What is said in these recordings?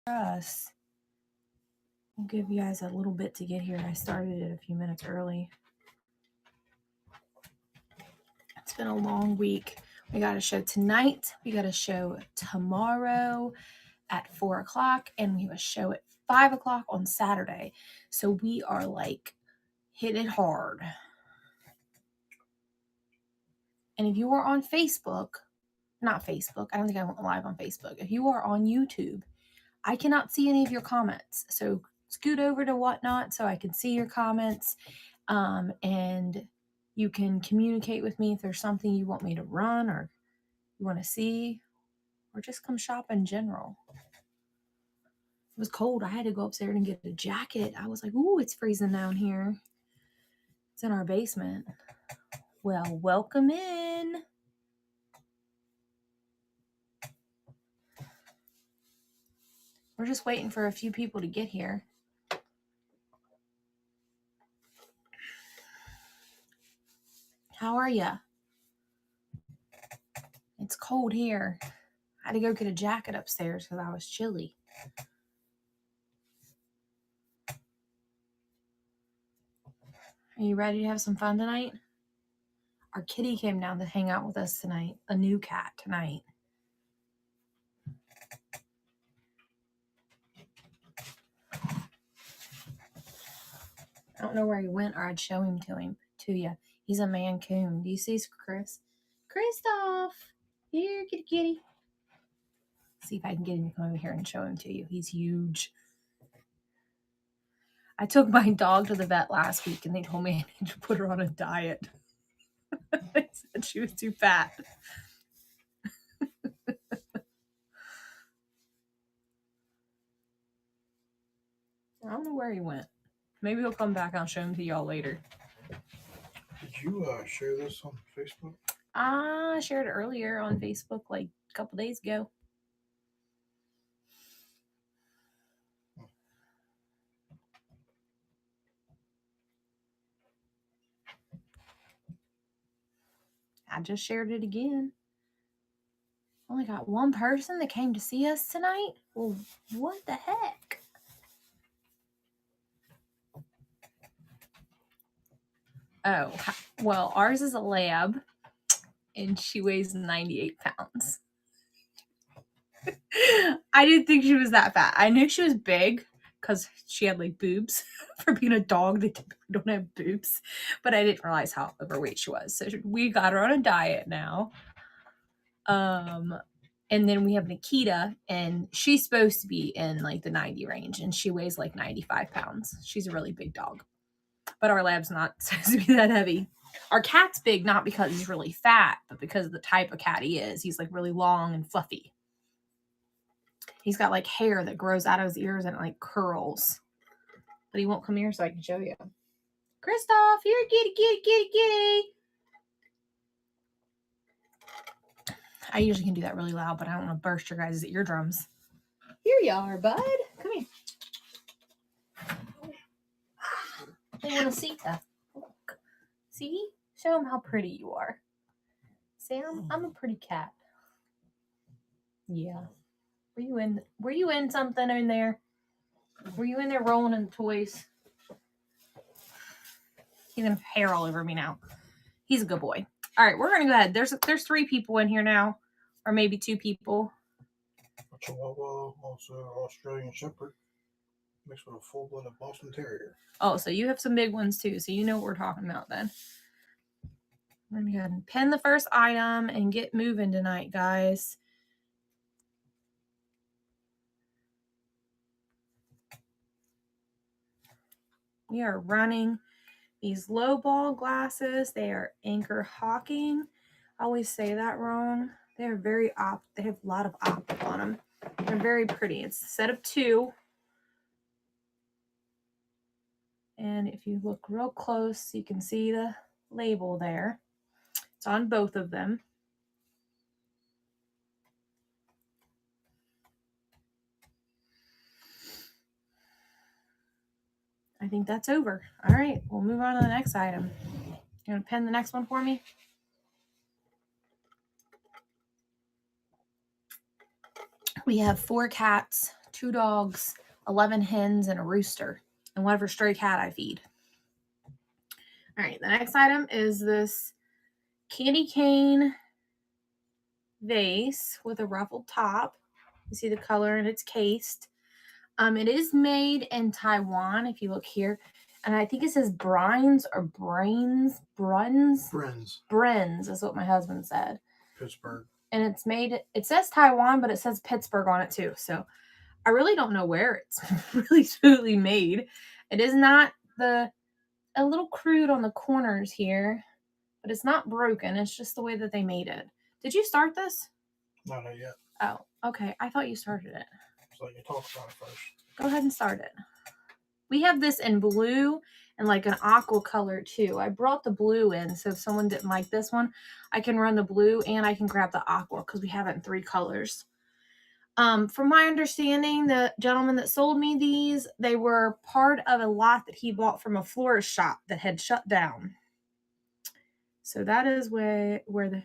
us. I'll give you guys a little bit to get here. I started it a few minutes early. It's been a long week. We got a show tonight. We got a show tomorrow at 4 o'clock. And we have a show at 5 o'clock on Saturday. So we are like hitting it hard. And if you are on Facebook, not Facebook, I don't think I went live on Facebook. If you are on YouTube, I cannot see any of your comments. So scoot over to Whatnot so I can see your comments. And you can communicate with me if there's something you want me to run or you want to see, or just come shop in general. It was cold. I had to go upstairs and get a jacket. I was like, ooh, it's freezing down here. It's in our basement. Well, welcome in. We're just waiting for a few people to get here. How are ya? It's cold here. I had to go get a jacket upstairs because I was chilly. Are you ready to have some fun tonight? Our kitty came down to hang out with us tonight. A new cat tonight. I don't know where he went, or I'd show him to you. He's a Mancoon. Do you see Chris? Kristoff! Here, kitty kitty. See if I can get him to come over here and show him to you. He's huge. I took my dog to the vet last week, and they told me I need to put her on a diet. They said she was too fat. I don't know where he went. Maybe he'll come back. I'll show him to y'all later. Did you share this on Facebook? I shared it earlier on Facebook, like a couple days ago. I just shared it again. Only got one person that came to see us tonight? Well, what the heck? Oh, well, ours is a lab, and she weighs 98 pounds. I didn't think she was that fat. I knew she was big because she had like boobs. For being a dog, they typically don't have boobs. But I didn't realize how overweight she was. So we got her on a diet now. And then we have Nikita, and she's supposed to be in like the 90 range, and she weighs like 95 pounds. She's a really big dog. But our lab's not supposed to be that heavy. Our cat's big, not because he's really fat, but because of the type of cat he is. He's like really long and fluffy. He's got like hair that grows out of his ears and it like curls. But he won't come here so I can show you. Kristoff, here, kitty, kitty, kitty, kitty. I usually can do that really loud, but I don't want to burst your guys' eardrums. Here you are, bud. Come here. They want to see that. Look. See? Show them how pretty you are. See, I'm a pretty cat. Yeah. Were you in something in there? Were you in there rolling in the toys? He's gonna have hair all over me now. He's a good boy. All right, we're gonna go ahead. There's 3 people in here now, or maybe 2 people. A Chihuahua, also Australian Shepherd, mixed with a full-blooded Boston Terrier. Oh, so you have some big ones too. So you know what we're talking about then. We're gonna go ahead and pin the first item and get moving tonight, guys. We are running these low ball glasses. They are Anchor Hawking. I always say that wrong. They are they have a lot of optic on them. They're very pretty. It's a set of 2. And if you look real close, you can see the label there. It's on both of them. I think that's over. All right, we'll move on to the next item. You want to pen the next one for me? We have 4 cats, 2 dogs, 11 hens, and a rooster, and whatever stray cat I feed. All right, the next item is this candy cane vase with a ruffled top. You see the color, and it's cased. It is made in Taiwan, if you look here. And I think it says brines or brains. Brins is what my husband said. Pittsburgh. And it's made, it says Taiwan, but it says Pittsburgh on it too. So I really don't know where it's really truly made. It is not a little crude on the corners here, but it's not broken. It's just the way that they made it. Did you start this? No, not yet. Oh, okay. I thought you started it. So you talk about it first. Go ahead and start it. We have this in blue and like an aqua color too. I brought the blue in, so if someone didn't like this one, I can run the blue and I can grab the aqua because we have it in 3 colors. From my understanding, the gentleman that sold me these, they were part of a lot that he bought from a florist shop that had shut down. So that is where the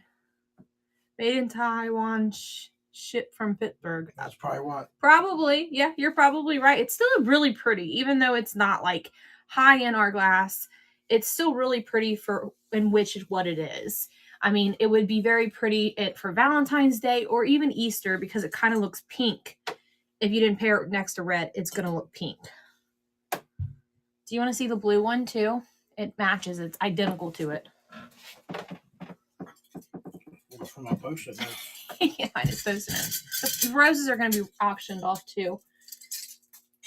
made in Taiwan ship from Pittsburgh. That's probably what. Probably. Yeah, you're probably right. It's still really pretty, even though it's not like high in our glass. It's still really pretty for in which is what it is. I mean, it would be very pretty for Valentine's Day or even Easter because it kind of looks pink. If you didn't pair it next to red, it's going to look pink. Do you want to see the blue one too? It matches. It's identical to it. From my post-it note. Yeah, I just posted it. The roses are going to be auctioned off too.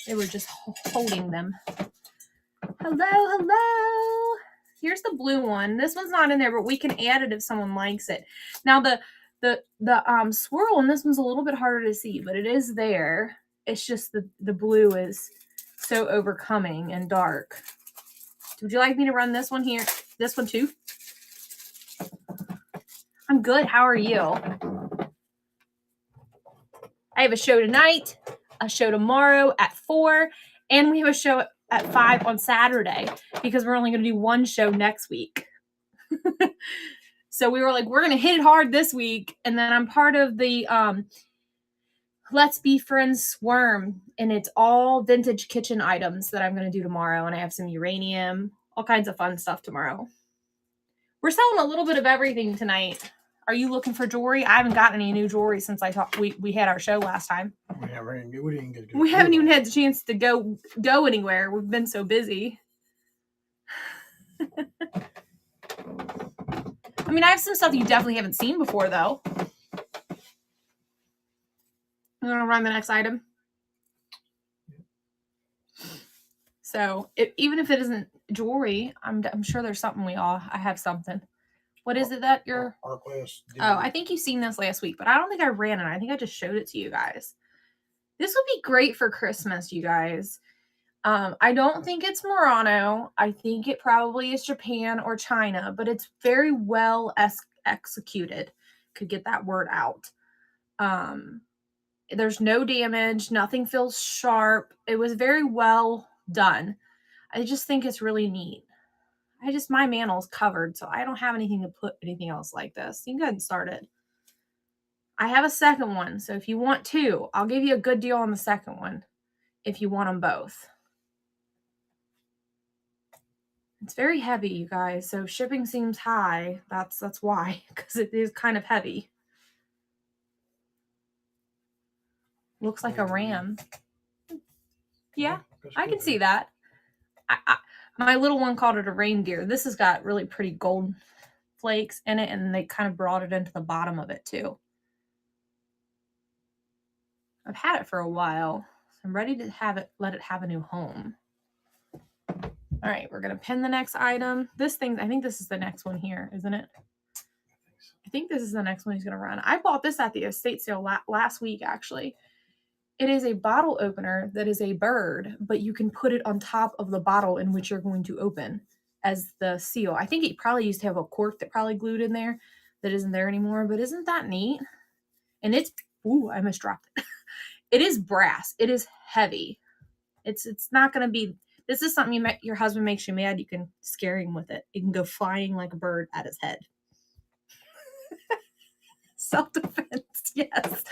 They were just holding them. Hello. Here's the blue one. This one's not in there, but we can add it if someone likes it. Now the swirl, and this one's a little bit harder to see, but it is there. It's just the blue is so overcoming and dark. Would you like me to run this one here? This one too? I'm good. How are you? I have a show tonight, a show tomorrow at 4, and we have a show at 5 on Saturday because we're only going to do 1 show next week. So we were like, we're going to hit it hard this week. And then I'm part of the Let's Be Friends Swarm, and it's all vintage kitchen items that I'm going to do tomorrow. And I have some uranium, all kinds of fun stuff tomorrow. We're selling a little bit of everything tonight. Are you looking for jewelry? I haven't gotten any new jewelry since we had our show last time. We haven't even had the chance to go anywhere. We've been so busy. I mean, I have some stuff you definitely haven't seen before, though. I'm going to run the next item. So, even if it isn't jewelry, I'm sure there's something I have something. What is it that you're... Our class. Oh, I think you've seen this last week, but I don't think I ran it. I think I just showed it to you guys. This would be great for Christmas, you guys. I don't think it's Murano. I think it probably is Japan or China, but it's very well executed. Could get that word out. There's no damage. Nothing feels sharp. It was very well done. I just think it's really neat. My mantel's covered, so I don't have anything to put anything else like this. You can go ahead and start it. I have a second one, so if you want 2, I'll give you a good deal on the second one if you want them both. It's very heavy, you guys, so shipping seems high. That's why, because it is kind of heavy. Looks like a ram. Yeah, I can see that. My little one called it a reindeer. This has got really pretty gold flakes in it, and they kind of brought it into the bottom of it too. I've had it for a while, so I'm ready to let it have a new home. All right, we're going to pin the next item. I think this is the next one here, isn't it? I think this is the next one he's going to run. I bought this at the estate sale last week, actually. It is a bottle opener that is a bird, but you can put it on top of the bottle in which you're going to open as the seal. I think it probably used to have a cork that probably glued in there that isn't there anymore, but isn't that neat? And I almost dropped it. It is brass. It is heavy. It's not going to be, this is something your husband makes you mad, you can scare him with it. It can go flying like a bird at his head. Self-defense, yes.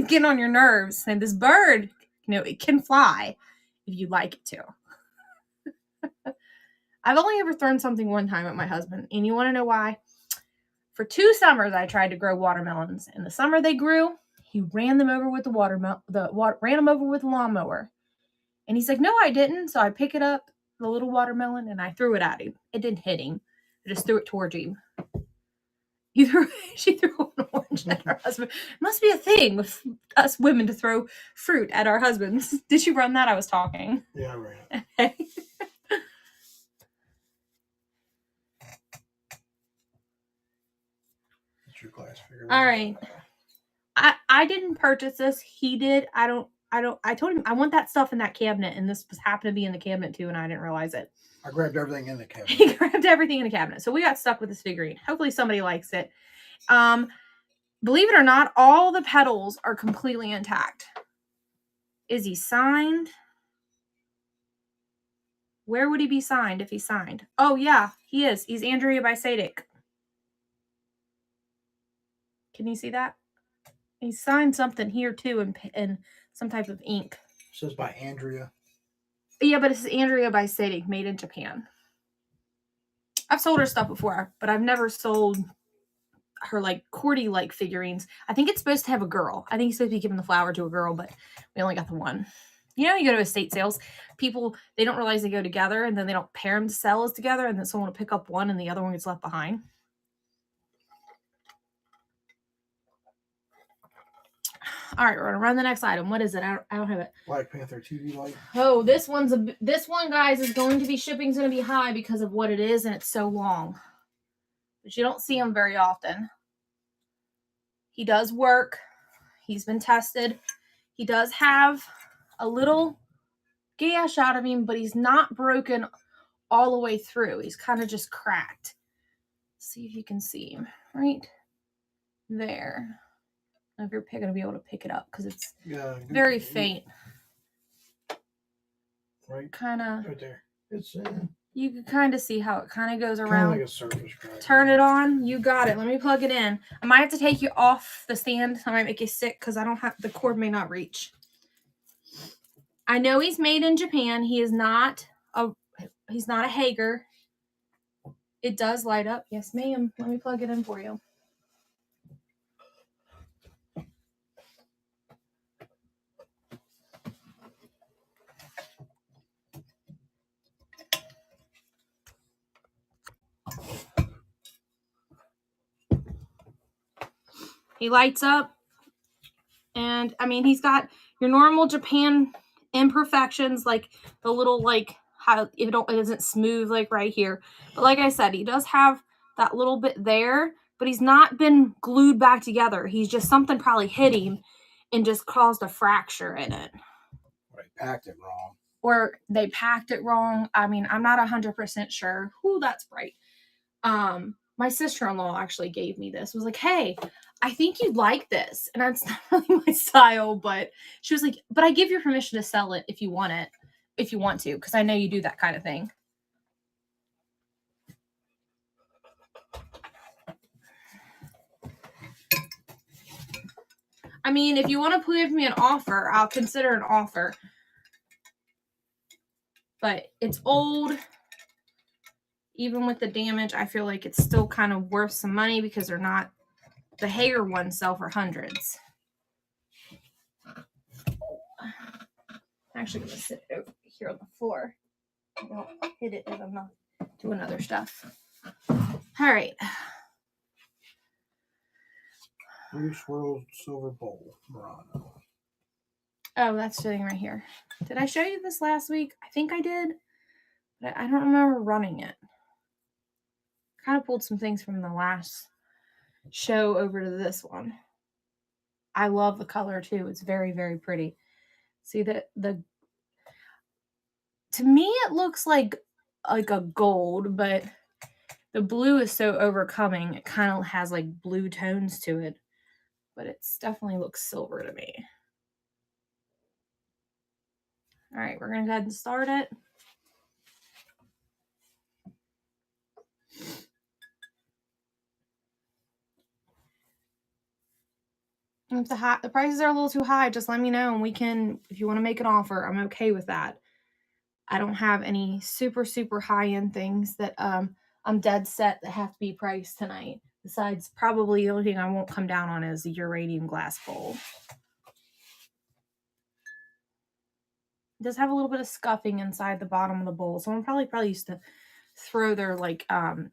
Get on your nerves. And this bird You know, it can fly if you'd like it to. I've only ever thrown something one time at my husband, and you want to know why? For 2 summers, I tried to grow watermelons, and the summer they grew, he ran them over with ran them over with a lawnmower, and he's like, "No, I didn't." So I pick it up, the little watermelon, and I threw it at him. It didn't hit him; I just threw it towards him. She threw an orange at her husband. Must be a thing with us women to throw fruit at our husbands. Did you run that? I was talking. Yeah, I ran it. Okay. It's your glass figure. All right. I didn't purchase this. He did. I told him I want that stuff in that cabinet, and this happened to be in the cabinet too, and I didn't realize it. I grabbed everything in the cabinet. He grabbed everything in the cabinet. So we got stuck with this figurine. Hopefully somebody likes it. Believe it or not, all the petals are completely intact. Is he signed? Where would he be signed if he's signed? Oh, yeah, he is. He's Andrea by Sadek. Can you see that? He signed something here, too, in some type of ink. It says by Andrea. Yeah, but it's Andrea by Sadek, made in Japan. I've sold her stuff before, but I've never sold her, like, Cordy-like figurines. I think it's supposed to have a girl. I think he's supposed to be giving the flower to a girl, but we only got the one. You know, you go to estate sales, people, they don't realize they go together, and then they don't pair them to sell as together, and then someone will pick up one, and the other one gets left behind. All right, we're going to run the next item. What is it? I don't have it. Black Panther TV light. Oh, this one, guys, is going to be, shipping's going to be high because of what it is, and it's so long. But you don't see him very often. He does work. He's been tested. He does have a little gash out of him, but he's not broken all the way through. He's kind of just cracked. See if you can see him right there. I don't know if you're going to be able to pick it up because it's very faint. Right. Kind of. Right there. It's you can kind of see how it kind of goes around. Kind of like a surface crack. Turn it on. You got it. Let me plug it in. I might have to take you off the stand. I might make you sick because I don't have the cord may not reach. I know he's made in Japan. He is not he's not a Hager. It does light up. Yes, ma'am. Let me plug it in for you. He lights up, and I mean, he's got your normal Japan imperfections, like the little, like how it isn't smooth, like right here. But like I said, he does have that little bit there, but he's not been glued back together. He's just something probably hit him and just caused a fracture in it. Or they packed it wrong. Or they packed it wrong. I mean, I'm not 100% sure. Ooh, that's bright. My sister-in-law actually gave me this. Was like, hey, I think you'd like this. And it's not really my style, but she was like, but I give you permission to sell it if you want to, because I know you do that kind of thing. I mean, if you want to give me an offer, I'll consider an offer. But it's old. Even with the damage, I feel like it's still kind of worth some money because they're not, the Hager ones sell for hundreds. I'm actually going to sit it over here on the floor. I don't hit it if I'm not doing other stuff. All right. Blue swirled silver bowl, Murano. Oh, that's sitting right here. Did I show you this last week? I think I did, but I don't remember running it. Kind of pulled some things from the last show over to this one. I love the color too. It's very, very pretty. See that to me it looks like a gold, but the blue is so overcoming. It kind of has like blue tones to it, but it definitely looks silver to me. All right, we're gonna go ahead and start it. If the prices are a little too high, just let me know and we can, if you want to make an offer, I'm okay with that. I don't have any super, super high-end things that I'm dead set that have to be priced tonight. Besides, probably the only thing I won't come down on is the uranium glass bowl. It does have a little bit of scuffing inside the bottom of the bowl. Someone probably used to throw their like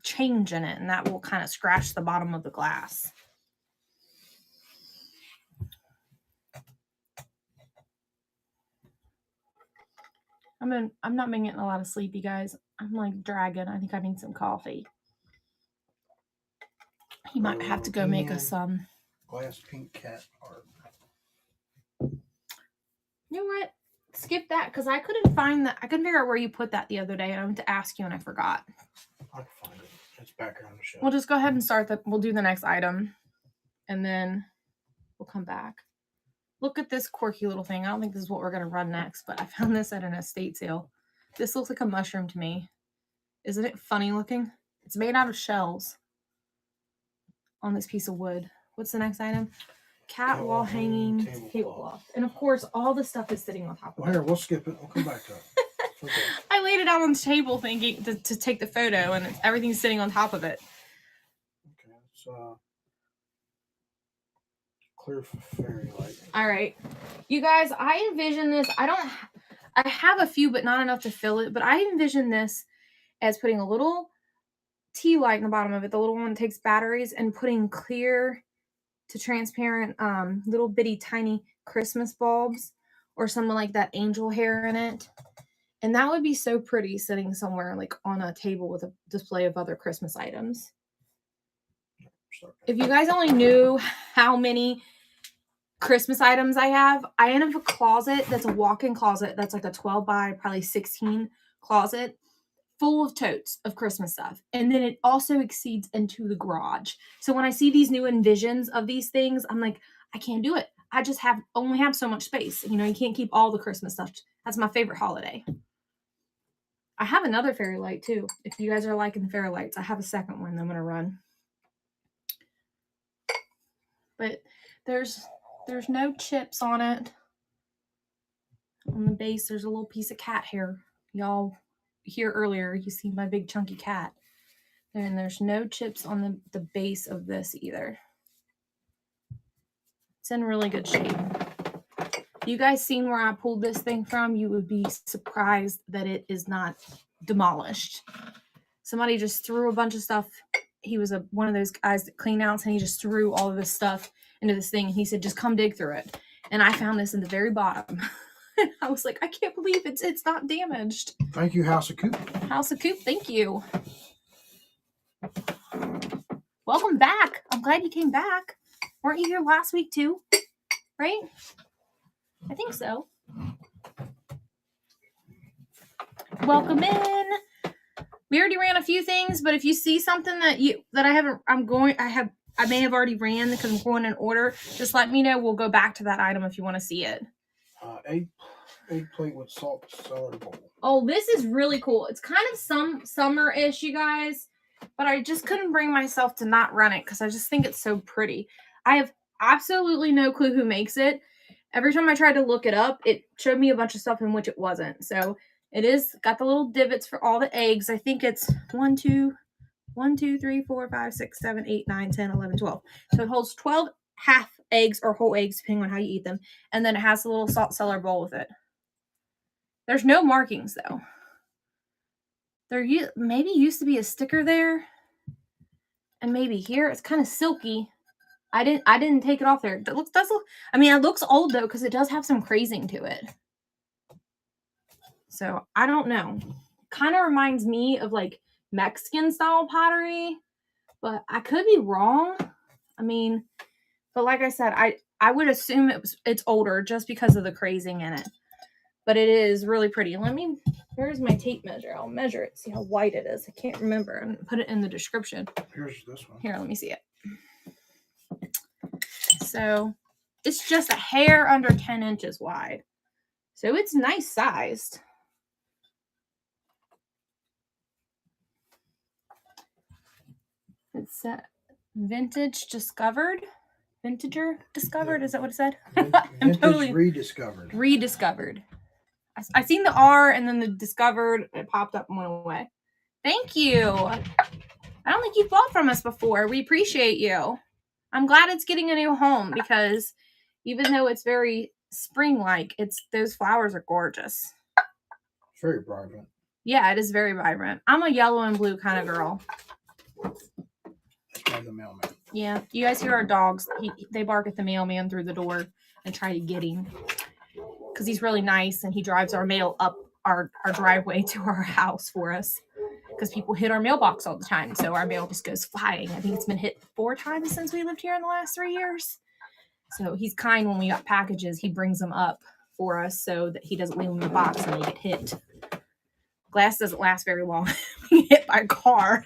change in it, and that will kind of scratch the bottom of the glass. I'm not been getting a lot of sleep, you guys. I'm like dragging. I think I need some coffee. He might have to go make us some. Glass pink cat art. You know what? Skip that because I couldn't find that. I couldn't figure out where you put that the other day. I went to ask you and I forgot. I can find it. It's back on the shelf. We'll just go ahead and start we'll do the next item and then we'll come back. Look at this quirky little thing. I don't think this is what we're going to run next, but I found this at an estate sale. This looks like a mushroom to me. Isn't it funny looking? It's made out of shells on this piece of wood. What's the next item? Cat wall hanging tablecloth. And of course, all the stuff is sitting on top of it. Here, we'll skip it. We'll come back to it. Okay. I laid it out on the table thinking to take the photo, and everything's sitting on top of it. Okay, it's clear fairy light. All right. You guys, I envision this. I have a few, but not enough to fill it. But I envision this as putting a little tea light in the bottom of it, the little one that takes batteries, and putting clear to transparent little bitty tiny Christmas bulbs or something like that angel hair in it. And that would be so pretty sitting somewhere like on a table with a display of other Christmas items. If you guys only knew how many Christmas items I have a closet that's a walk-in closet that's like a 12 by probably 16 closet full of totes of Christmas stuff. And then it also exceeds into the garage. So when I see these new envisions of these things, I'm like, I can't do it. I just only have so much space. You know, you can't keep all the Christmas stuff. That's my favorite holiday. I have another fairy light too. If you guys are liking the fairy lights, I have a second one that I'm gonna run. But there's no chips on it. On the base, there's a little piece of cat hair. Y'all here earlier, you seen my big chunky cat. And there's no chips on the base of this either. It's in really good shape. If you guys seen where I pulled this thing from, you would be surprised that it is not demolished. Somebody just threw a bunch of stuff. He was one of those guys that clean outs, and he just threw all of this stuff into this thing. And he said, just come dig through it. And I found this in the very bottom. I was like, I can't believe it's not damaged. Thank you, House of Coop. House of Coop, thank you. Welcome back. I'm glad you came back. Weren't you here last week too? Right? I think so. Welcome in. We already ran a few things, but if you see something that I may have already ran because I'm going in order, just let me know. We'll go back to that item if you want to see it. Egg plate with salt cellar bowl. Oh, this is really cool. It's kind of summer-ish, you guys, but I just couldn't bring myself to not run it because I just think it's so pretty. I have absolutely no clue who makes it. Every time I tried to look it up, it showed me a bunch of stuff in which it wasn't. So it is got the little divots for all the eggs. I think it's 1, 2, 3, 4, 5, 6, 7, 8, 9, 10, 11, 12. So it holds 12 half eggs or whole eggs, depending on how you eat them. And then it has a little salt cellar bowl with it. There's no markings, though. There maybe used to be a sticker there. And maybe here. It's kind of silky. I didn't take it off there. It does look. I mean, it looks old though because it does have some crazing to it. So I don't know. Kind of reminds me of like Mexican style pottery, but I could be wrong. I mean, but like I said, I would assume it's older just because of the crazing in it. But it is really pretty. Where's my tape measure? I'll measure it. See how white it is. I can't remember. I'm gonna put it in the description. Here's this one. Here, let me see it. So it's just a hair under 10 inches wide. So it's nice sized. It's vintage discovered. Vintager discovered? Yeah. Is that what it said? Vintage totally rediscovered. rediscovered. I seen the R and then the discovered. It popped up and went away. Thank you. I don't think you've bought from us before. We appreciate you. I'm glad it's getting a new home because even though it's very spring-like, those flowers are gorgeous. It's very vibrant. Yeah, it is very vibrant. I'm a yellow and blue kind of girl. That's by the mailman. Yeah, you guys hear our dogs. They bark at the mailman through the door and try to get him because he's really nice and he drives our mail up our driveway to our house for us because people hit our mailbox all the time. So our mail just goes flying. I think it's been hit 4 times since we lived here in the last 3 years. So he's kind when we got packages. He brings them up for us so that he doesn't leave them in the box and they get hit. Glass doesn't last very long. We get hit by a car.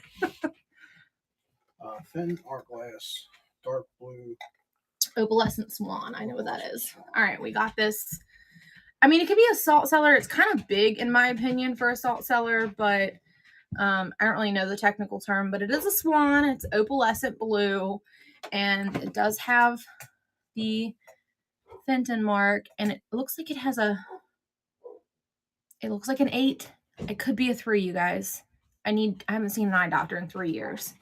Thin art glass, dark blue. Opalescent Swan. I know what that is. All right, we got this. I mean, it could be a salt cellar. It's kind of big, in my opinion, for a salt cellar, but I don't really know the technical term, but it is a swan. It's opalescent blue, and it does have the Fenton mark, and it looks like it has it looks like an 8. It could be a 3, you guys. I haven't seen an eye doctor in 3 years.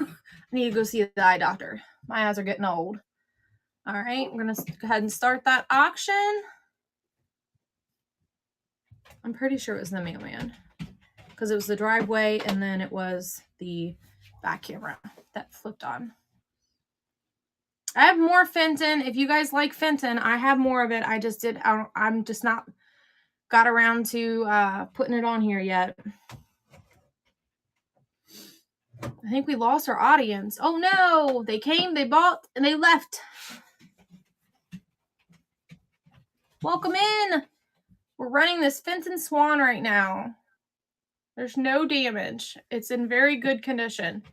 I need to go see the eye doctor. My eyes are getting old. All right, we're going to go ahead and start that auction. I'm pretty sure it was the mailman because it was the driveway and then it was the back camera that flipped on. I have more Fenton. If you guys like Fenton, I have more of it. I'm just not got around to putting it on here yet. I think we lost our audience. Oh no, they came, they bought, and they left. Welcome in. We're running this Fenton Swan right now. There's no damage. It's in very good condition.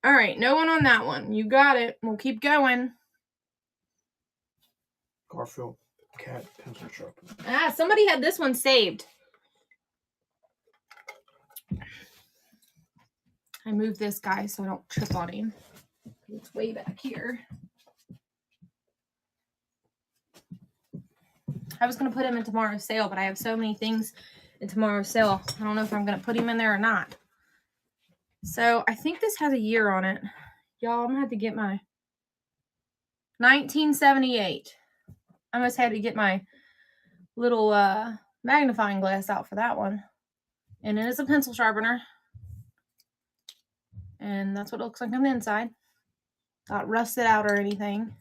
All right, no one on that one. You got it. We'll keep going. Garfield cat pencil sharpener. Somebody had this one saved. I moved this guy so I don't trip on him. It's way back here. I was going to put him in tomorrow's sale, but I have so many things in tomorrow's sale. I don't know if I'm going to put him in there or not. So I think this has a year on it. Y'all, I'm going to have to get my 1978. I must have to get my little magnifying glass out for that one. And it is a pencil sharpener. And that's what it looks like on the inside. Not rusted out or anything.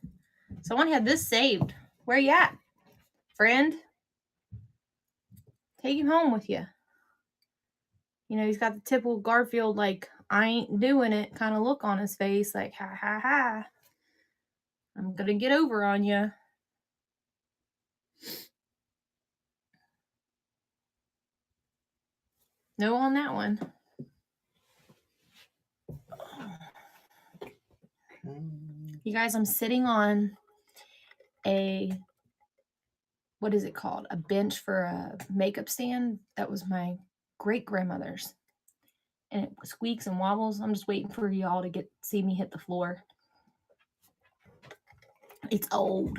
Someone had this saved. Where you at, friend? Take him home with you. You know, he's got the typical Garfield, like, I ain't doing it kind of look on his face. Like, ha, ha, ha. I'm going to get over on you. No on that one. You guys, I'm sitting on what is it called? A bench for a makeup stand. That was my great-grandmother's. And it squeaks and wobbles. I'm just waiting for y'all to see me hit the floor. It's old.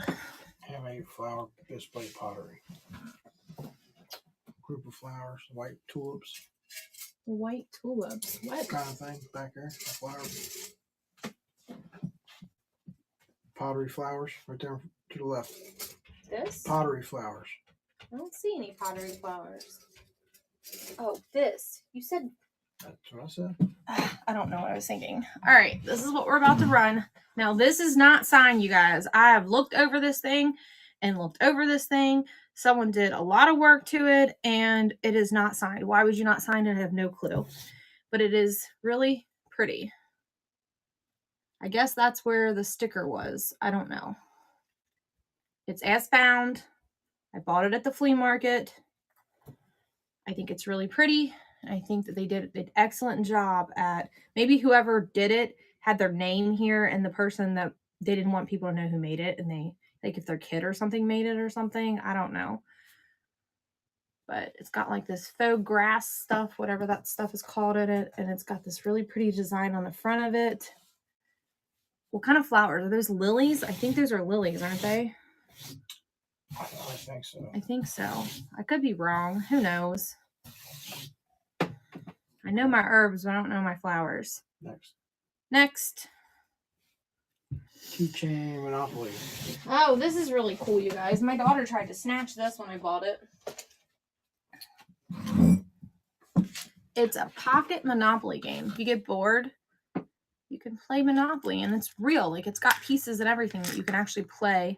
Handmade flower display pottery. Group of flowers, white tulips. White tulips. What? Kind of thing back there. Flower. Pottery flowers right there to the left. This? Pottery flowers. I don't see any pottery flowers. Oh, this. You said... That's what I said. I don't know what I was thinking. All right, this is what we're about to run. Now, this is not signed, you guys. I have looked over this thing and looked over this thing. Someone did a lot of work to it, and it is not signed. Why would you not sign it? I have no clue. But it is really pretty. I guess that's where the sticker was. I don't know. It's as found. I bought it at the flea market. I think it's really pretty. I think that they did an excellent job at, maybe whoever did it had their name here and the person that they didn't want people to know who made it, and they, like, if their kid or something made it or something, I don't know. But it's got like this faux grass stuff, whatever that stuff is called in it, and it's got this really pretty design on the front of it. What kind of flowers? Are those lilies? I think those are lilies, aren't they? I think so. I think so. I could be wrong. Who knows? I know my herbs, but I don't know my flowers. Next. Keychain Monopoly. Oh, this is really cool, you guys. My daughter tried to snatch this when I bought it. It's a pocket Monopoly game. If you get bored, you can play Monopoly, and it's real. Like, it's got pieces and everything that you can actually play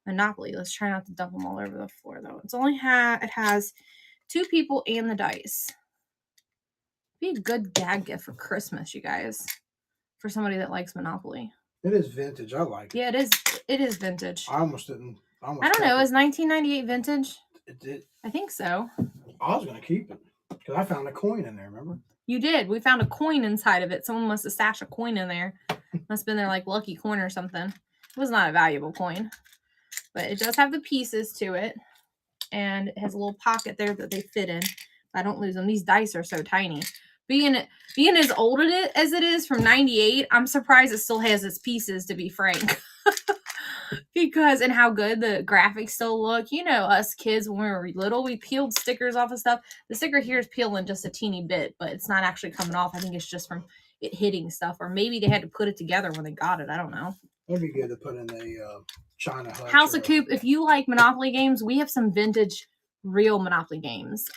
Monopoly. Let's try not to dump them all over the floor, though. It's only it has 2 people and the dice. Be a good gag gift for Christmas, you guys, for somebody that likes Monopoly. It is vintage. I like it. Yeah, it is vintage. I almost didn't. I don't know. Is 1998 vintage? It did. I think so. I was going to keep it because I found a coin in there, remember? You did. We found a coin inside of it. Someone must have stashed a coin in there. Must have been their, like, lucky coin or something. It was not a valuable coin. But it does have the pieces to it. And it has a little pocket there that they fit in. I don't lose them. These dice are so tiny. Being as old as it is from 98, I'm surprised it still has its pieces, to be frank. Because, and how good the graphics still look. You know, us kids, when we were little, we peeled stickers off of stuff. The sticker here is peeling just a teeny bit, but it's not actually coming off. I think it's just from it hitting stuff. Or maybe they had to put it together when they got it. I don't know. It'd be good to put in a China hutch. House of Coop, if you like Monopoly games, we have some vintage, real Monopoly games.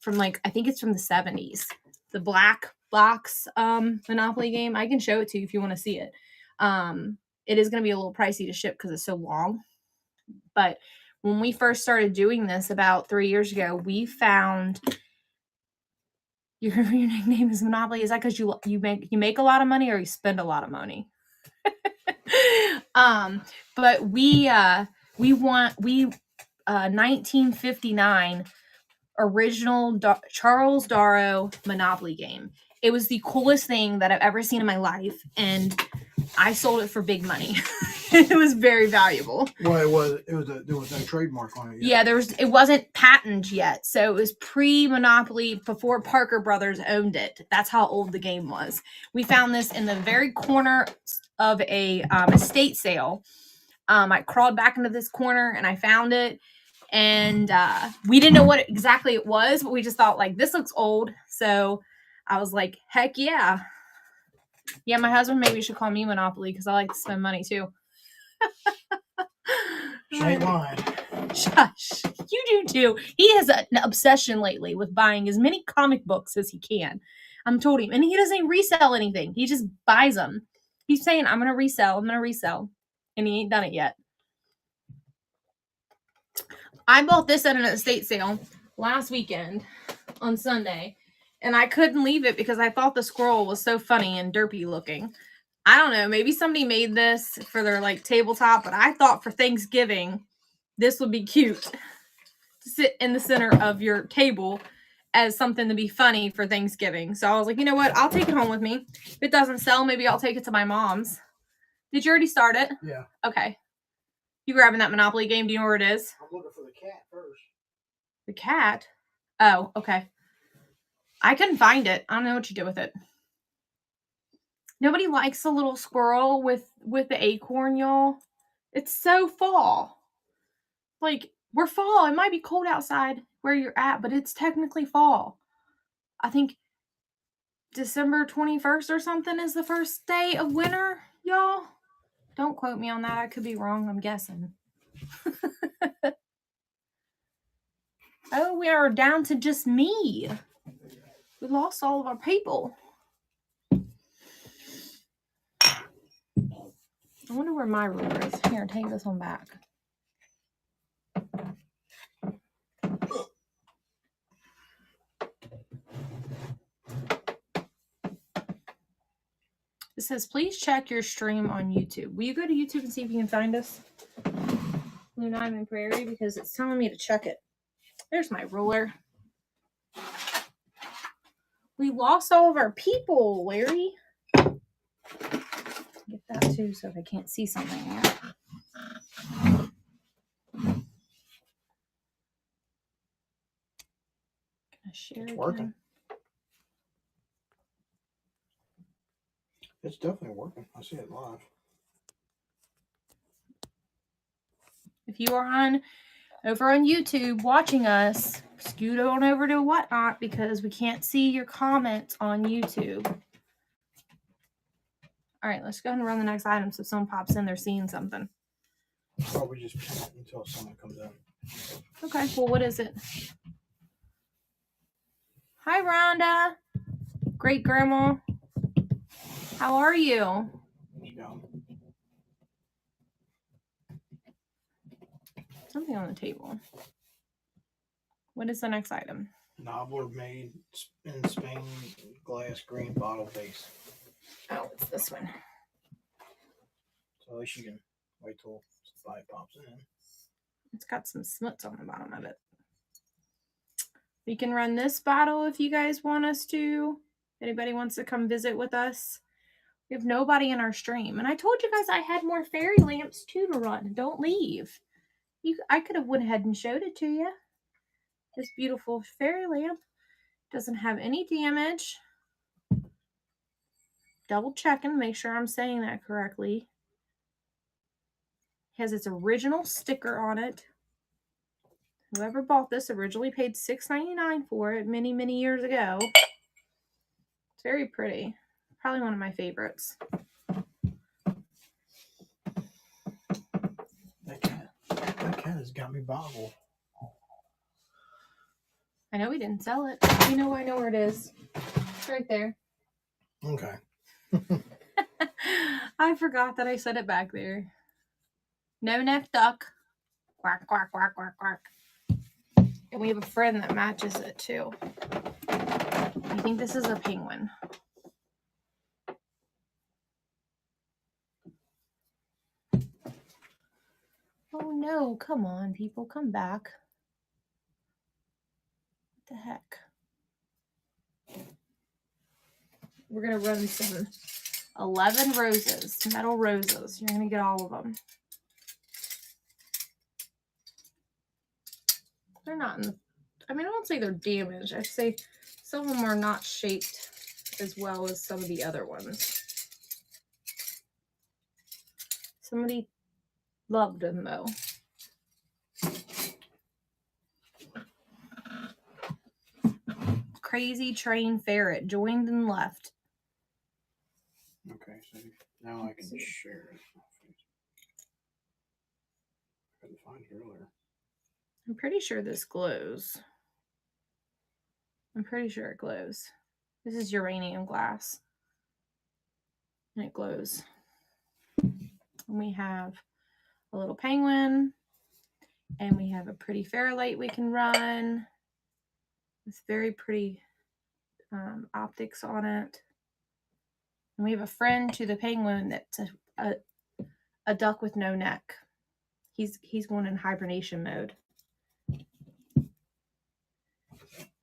From, like, I think it's from the 70s. The black box Monopoly game. I can show it to you if you want to see it. It is going to be a little pricey to ship because it's so long. But when we first started doing this about 3 years ago, we found your nickname is Monopoly. Is that because you make a lot of money or you spend a lot of money? But we 1959 original Charles Darrow Monopoly game. It was the coolest thing that I've ever seen in my life, and I sold it for big money. It was very valuable. Well, there was no trademark on it Yeah, yet. it wasn't patented yet, so it was pre-Monopoly, before Parker Brothers owned it. That's how old the game was. We found this in the very corner of a estate sale. I crawled back into this corner and I found it. And we didn't know what exactly it was, but we just thought, like, this looks old. So I was like, heck yeah. Yeah, my husband maybe should call me Monopoly because I like to spend money too. She ain't lying. Shush. You do too. He has an obsession lately with buying as many comic books as he can. I'm told him. And he doesn't resell anything. He just buys them. He's saying, I'm going to resell. And he ain't done it yet. I bought this at an estate sale last weekend on Sunday, and I couldn't leave it because I thought the squirrel was so funny and derpy looking. I don't know, maybe somebody made this for their, like, tabletop, but I thought for Thanksgiving this would be cute to sit in the center of your table as something to be funny for Thanksgiving. So I was like, you know what? I'll take it home with me. If it doesn't sell, maybe I'll take it to my mom's. Did you already start it? Yeah. Okay. You grabbing that Monopoly game? Do you know where it is? I'm looking for the cat first. The cat? Oh, okay. I couldn't find it. I don't know what you did with it. Nobody likes a little squirrel with the acorn, y'all. It's so fall. Like, we're fall. It might be cold outside where you're at, but it's technically fall. I think December 21st or something is the first day of winter, y'all. Don't quote me on that. I could be wrong. I'm guessing. Oh, we are down to just me. We lost all of our people. I wonder where my ruler is. Here, take this one back. It says, please check your stream on YouTube. Will you go to YouTube and see if you can find us? Blue Diamond Prairie, because it's telling me to check it. There's my ruler. We lost all of our people, Larry. Get that too, so if I can't see something yet. Can I share it? Working. It's definitely working. I see it live. If you are over on YouTube watching us, scoot on over to Whatnot because we can't see your comments on YouTube. All right, let's go ahead and run the next item so if someone pops in, they're seeing something. Probably just pin it until someone comes in. Okay, well, what is it? Hi, Rhonda. Great grandma. How are you? Yeah. Something on the table. What is the next item? Knobbler made in Spain glass green bottle base. Oh, it's this one. So at least you can wait till somebody pops in. It's got some smuts on the bottom of it. We can run this bottle if you guys want us to. If anybody wants to come visit with us. We have nobody in our stream. And I told you guys I had more fairy lamps too to run. Don't leave. I could have went ahead and showed it to you. This beautiful fairy lamp doesn't have any damage. Double checking, make sure I'm saying that correctly. It has its original sticker on it. Whoever bought this originally paid $6.99 for it many, many years ago. It's very pretty. Probably one of my favorites. That cat has got me boggled. I know we didn't sell it. You know I know where it is. It's right there. Okay. I forgot that I set it back there. No neck duck. Quack, quack, quack, quack, quack. And we have a friend that matches it too. I think this is a penguin. Oh no, come on, people, come back. What the heck? We're going to run some 11 roses, metal roses. You're going to get all of them. They're not in, I won't say they're damaged. I'd say some of them are not shaped as well as some of the other ones. Somebody loved them though. Crazy train ferret joined and left. Okay, so now I can share it. I couldn't find it earlier. I'm pretty sure this glows. I'm pretty sure it glows. This is uranium glass. And it glows. And we have a little penguin. And we have a pretty fairlight we can run. With very pretty optics on it. And we have a friend to the penguin that's a duck with no neck. He's going in hibernation mode.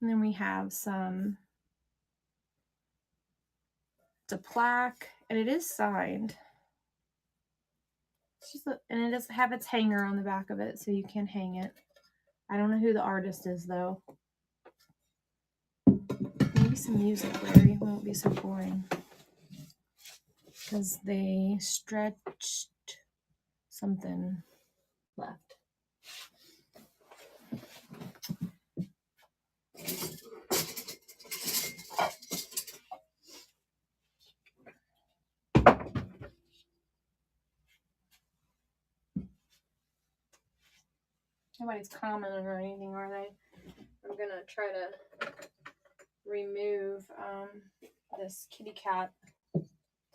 And then we have it's a plaque, and it is signed. And it does have its hanger on the back of it, so you can hang it. I don't know who the artist is, though. Maybe some music, Larry. It won't be so boring. Because they stretched something left. Nobody's commenting or anything, are they? I'm going to try to remove this kitty cat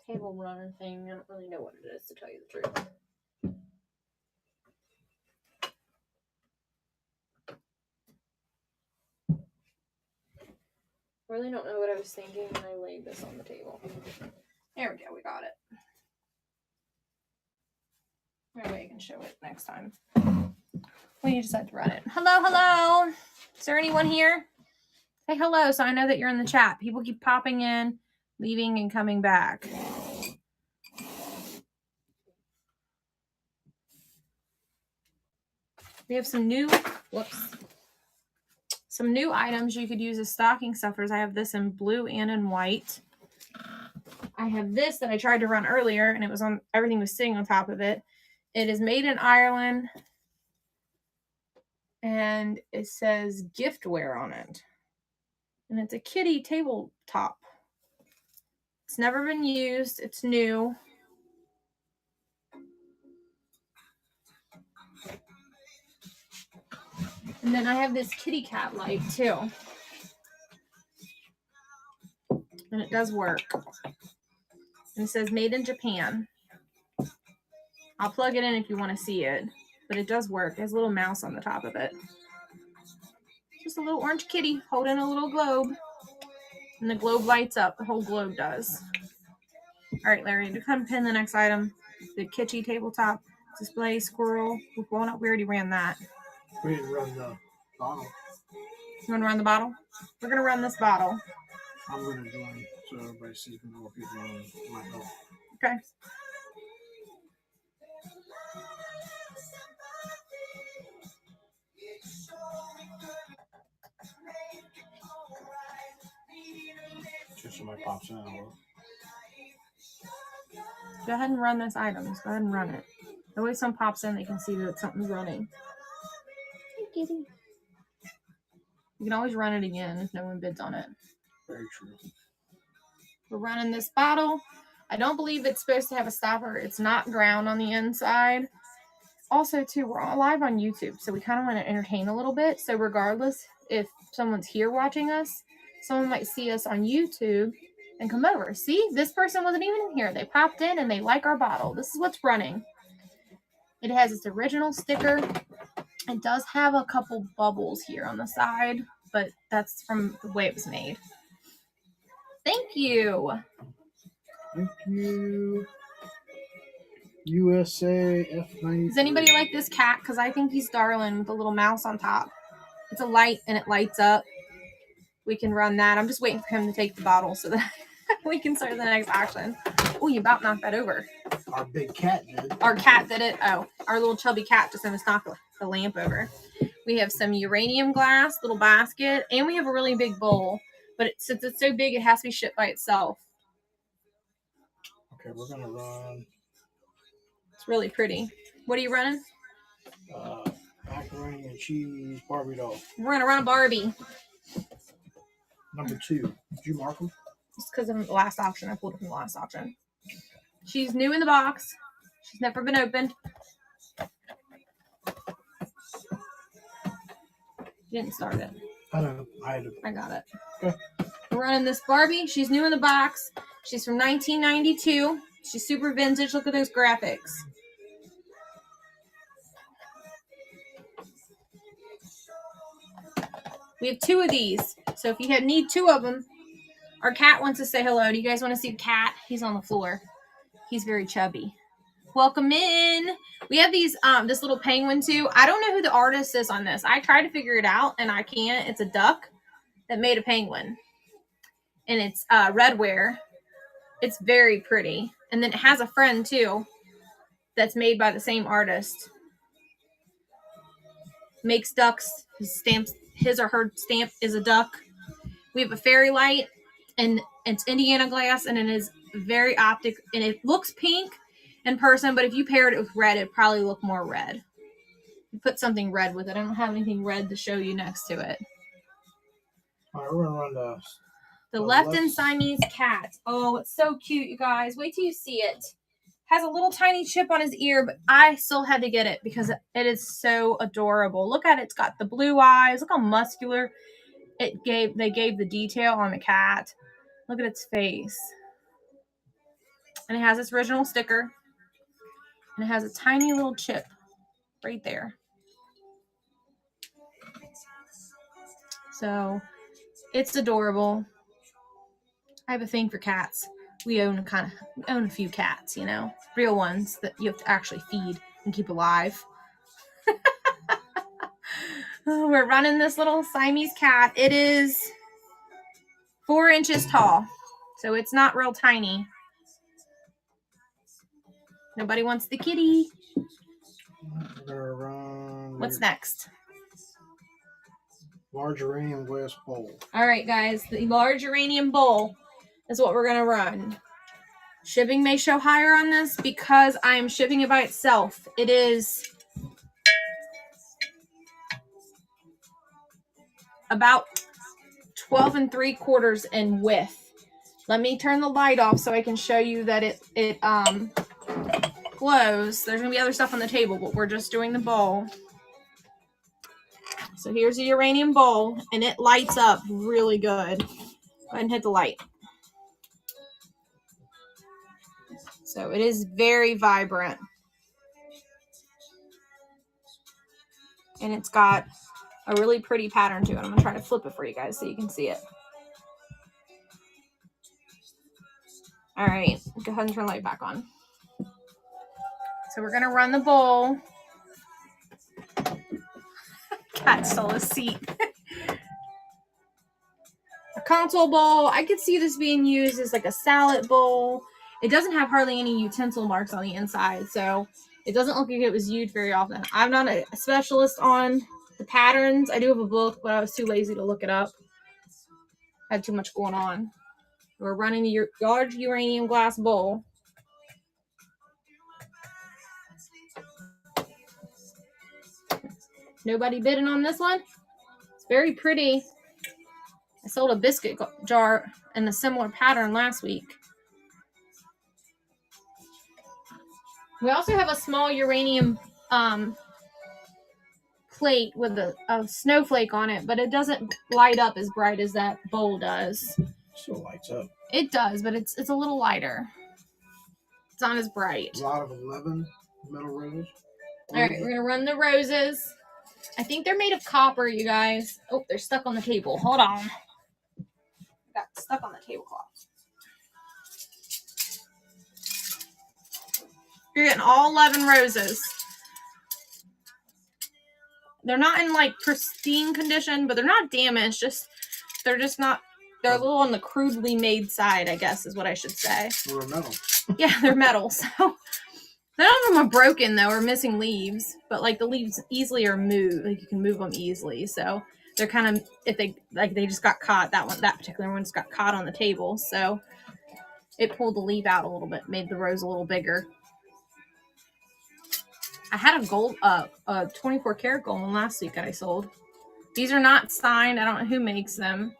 table runner thing. I don't really know what it is, to tell you the truth. I really don't know what I was thinking when I laid this on the table. There we go, we got it. Maybe I can show it next time. We just had to run it. Hello, hello. Is there anyone here? Say hello so I know that you're in the chat. People keep popping in, leaving, and coming back. We have some new items you could use as stocking stuffers. I have this in blue and in white. I have this that I tried to run earlier, and it was on, everything was sitting on top of it. It is made in Ireland, and it says giftware on it. And it's a kitty tabletop. It's never been used. It's new. And then I have this kitty cat light too. And it does work. And it says made in Japan. I'll plug it in if you want to see it. But it does work. There's a little mouse on the top of it. Just a little orange kitty holding a little globe. And the globe lights up. The whole globe does. All right, Larry, to come pin the next item. The kitschy tabletop display squirrel. Well, no, we already ran that. We didn't run the bottle. You want to run the bottle? We're going to run this bottle. I'm going to join so everybody sees more people on my help. Okay. Just so my pops in. Go ahead and run this item. Just go ahead and run it. That way some pops in, they can see that something's running. Hey, kitty. You can always run it again if no one bids on it. Very true. We're running this bottle. I don't believe it's supposed to have a stopper. It's not ground on the inside. Also, too, we're all live on YouTube, so we kind of want to entertain a little bit. So regardless if someone's here watching us, someone might see us on YouTube and come over. See, this person wasn't even in here. They popped in and they like our bottle. This is what's running. It has its original sticker. It does have a couple bubbles here on the side, but that's from the way it was made. Thank you. Thank you. USA F93. Does anybody like this cat? Because I think he's darling with a little mouse on top. It's a light and it lights up. We can run that. I'm just waiting for him to take the bottle so that we can start the next action. Oh, you about knocked that over. Our big cat did. Our cat did it. Oh, our little chubby cat just almost knocked the lamp over. We have some uranium glass, little basket, and we have a really big bowl. But since it's so big, it has to be shipped by itself. Okay, we're going to run. It's really pretty. What are you running? Macaroni and cheese Barbie doll. We're going to run a Barbie. Number 2. Did you mark them? Just because of the last auction. I pulled it from the last auction. She's new in the box. She's never been opened. You didn't start it. I know. I got it. Okay. We're running this Barbie. She's new in the box. She's from 1992. She's super vintage. Look at those graphics. We have 2 of these. So if you need 2 of them, our cat wants to say hello. Do you guys want to see the cat? He's on the floor. He's very chubby. Welcome in. We have these, this little penguin too. I don't know who the artist is on this. I tried to figure it out and I can't. It's a duck that made a penguin. And it's redware. It's very pretty. And then it has a friend too that's made by the same artist. Makes ducks. His or her stamp is a duck. We have a fairy light and it's Indiana glass and it is very optic and it looks pink in person, but if you paired it with red, it'd probably look more red. You put something red with it. I don't have anything red to show you next to it. All right, we're going to run the Lefton Siamese cat. Oh, it's so cute, you guys. Wait till you see it. Has a little tiny chip on his ear, but I still had to get it because it is so adorable. Look at it. It's got the blue eyes. Look how muscular they gave the detail on the cat. Look at its face. And it has its original sticker. And it has a tiny little chip right there. So it's adorable. I have a thing for cats. We own a few cats, you know, real ones that you have to actually feed and keep alive. We're running this little Siamese cat. It is 4 inches tall, so it's not real tiny. Nobody wants the kitty. We're gonna run. What's next? Large uranium glass bowl. All right, guys. The large uranium bowl is what we're going to run. Shipping may show higher on this because I am shipping it by itself. It is about 12 3/4 in width. Let me turn the light off so I can show you that it glows. There's gonna be other stuff on the table, but we're just doing the bowl. So here's a uranium bowl, and it lights up really good. Go ahead and hit the light. So it is very vibrant. And it's got a really pretty pattern to it. I'm going to try to flip it for you guys so you can see it. All right, go ahead and turn the light back on. So we're going to run the bowl. Cat stole his seat. A console bowl. I could see this being used as like a salad bowl. It doesn't have hardly any utensil marks on the inside, so it doesn't look like it was used very often. I'm not a specialist on the patterns. I do have a book, but I was too lazy to look it up. I had too much going on. We're running the large uranium glass bowl. Nobody bidding on this one? It's very pretty. I sold a biscuit jar in a similar pattern last week. We also have a small uranium plate with a snowflake on it, but it doesn't light up as bright as that bowl does. Still lights up. It does, but it's a little lighter. It's not as bright. A lot of 11 metal roses. All right, we're gonna run the roses. I think they're made of copper, you guys. Oh, they're stuck on the table. Hold on. Got stuck on the tablecloth. You're getting all 11 roses. They're not in like pristine condition, but they're not damaged. They're just not. They're a little on the crudely made side, I guess, is what I should say. They're metal. Yeah, they're metal. So none of them are broken though, or missing leaves. But like the leaves easily are moved. Like you can move them easily. So they're kind of they just got caught. That particular one just got caught on the table. So it pulled the leaf out a little bit, made the rose a little bigger. I had a 24 karat gold one last week that I sold. These are not signed. I don't know who makes them.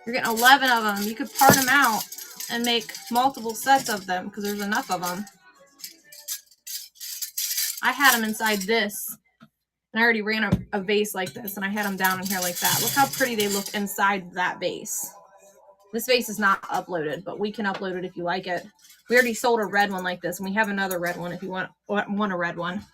You're getting 11 of them. You could part them out and make multiple sets of them because there's enough of them. I had them inside this, and I already ran a vase like this, and I had them down in here like that. Look how pretty they look inside that vase. This vase is not uploaded, but we can upload it if you like it. We already sold a red one like this, and we have another red one if you want a red one.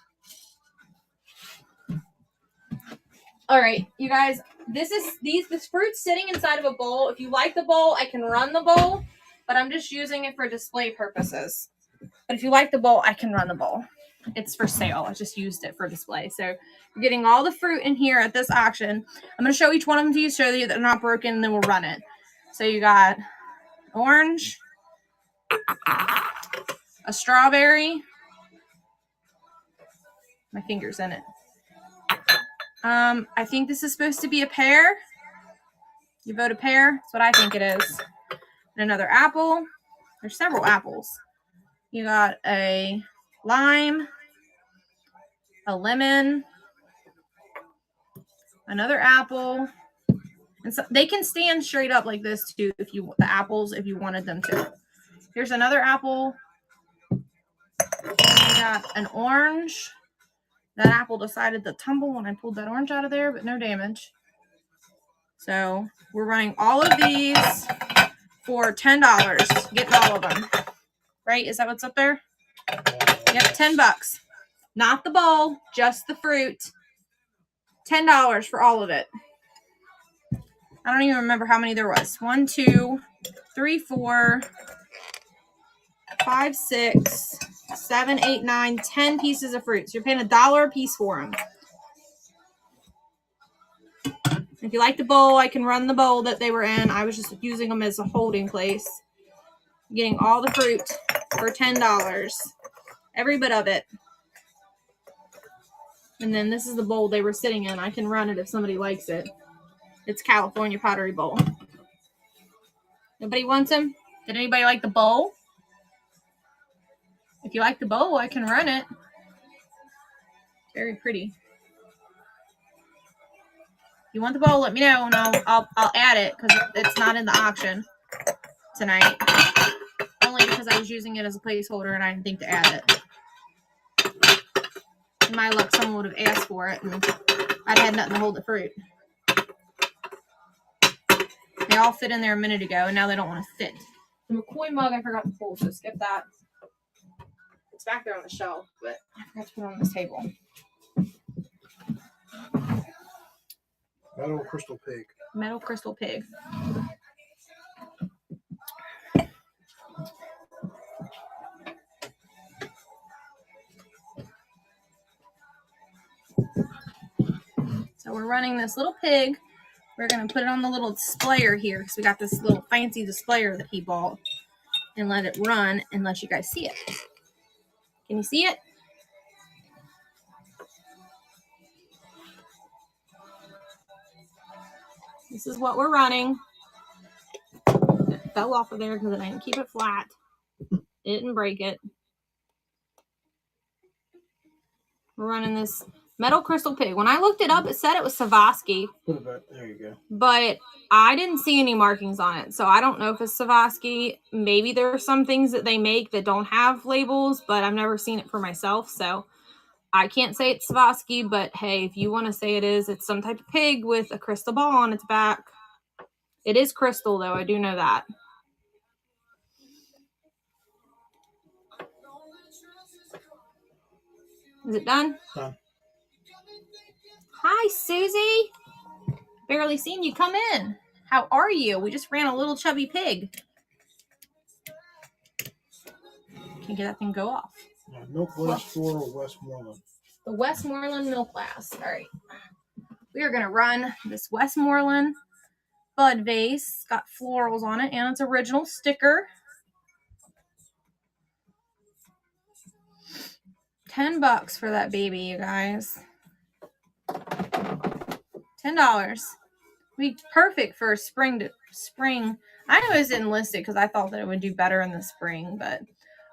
All right, you guys, this fruit's sitting inside of a bowl. If you like the bowl, I can run the bowl, but I'm just using it for display purposes. But if you like the bowl, I can run the bowl. It's for sale. I just used it for display. So you're getting all the fruit in here at this auction. I'm going to show each one of them to you, show you that they're not broken, and then we'll run it. So you got orange, a strawberry. My finger's in it. I think this is supposed to be a pear. You vote a pear? That's what I think it is. And another apple. There's several apples. You got a lime, a lemon, another apple. And so they can stand straight up like this too if you wanted them to. Here's another apple. We got an orange. That apple decided to tumble when I pulled that orange out of there, but no damage. So we're running all of these for $10. Getting all of them. Right? Is that what's up there? Yep, $10. Not the bowl, just the fruit. $10 for all of it. I don't even remember how many there was. 1, 2, 3, 4, 5, 6, 7, 8, 9, 10 pieces of fruit. So you're paying $1 a piece for them. If you like the bowl, I can run the bowl that they were in. I was just using them as a holding place. Getting all the fruit for $10. Every bit of it. And then this is the bowl they were sitting in. I can run it if somebody likes it. It's California Pottery Bowl. Nobody wants them? Did anybody like the bowl? If you like the bowl, I can run it. Very pretty. If you want the bowl, let me know, and I'll add it because it's not in the auction tonight. Only because I was using it as a placeholder and I didn't think to add it. In my luck, someone would have asked for it, and I'd had nothing to hold the fruit. They all fit in there a minute ago, and now they don't want to fit. The McCoy mug I forgot to pull, so skip that. It's back there on the shelf, but I forgot to put it on this table. Metal crystal pig. Metal crystal pig. So we're running this little pig. We're going to put it on the little displayer here because we got this little fancy displayer that he bought, and let it run and let you guys see it. Can you see it? This is what we're running. It fell off of there because I didn't keep it flat. It didn't break it. We're running this metal crystal pig. When I looked it up, it said it was Swarovski. Put it back. There you go. But I didn't see any markings on it. So I don't know if it's Swarovski. Maybe there are some things that they make that don't have labels, but I've never seen it for myself. So I can't say it's Swarovski, but hey, if you want to say it is, it's some type of pig with a crystal ball on its back. It is crystal, though. I do know that. Is it done? Done. Hi, Susie. Barely seen you come in. How are you? We just ran a little chubby pig. Can't get that thing go off. Yeah, milk glass floral Westmoreland. The Westmoreland milk glass. All right. We are going to run this Westmoreland bud vase. It's got florals on it and its original sticker. $10 for that baby, you guys. $10. Be perfect for spring. I know it didn't list it because I thought that it would do better in the spring, but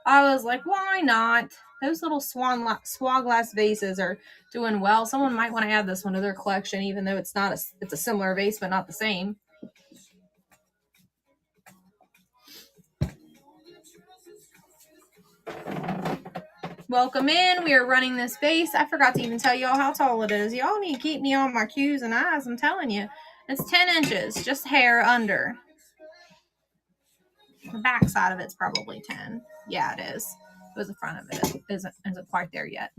I was like, why not? Those little swan glass vases are doing well. Someone might want to add this one to their collection, even though it's not it's a similar vase, but not the same. Welcome in. We are running this vase. I forgot to even tell y'all how tall it is. Y'all need to keep me on my Q's and I's. I'm telling you. It's 10 inches, just hair under. The back side of it's probably 10. Yeah, it is. It was the front of it. It isn't quite there yet.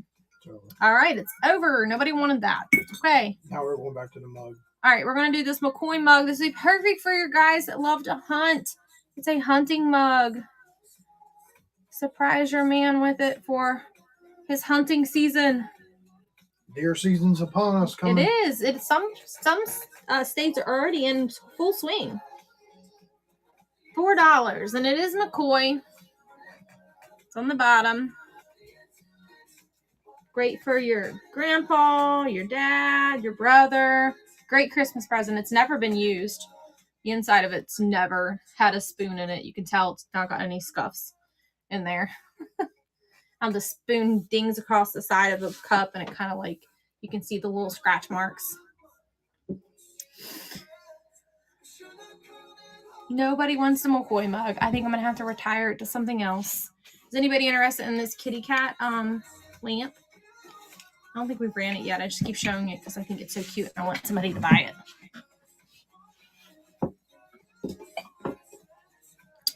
All right, it's over. Nobody wanted that. Okay. Now we're going back to the mug. All right, we're going to do this McCoy mug. This is perfect for your guys that love to hunt. It's a hunting mug. Surprise your man with it for his hunting season. Deer season's upon us. Coming. It is. It's some states are already in full swing. $4, and it is McCoy. It's on the bottom. Great for your grandpa, your dad, your brother. Great Christmas present. It's never been used. The inside of it's never had a spoon in it. You can tell it's not got any scuffs in there. The spoon dings across the side of the cup, and it kind of like, you can see the little scratch marks. Nobody wants the McCoy mug. I think I'm going to have to retire it to something else. Is anybody interested in this kitty cat lamp? I don't think we've ran it yet. I just keep showing it because I think it's so cute and I want somebody to buy it.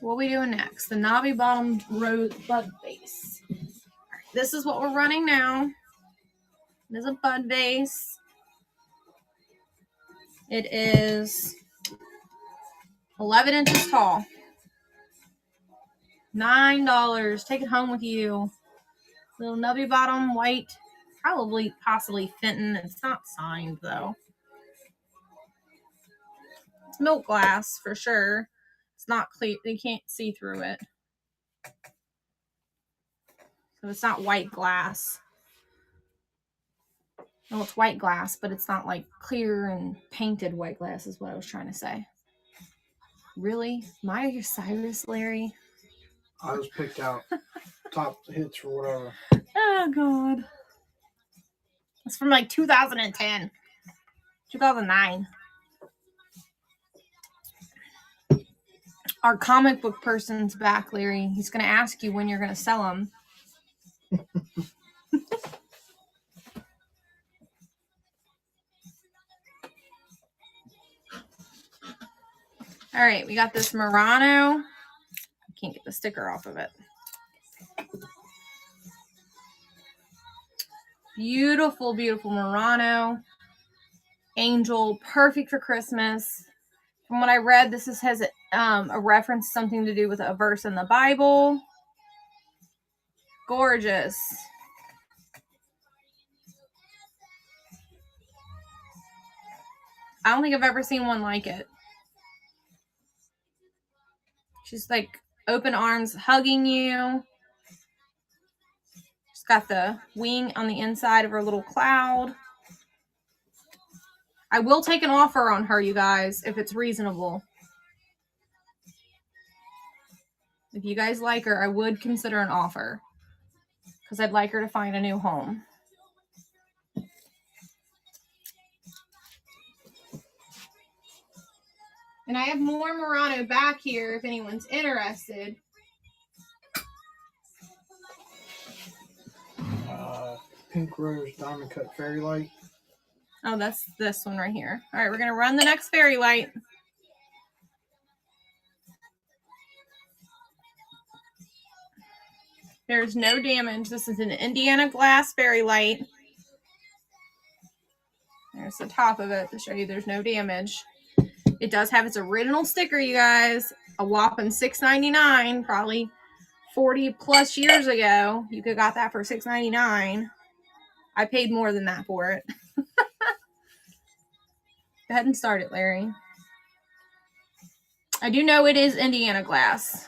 What are we doing next? The knobby bottom rose bud vase. All right, this is what we're running now. It is a bud vase. It is 11 inches tall. $9. Take it home with you. Little nubby bottom, white, probably possibly Fenton. It's not signed though. It's milk glass for sure. It's not clear. They can't see through it. So it's not white glass. No, it's white glass, but it's not like clear and painted white glass is what I was trying to say. Really? Miley Cyrus, Larry? I just picked out top hits or whatever. Oh, God. It's from like 2010. 2009. Our comic book person's back, Larry. He's going to ask you when you're going to sell them. All right, we got this Murano. I can't get the sticker off of it. Beautiful, beautiful Murano. Angel, perfect for Christmas. From what I read, this has a reference, something to do with a verse in the Bible. Gorgeous. I don't think I've ever seen one like it. She's like open arms hugging you. She's got the wing on the inside of her little cloud. I will take an offer on her, you guys, if it's reasonable. If you guys like her, I would consider an offer. Because I'd like her to find a new home. And I have more Murano back here if anyone's interested. Pink Rose Diamond Cut Fairy Light. Oh, that's this one right here. All right, we're going to run the next fairy light. There's no damage. This is an Indiana glass fairy light. There's the top of it to show you there's no damage. It does have its original sticker, you guys. A whopping $6.99, probably 40 plus years ago. You could have got that for $6.99. I paid more than that for it. Go ahead and start it, Larry. I do know it is Indiana glass.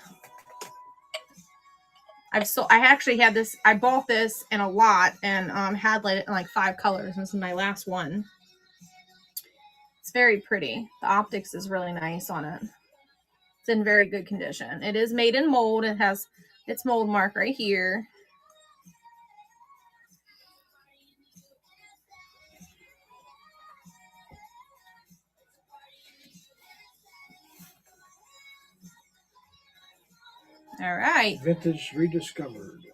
I actually had this. I bought this in a lot and had like 5 colors. This is my last one. It's very pretty. The optics is really nice on it. It's in very good condition. It is made in mold. It has its mold mark right here. All right. Vintage Rediscovered.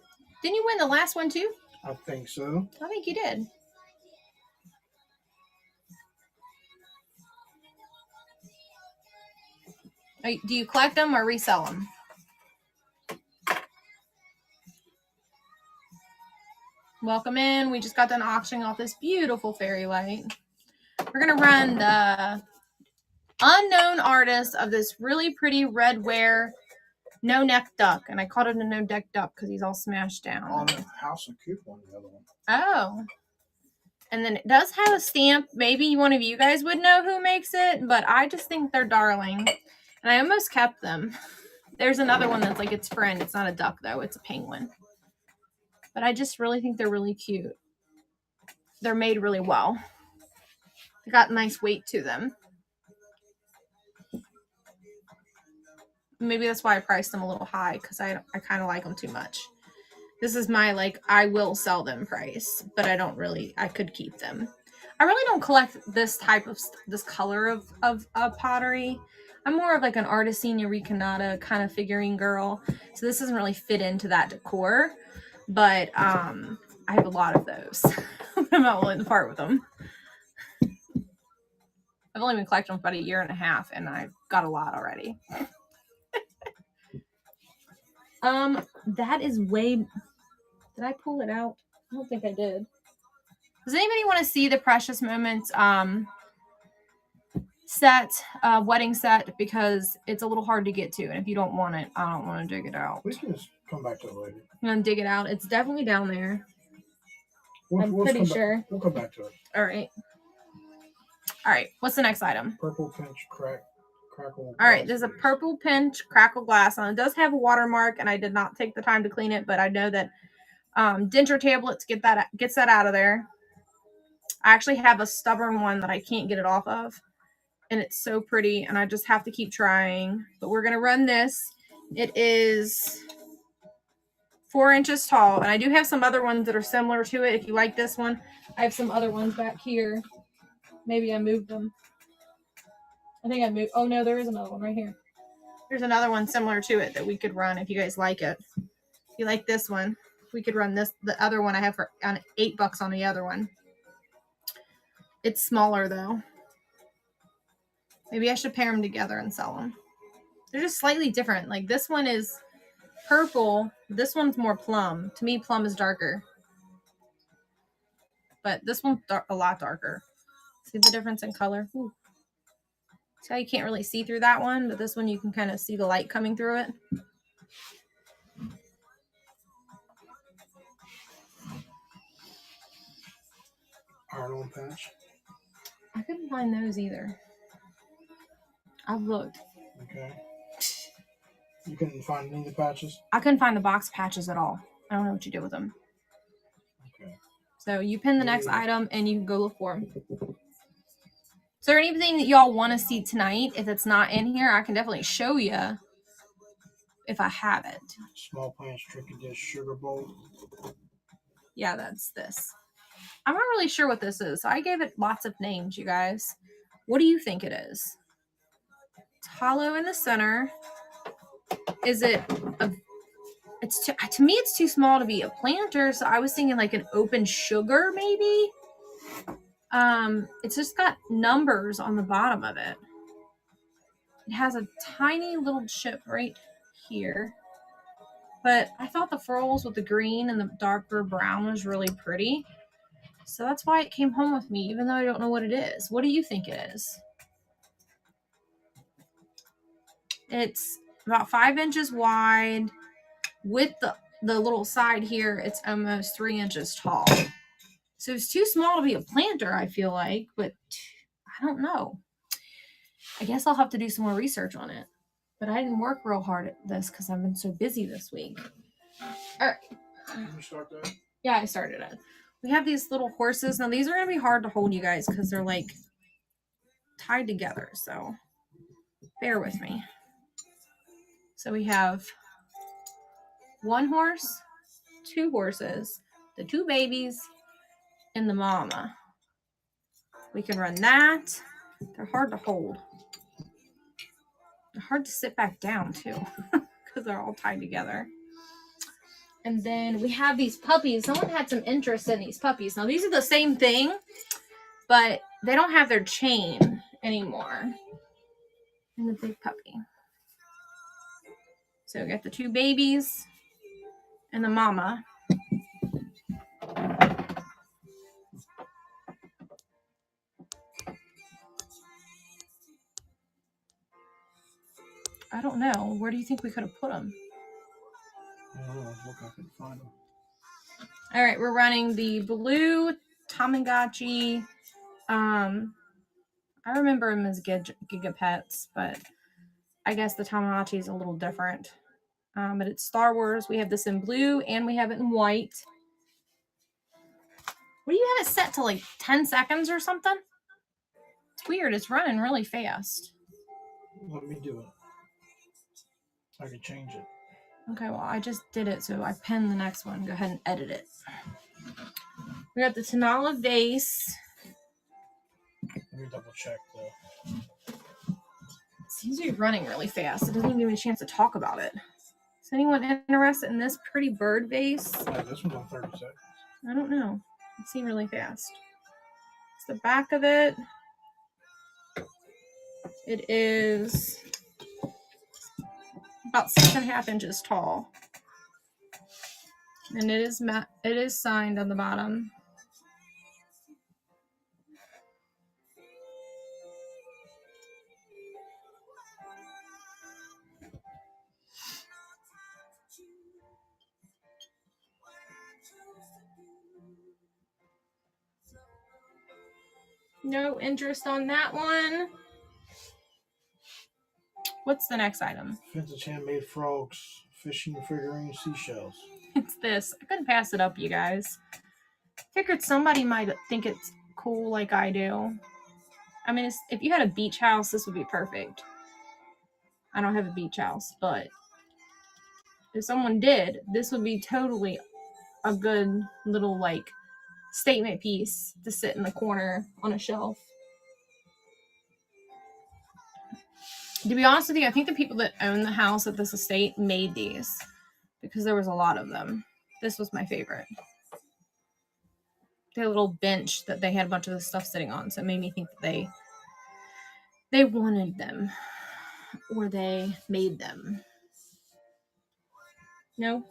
Didn't you win the last one too? I think so. I think you did. Do you collect them or resell them? Welcome in. We just got done auctioning off this beautiful fairy light. We're going to run the unknown artist of this really pretty red wear no neck duck. And I called it a no neck duck because he's all smashed down. On House of Coupon, the other one. Oh. And then it does have a stamp. Maybe one of you guys would know who makes it, but I just think they're darling. And I almost kept them. There's another one that's like its friend. It's not a duck, though. It's a penguin. But I just really think they're really cute. They're made really well. They got nice weight to them. Maybe that's why I priced them a little high, because I kind of like them too much. This is my, like, I will sell them price, but I could keep them. I really don't collect this type of, this color of pottery. I'm more of like an Artesina Ricanata kind of figurine girl. So this doesn't really fit into that decor, but I have a lot of those. I'm not willing to part with them. I've only been collecting them for about 1.5 years, and I've got a lot already. That is way... Did I pull it out? I don't think I did. Does anybody want to see the Precious Moments set, wedding set? Because it's a little hard to get to, and if you don't want it, I don't want to dig it out. We can just come back to it later. I'm going to dig it out. It's definitely down there. I'm pretty sure. We'll come back to it. All right. All right. What's the next item? Purple Pinch Crackle. All right. There's a Purple Pinch Crackle glass on it. It does have a watermark, and I did not take the time to clean it, but I know that denture tablets gets that out of there. I actually have a stubborn one that I can't get it off of. and it's so pretty, and I just have to keep trying. But we're gonna run this. It is 4 inches tall, and I do have some other ones that are similar to it. If you like this one, I have some other ones back here. Maybe I moved them. I think I moved. Oh no, there is another one right here. There's another one similar to it that we could run if you guys like it. If you like this one, we could run this. The other one I have for on $8 on the other one. It's smaller though. Maybe I should pair them together and sell them. They're just slightly different. Like this one is purple. This one's more plum. To me, plum is darker. But this one's a lot darker. See the difference in color? Ooh. See how you can't really see through that one, but this one you can kind of see the light coming through it. Iron-on patch. I couldn't find those either. I've looked. Okay. You couldn't find any of the patches? I couldn't find the box patches at all. I don't know what you did with them. Okay. So you pin the next item and you can go look for them. Is there anything that y'all want to see tonight? If it's not in here, I can definitely show you if I have it. Small plants, tricky dish, sugar bowl. Yeah, that's this. I'm not really sure what this is. So I gave it lots of names, you guys. What do you think it is? It's hollow in the center. Is it a... It's to me, it's too small to be a planter, so I was thinking like an open sugar, maybe. It's just got numbers on the bottom of it. It has a tiny little chip right here. But I thought the furls with the green and the darker brown was really pretty. So that's why it came home with me, even though I don't know what it is. What do you think it is? It's about 5 inches wide. With the little side here, it's almost 3 inches tall. So it's too small to be a planter, I feel like, but I don't know. I guess I'll have to do some more research on it. But I didn't work real hard at this because I've been so busy this week. All right. Did you start that? Yeah, I started it. We have these little horses. Now, these are going to be hard to hold, you guys, because they're, like, tied together. So bear with me. So we have 1 horse, 2 horses, the 2 babies, and the mama. We can run that. They're hard to hold. They're hard to sit back down too because they're all tied together. And then we have these puppies. Someone had some interest in these puppies. Now these are the same thing, but they don't have their chain anymore. And the big puppy. So we got the 2 babies and the mama. I don't know. Where do you think we could have put them? I don't know. Look, I can find them. All right, we're running the blue Tamagotchi. I remember them as Gigapets, but I guess the Tamagotchi is a little different. But it's Star Wars. We have this in blue and we have it in white. What do you have it set to, like 10 seconds or something? It's weird. It's running really fast. Let me do it. I can change it. Okay, well, I just did it, so I pinned the next one. Go ahead and edit it. We got the Tanala vase. Let me double check though. It seems to be running really fast. It doesn't even give me a chance to talk about it. Is anyone interested in this pretty bird vase? Yeah, this one's on 30 seconds. I don't know. It seemed really fast. It's the back of it. It is about 6.5 inches tall. And it is signed on the bottom. No interest on that one. What's the next item? Vintage handmade frogs, fishing figurines, seashells. It's this. I couldn't pass it up, you guys. Figured somebody might think it's cool like I do. I mean, if you had a beach house, this would be perfect. I don't have a beach house, but if someone did, this would be totally a good little like statement piece to sit in the corner on a shelf. To be honest with you, I think the people that own the house at this estate made these because there was a lot of them. This was my favorite. They had a little bench that they had a bunch of this stuff sitting on, so it made me think that they wanted them or they made them. No?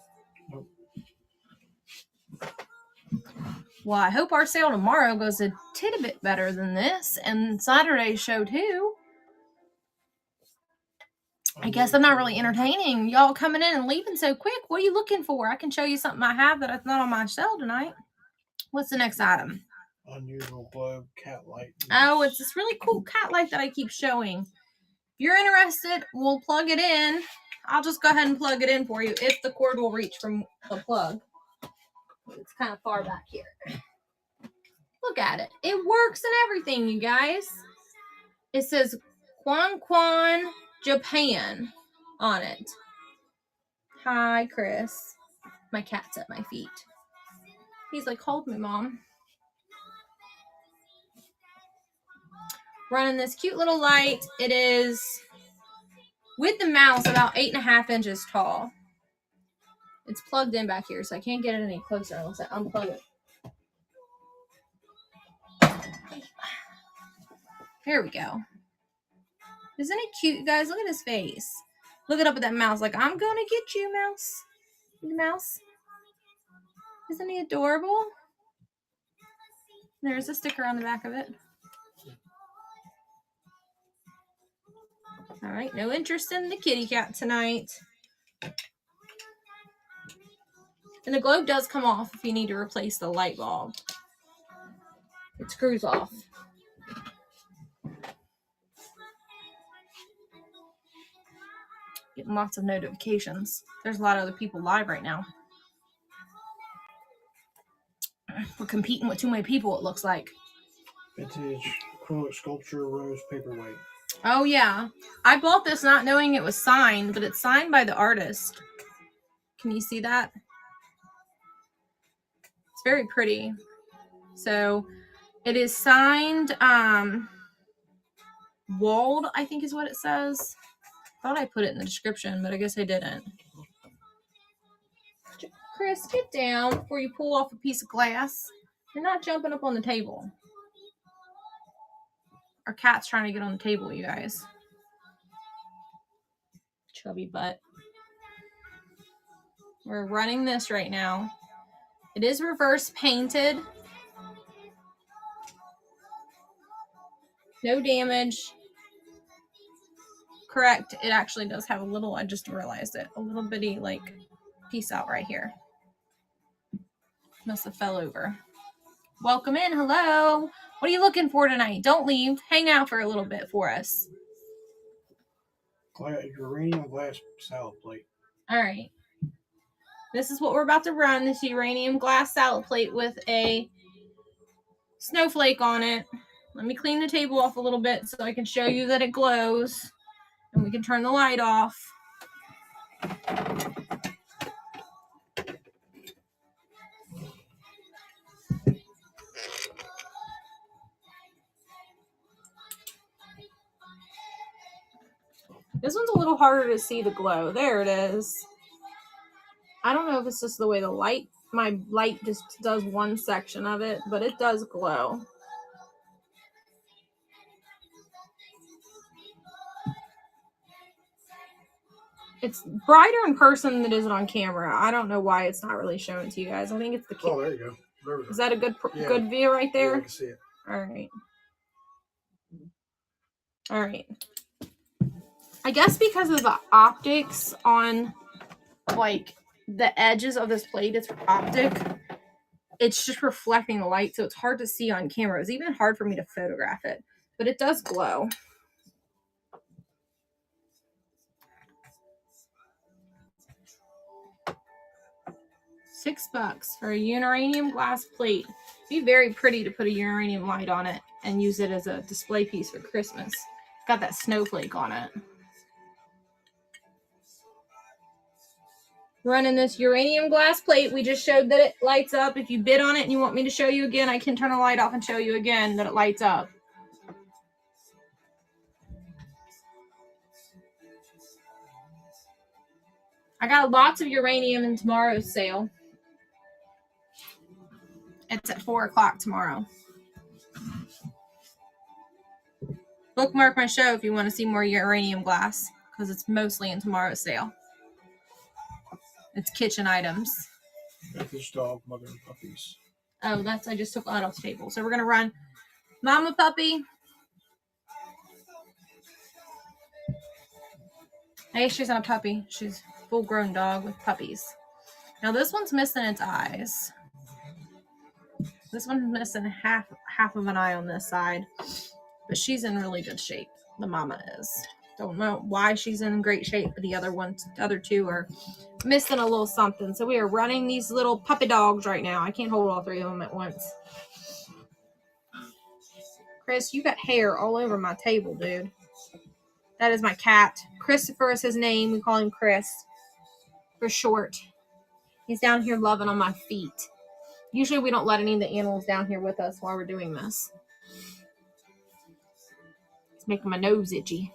Nope. Well, I hope our sale tomorrow goes a tidbit bit better than this, and Saturday's show too. I guess I'm not really entertaining. Y'all coming in and leaving so quick. What are you looking for? I can show you something I have that's not on my sale tonight. What's the next item? Unusual globe cat light. Oh, it's this really cool cat light that I keep showing. If you're interested, we'll plug it in. I'll just go ahead and plug it in for you if the cord will reach from the plug. It's kind of far back here. Look at it. It works and everything, you guys. It says Kwan, Japan on it. Hi, Chris. My cat's at my feet. He's like, hold me, Mom. Running this cute little light. It is, with the mouse, about 8.5 inches tall. It's plugged in back here, so I can't get it any closer unless I unplug it. There we go. Isn't it cute, you guys? Look at his face. Looking up at that mouse like, I'm gonna get you, mouse. The mouse. Isn't he adorable? There's a sticker on the back of it. All right, no interest in the kitty cat tonight. And the globe does come off if you need to replace the light bulb. It screws off. Getting lots of notifications. There's a lot of other people live right now. We're competing with too many people, it looks like. Vintage acrylic sculpture rose paperweight. Oh, yeah. I bought this not knowing it was signed, but it's signed by the artist. Can you see that? It's very pretty. So it is signed, walled, I think is what it says. I thought I put it in the description, but I guess I didn't. Chris, get down before you pull off a piece of glass. You're not jumping up on the table. Our cat's trying to get on the table, you guys. Chubby butt. We're running this right now. It is reverse painted. No damage. Correct. It actually does have a little, I just realized it, a little bitty like piece out right here. Must have fell over. Welcome in. Hello. What are you looking for tonight? Don't leave. Hang out for a little bit for us. Uranium glass salad plate. All right. This is what we're about to run. This uranium glass salad plate with a snowflake on it. Let me clean the table off a little bit so I can show you that it glows. And we can turn the light off. This one's a little harder to see the glow. There it is. I don't know if it's just the way my light just does one section of it, but it does glow. It's brighter in person than it is on camera. I don't know why it's not really showing to you guys. I think it's the Oh, there you go. There we go. Is that a good view right there? Yeah, I can see it. All right. All right. I guess because of the optics on like the edges of this plate, it's optic. It's just reflecting the light, so it's hard to see on camera. It's even hard for me to photograph it, but it does glow. $6 for a uranium glass plate. It'd be very pretty to put a uranium light on it. and use it as a display piece for Christmas. It's got that snowflake on it. Running this uranium glass plate. We just showed that it lights up. If you bid on it and you want me to show you again, I can turn the light off and show you again that it lights up. I got lots of uranium in tomorrow's sale. It's at 4 o'clock tomorrow. Bookmark my show if you want to see more uranium glass, because it's mostly in tomorrow's sale. It's kitchen items. Fish dog, mother and puppies. Oh, I just took that off the table. So we're going to run Mama Puppy. I guess she's not a puppy. She's a full-grown dog with puppies. Now this one's missing its eyes. This one's missing half of an eye on this side. But she's in really good shape. The mama is. Don't know why she's in great shape, but the other two are missing a little something. So we are running these little puppy dogs right now. I can't hold all three of them at once. Chris, you got hair all over my table, dude. That is my cat. Christopher is his name. We call him Chris for short. He's down here loving on my feet. Usually we don't let any of the animals down here with us while we're doing this. It's making my nose itchy.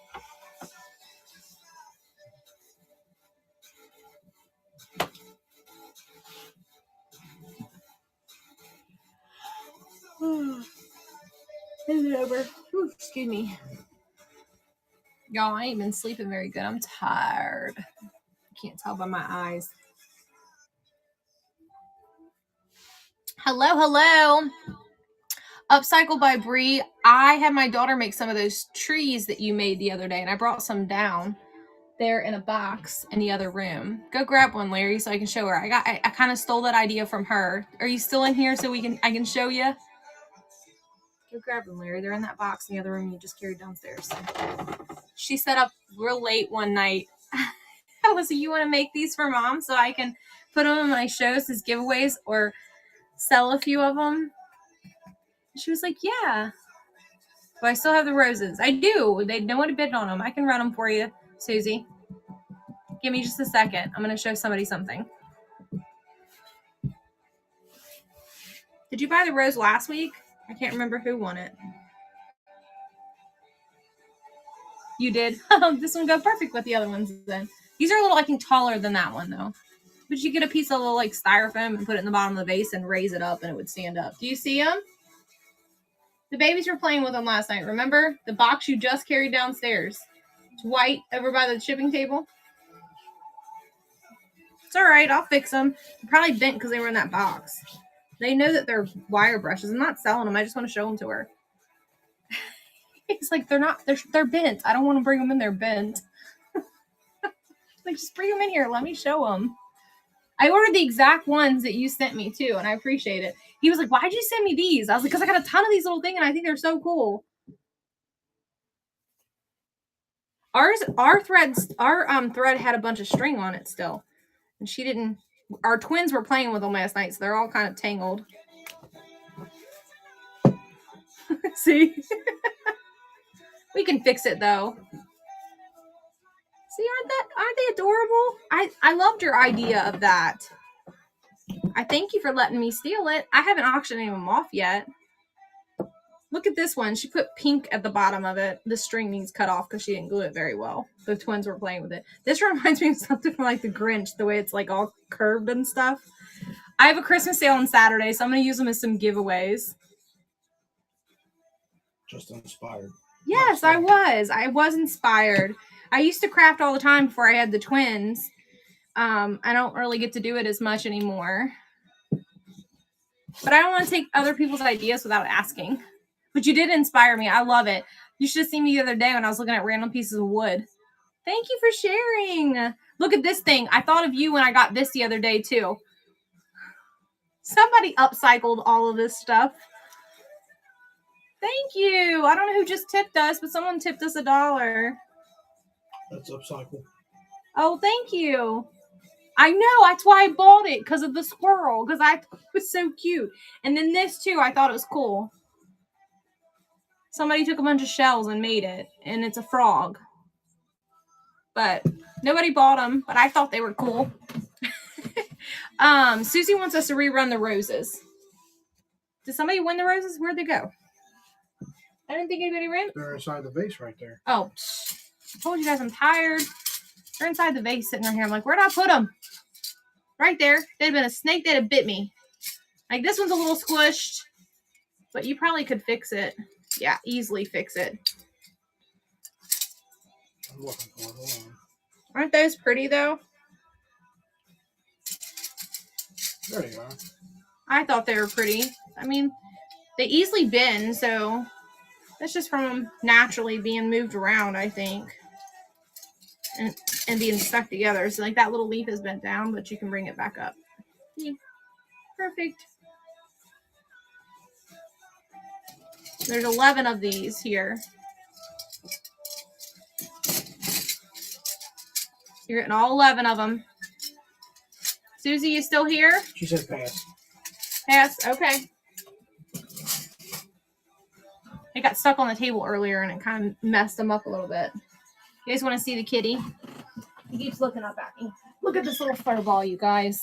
Is it over? Ooh, excuse me. Y'all, I ain't been sleeping very good. I'm tired. Can't tell by my eyes. Hello. Upcycle by Bree. I had my daughter make some of those trees that you made the other day, and I brought some down there in a box in the other room. Go grab one, Larry, so I can show her. I kind of stole that idea from her. Are you still in here so I can show you? Go grab them, Larry. They're in that box in the other room you just carried downstairs. She set up real late one night. I was like, you want to make these for Mom so I can put them in my shows as giveaways or sell a few of them? She was like, yeah. But I still have the roses. I do. They know what to bid on them. I can run them for you, Susie. Give me just a second. I'm going to show somebody something. Did you buy the rose last week? I can't remember who won it. You did? This one go perfect with the other ones then. These are a little, I think, taller than that one, though. But you get a piece of little, like, styrofoam and put it in the bottom of the vase and raise it up and it would stand up. Do you see them? The babies were playing with them last night. Remember? The box you just carried downstairs. It's white over by the shipping table. It's all right. I'll fix them. They're probably bent because they were in that box. They know that they're wire brushes. I'm not selling them. I just want to show them to her. It's like they're bent. I don't want to bring them in there bent. Like, just bring them in here. Let me show them. I ordered the exact ones that you sent me too, and I appreciate it. He was like, why'd you send me these? I was like, because I got a ton of these little things, and I think they're so cool. Our thread had a bunch of string on it still. And she didn't. Our twins were playing with them last night, so they're all kind of tangled. See? We can fix it though. See, aren't they adorable? I loved your idea of that. I thank you for letting me steal it. I haven't auctioned any of them off yet. Look at this one. She put pink at the bottom of it. The string needs cut off because she didn't glue it very well. The twins were playing with it. This reminds me of something from like the Grinch, the way it's like all curved and stuff. I have a Christmas sale on Saturday, so I'm going to use them as some giveaways. Just inspired. Yes, I was inspired. I used to craft all the time before I had the twins. I don't really get to do it as much anymore. But I don't want to take other people's ideas without asking. But you did inspire me. I love it. You should have seen me the other day when I was looking at random pieces of wood. Thank you for sharing. Look at this thing. I thought of you when I got this the other day, too. Somebody upcycled all of this stuff. Thank you. I don't know who just tipped us, but someone tipped us $1. That's upcycle. Oh, thank you. I know. That's why I bought it, because of the squirrel, because I thought it was so cute. And then this, too, I thought it was cool. Somebody took a bunch of shells and made it, and it's a frog. But nobody bought them, but I thought they were cool. Susie wants us to rerun the roses. Did somebody win the roses? Where'd they go? I didn't think anybody ran. They're inside the vase right there. Oh, I told you guys I'm tired. They're inside the vase sitting right here. I'm like, where'd I put them? Right there. They'd have been a snake, they'd have bit me. Like, this one's a little squished, but you probably could fix it. Yeah, easily fix it. I'm looking for it. Hold on. Aren't those pretty, though? There you are. I thought they were pretty. I mean, they easily bend, so that's just from them naturally being moved around, I think. And being stuck together. So, like, that little leaf is bent down, but you can bring it back up. Yeah. Perfect. There's 11 of these here. You're getting all 11 of them. Susie, you still here? She said pass. Pass? Okay. It got stuck on the table earlier and it kind of messed them up a little bit. You guys want to see the kitty? He keeps looking up at me. Look at this little fur ball, you guys.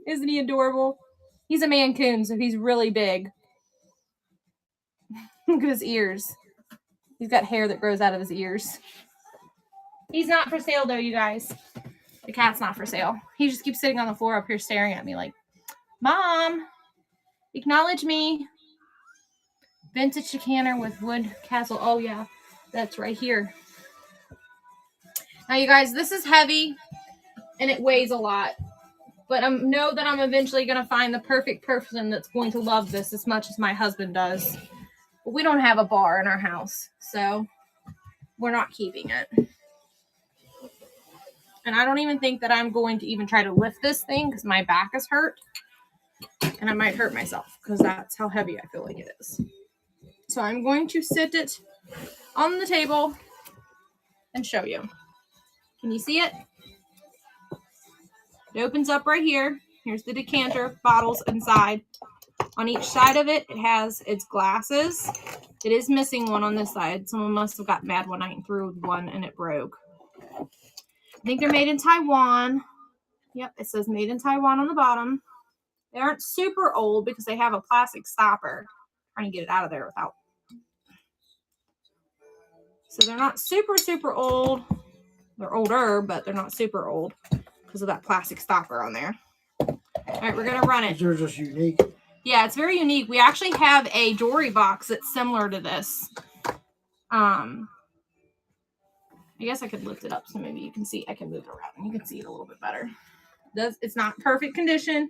Isn't he adorable? He's a Mancoon, so he's really big. Look at his ears. He's got hair that grows out of his ears. He's not for sale, though, you guys. The cat's not for sale. He just keeps sitting on the floor up here staring at me like, Mom, acknowledge me. Vintage decanter with wood castle. Oh, yeah, that's right here. Now, you guys, this is heavy, and it weighs a lot. But I know that I'm eventually going to find the perfect person that's going to love this as much as my husband does. But we don't have a bar in our house, so we're not keeping it. And I don't even think that I'm going to even try to lift this thing because my back is hurt. And I might hurt myself because that's how heavy I feel like it is. So I'm going to sit it on the table and show you. Can you see it? It opens up right here. Here's the decanter, bottles inside. On each side of it, it has its glasses. It is missing one on this side. Someone must have got mad one night and threw one and it broke. I think they're made in Taiwan. Yep, it says made in Taiwan on the bottom. They aren't super old because they have a plastic stopper. I'm trying to get it out of there without. So they're not super, super old. They're older, but they're not super old because of that plastic stopper on there. All right, we're going to run it. They're just unique. Yeah, it's very unique. We actually have a jewelry box that's similar to this. I guess I could lift it up so maybe you can see. I can move it around and you can see it a little bit better. It's not perfect condition,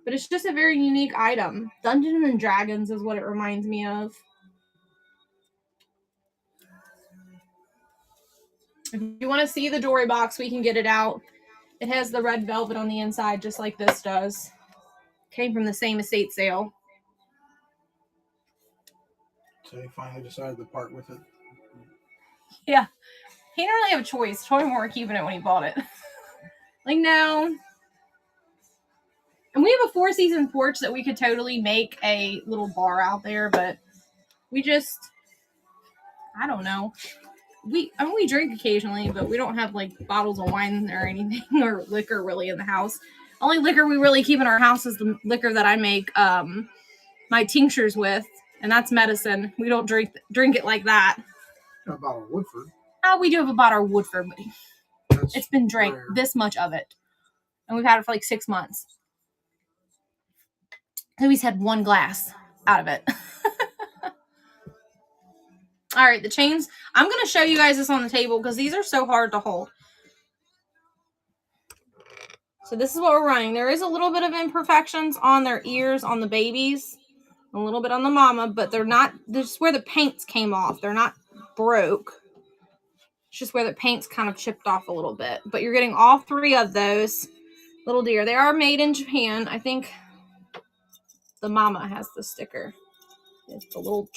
but it's just a very unique item. Dungeons and Dragons is what it reminds me of. If you want to see the jewelry box, we can get it out. It has the red velvet on the inside, just like this does. Came from the same estate sale. So he finally decided to part with it. Yeah. He didn't really have a choice. Told him we were keeping it when he bought it. Like, no. And we have a 4-season porch that we could totally make a little bar out there, but we just, I don't know. We drink occasionally, but we don't have like bottles of wine or anything or liquor really in the house. Only liquor we really keep in our house is the liquor that I make my tinctures with, and that's medicine. We don't drink it like that. A bottle of Woodford. We do have a bottle of Woodford, but it's been drank, rare. This much of it. And we've had it for like 6 months. So he's had 1 glass out of it. All right, the chains. I'm going to show you guys this on the table because these are so hard to hold. So this is what we're running. There is a little bit of imperfections on their ears on the babies. A little bit on the mama, but they're just where the paints came off. They're not broke. It's just where the paint's kind of chipped off a little bit. But you're getting all 3 of those little deer. They are made in Japan. I think the mama has the sticker. It's the little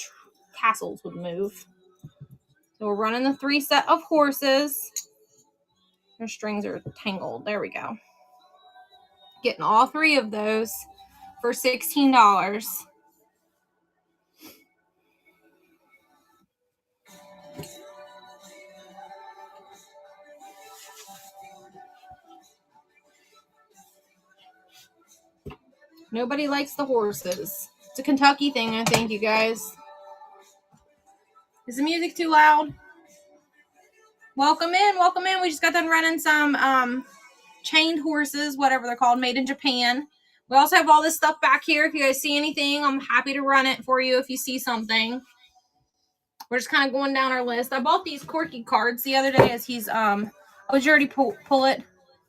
tassels would move. So we're running the 3 set of horses. Their strings are tangled. There we go. Getting all 3 of those for $16. Nobody likes the horses. It's a Kentucky thing, I think, you guys. Is the music too loud? Welcome in, welcome in. We just got done running some chained horses, whatever they're called, made in Japan. We also have all this stuff back here. If you guys see anything, I'm happy to run it for you if you see something. We're just kind of going down our list. I bought these Corky cards the other day as he's oh, did you already pull it?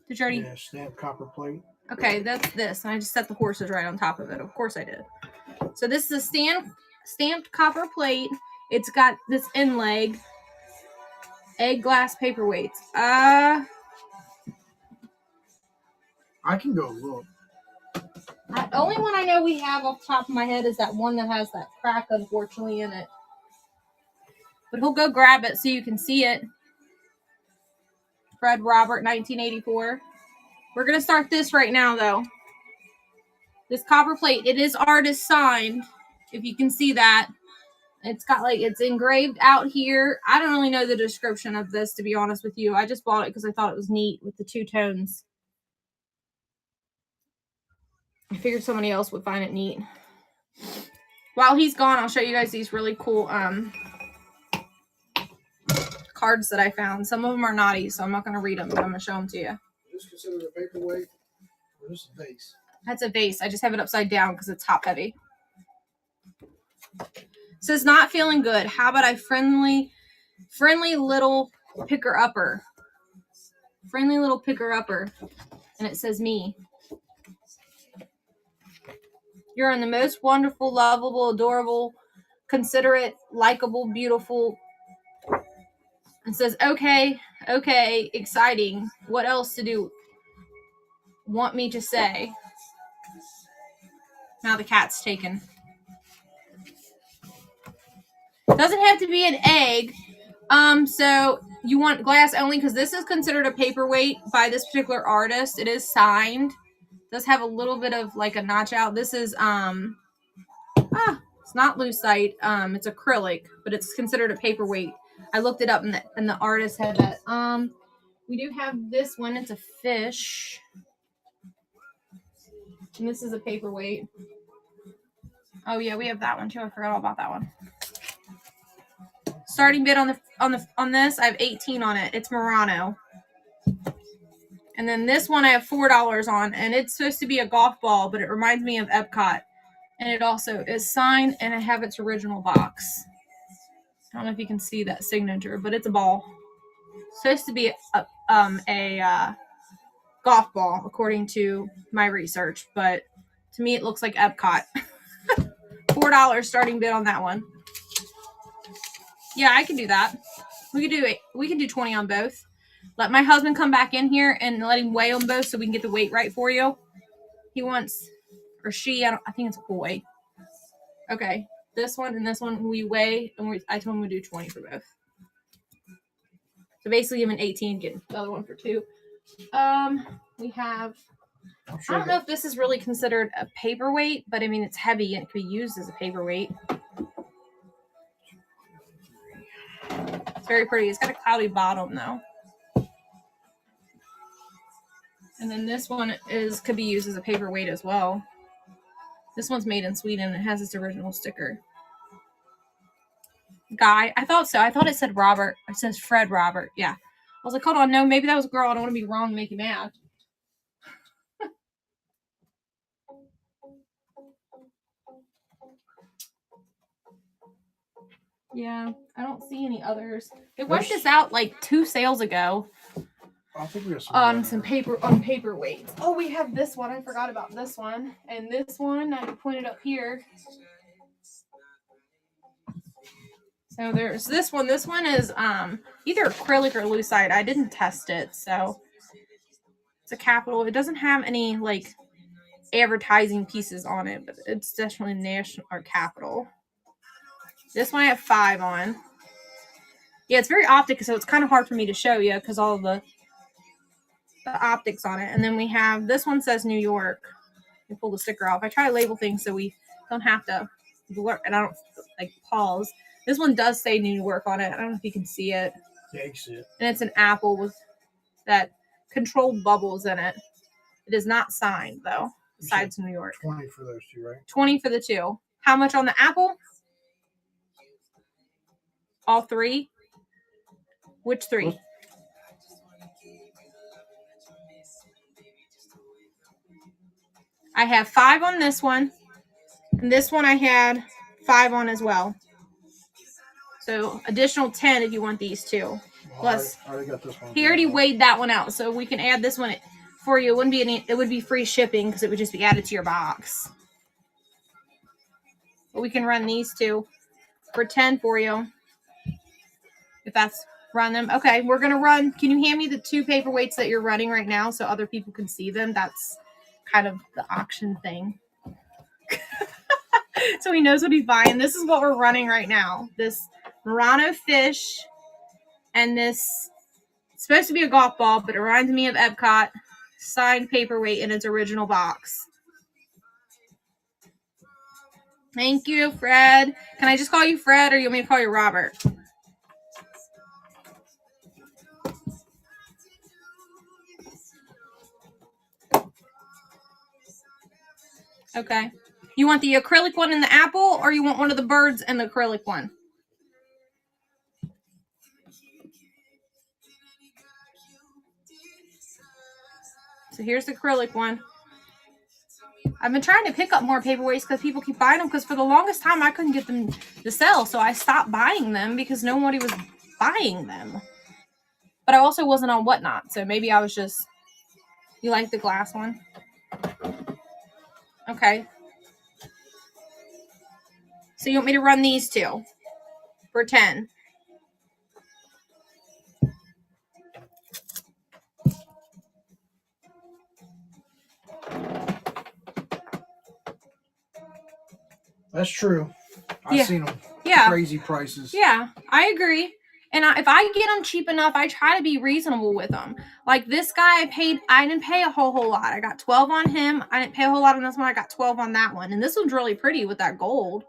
Did you already? Yeah, stamped copper plate. Okay, that's this. And I just set the horses right on top of it. Of course I did. So this is a stamped copper plate. It's got this inlay. Egg glass paperweights. I can go look. The only one I know we have off the top of my head is that one that has that crack, unfortunately, in it. But he'll go grab it so you can see it. Fred Robert, 1984. We're going to start this right now, though. This copper plate, it is artist signed, if you can see that. It's got it's engraved out here. I don't really know the description of this, to be honest with you. I just bought it because I thought it was neat with the two tones. I figured somebody else would find it neat. While he's gone, I'll show you guys these really cool cards that I found. Some of them are naughty, so I'm not going to read them, but I'm going to show them to you. Is this considered a paperweight or is this a vase? That's a vase. I just have it upside down because it's top heavy. It says not feeling good. How about I friendly little picker upper. Friendly little picker upper. And it says me. You're in the most wonderful, lovable, adorable, considerate, likable, beautiful. It says, okay, exciting. What else to do? Want me to say? Now the cat's taken. Doesn't have to be an egg. So you want glass only because this is considered a paperweight by this particular artist. It is signed. It does have a little bit of a notch out. This is it's not lucite. It's acrylic, but it's considered a paperweight. I looked it up and the artist had that. We do have this one. It's a fish. And this is a paperweight. Oh yeah, we have that one too. I forgot all about that one. Starting bid on this, I have 18 on it. It's Murano. And then this one I have $4 on, and it's supposed to be a golf ball, but it reminds me of Epcot. And it also is signed, and I have its original box. I don't know if you can see that signature, but it's a ball. It's supposed to be a golf ball, according to my research, but to me it looks like Epcot. $4 starting bid on that one. Yeah, I can do that. We can do 20 on both. Let my husband come back in here and let him weigh on both so we can get the weight right for you. He wants, or she, I think it's a boy. Okay, this one and this one we weigh, and I told him we do 20 for both. So basically, give him an 18, get the other one for 2. We have. I don't know if this is really considered a paperweight, but I mean it's heavy and it could be used as a paperweight. It's very pretty. It's got a cloudy bottom though. And then this one could be used as a paperweight as well. This one's made in Sweden. It has its original sticker. Guy. I thought so. I thought it said Robert. It says Fred Robert. Yeah. I was like, hold on. No, maybe that was a girl. I don't want to be wrong and make you mad. Yeah. I don't see any others. They wiped this out 2 sales ago. I think we have some paperweights. Oh, we have this one. I forgot about this one. And this one, I pointed up here. So there's this one. This one is either acrylic or lucite. I didn't test it, so it's a capital. It doesn't have any advertising pieces on it, but it's definitely national or capital. This one I have 5 on. Yeah, it's very optic, so it's kind of hard for me to show you because all the optics on it. And then we have this one says New York. You pull the sticker off. I try to label things so we don't have to blur, and I don't pause. This one does say New York on it. I don't know if you can see it. Yeah, you see it. And it's an apple with that controlled bubbles in it. It is not signed though. besides New York. 20 for those two, right? 20 for the two. How much on the apple? All three? Which three? I have 5 on this one. And this one I had 5 on as well. So additional 10 if you want these two. Plus, I already got this one. He already weighed that one out, so we can add this one for you. It wouldn't be any. It would be free shipping because it would just be added to your box. But we can run these two for 10 for you. If that's run them. Okay, we're gonna run. Can you hand me the 2 paperweights that you're running right now so other people can see them? That's kind of the auction thing. So he knows what he's buying. This is what we're running right now. This Murano fish and this. It's supposed to be a golf ball, but it reminds me of Epcot. Signed paperweight in its original box. Thank you, Fred. Can I just call you Fred or you want me to call you Robert? Okay. You want the acrylic one in the apple or you want one of the birds and the acrylic one? So here's the acrylic one. I've been trying to pick up more paperweights because people keep buying them because for the longest time I couldn't get them to sell. So I stopped buying them because nobody was buying them. But I also wasn't on Whatnot. So maybe I was just... You like the glass one? Okay. So you want me to run these two for 10? That's true. I've seen them. Yeah. Crazy prices. Yeah, I agree. And if I get them cheap enough, I try to be reasonable with them. Like this guy, I didn't pay a whole lot. I got 12 on him. I didn't pay a whole lot on this one. I got 12 on that one. And this one's really pretty with that gold.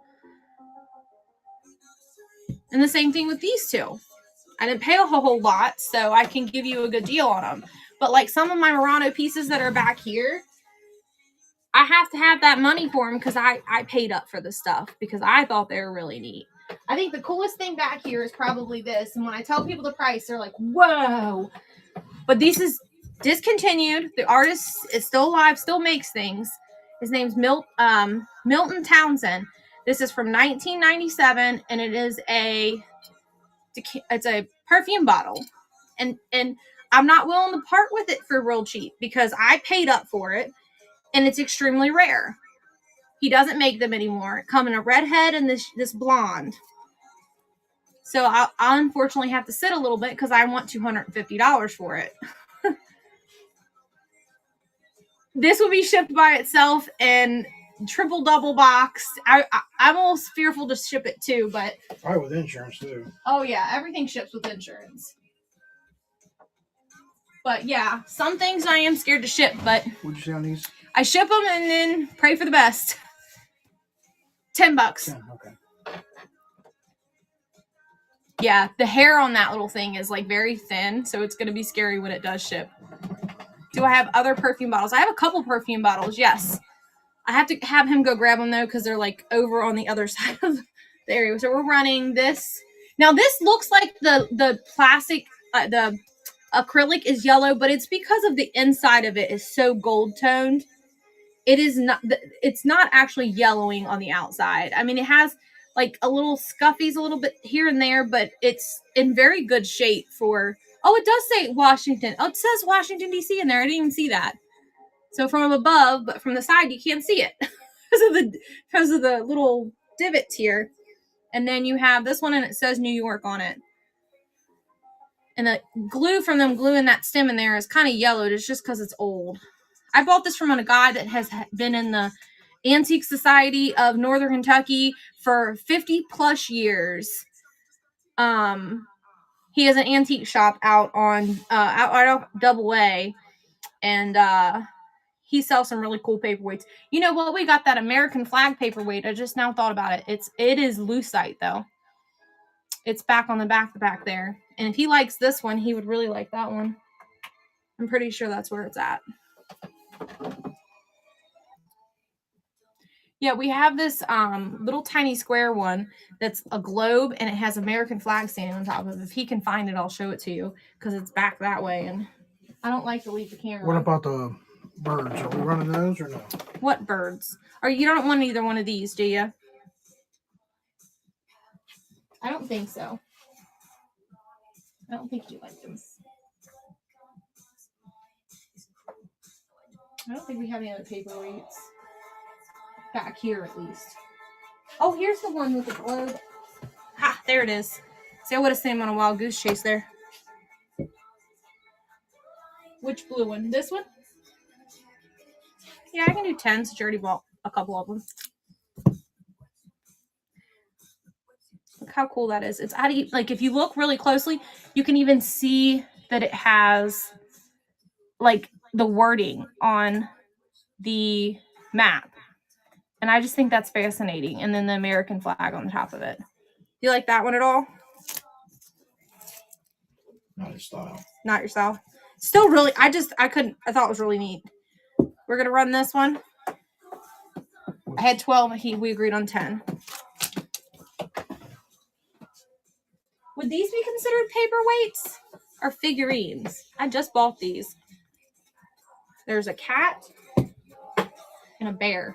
And the same thing with these two. I didn't pay a whole lot, so I can give you a good deal on them. But like some of my Murano pieces that are back here, I have to have that money for them because I paid up for the stuff because I thought they were really neat. I think the coolest thing back here is probably this. And when I tell people the price, they're like, whoa. But this is discontinued. The artist is still alive, still makes things. His name's Milton Townsend. This is from 1997, and it's a perfume bottle. And I'm not willing to part with it for real cheap because I paid up for it, and it's extremely rare. He doesn't make them anymore. It come in a redhead and this blonde. So I'll unfortunately have to sit a little bit because I want $250 for it. This will be shipped by itself and triple double boxed. I'm almost fearful to ship it too, but probably with insurance too. Oh yeah, everything ships with insurance. But yeah, some things I am scared to ship. But what'd you say on these? I ship them and then pray for the best. $10. 10, okay. Yeah, the hair on that little thing is like very thin, so it's going to be scary when it does ship. Do I have other perfume bottles? I have a couple perfume bottles, yes. I have to have him go grab them, though, because they're, like, over on the other side of the area. So we're running this. Now, this looks like the plastic, the acrylic is yellow, but it's because of the inside of it is so gold-toned. It's not actually yellowing on the outside. I mean, it has, like, a little scuffies a little bit here and there, but it's in very good shape for... Oh, it does say Washington. Oh, it says Washington, D.C. in there. I didn't even see that. So from above, but from the side, you can't see it because of the little divots here. And then you have this one, and it says New York on it. And the glue from them gluing that stem in there is kind of yellowed. It's just because it's old. I bought this from a guy that has been in the Antique Society of Northern Kentucky for 50 plus years. He has an antique shop out on out Double A, and he sells some really cool paperweights. You know what? We got that American flag paperweight. I just now thought about it. It is lucite though. It's back on the back there. And if he likes this one, he would really like that one. I'm pretty sure that's where it's at. Yeah, we have this little tiny square one that's a globe and it has American flag standing on top of it. If he can find it, I'll show it to you because it's back that way and I don't like to leave the camera. What about the birds? Are we running those or no? What birds? Or you don't want either one of these, do you? I don't think so. I don't think you like those. I don't think we have any other paperweights. Back here, at least. Oh, here's the one with the globe. Ha, there it is. See, I would have seen him on a wild goose chase there. Which blue one? This one? Yeah, I can do 10 since you already bought a couple of them. Look how cool that is. It's like if you look really closely, you can even see that it has like the wording on the map. And I just think that's fascinating. And then the American flag on the top of it. Do you like that one at all? Not your style. Not your style. Still really, I thought it was really neat. We're going to run this one. I had 12, we agreed on 10. Would these be considered paperweights or figurines? I just bought these. There's a cat and a bear.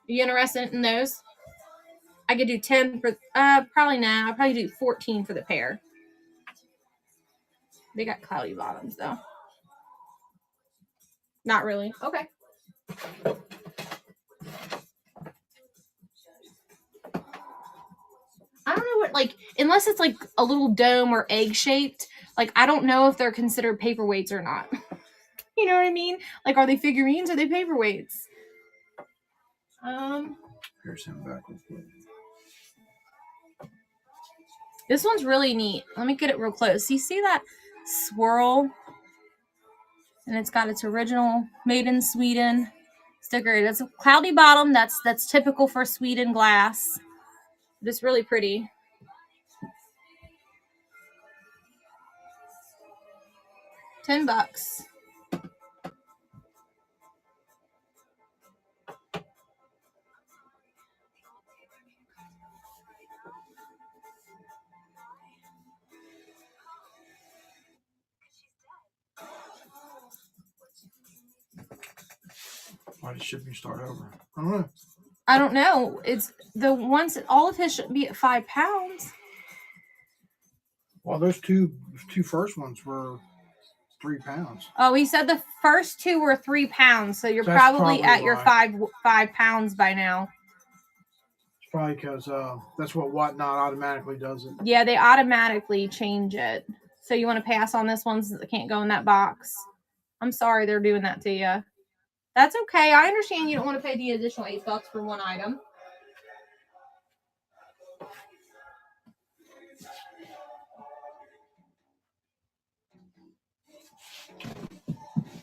Are you interested in those? I could do 10 for, probably not. I'll probably do 14 for the pair. They got cloudy bottoms, though. Not really. Okay. I don't know what, like, unless it's like a little dome or egg shaped, like, I don't know if they're considered paperweights or not. You know what I mean? Like, are they figurines or are they paperweights? Here's him back real quick. This one's really neat. Let me get it real close. You see that swirl? And it's got its original made in Sweden sticker. It's a cloudy bottom. That's typical for Sweden glass. But it's really pretty. $10. Why did shipping start over? I don't know. I don't know. It's the ones, all of his should be at £5. Well, those two first ones were £3. Oh, he said the first two were £3, so you're That's probably at your why. £5 by now. It's probably because that's what Whatnot automatically does it. Yeah, they automatically change it. So you want to pass on this one since it can't go in that box. I'm sorry they're doing that to you. That's okay. I understand you don't want to pay the additional $8 for one item.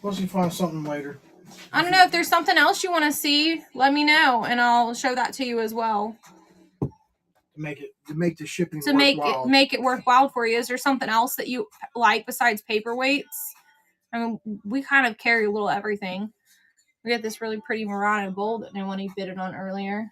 Once you find something later. I don't know if there's something else you want to see. Let me know, and I'll show that to you as well. To make the shipping to worthwhile. make it worthwhile for you. Is there something else that you like besides paperweights? I mean, we kind of carry a little everything. We got this really pretty Murano bowl that no one bid it on earlier.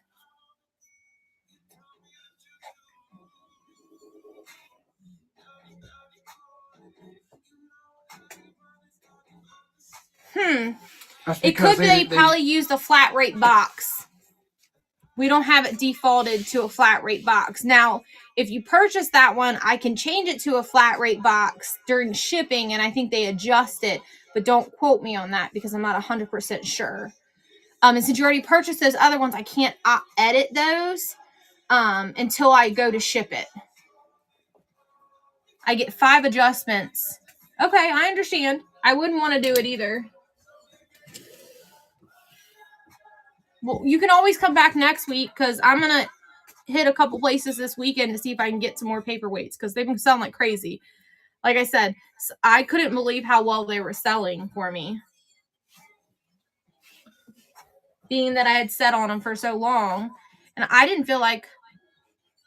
It could be they probably used a flat rate box. We don't have it defaulted to a flat rate box. Now, if you purchase that one, I can change it to a flat rate box during shipping, and I think they adjust it. But don't quote me on that because I'm not 100% sure. And since you already purchased those other ones, I can't edit those until I go to ship it. I get 5 adjustments. Okay, I understand. I wouldn't want to do it either. Well, you can always come back next week because I'm going to hit a couple places this weekend to see if I can get some more paperweights because they've been selling like crazy. Like I said, I couldn't believe how well they were selling for me. Being that I had sat on them for so long. And I didn't feel like...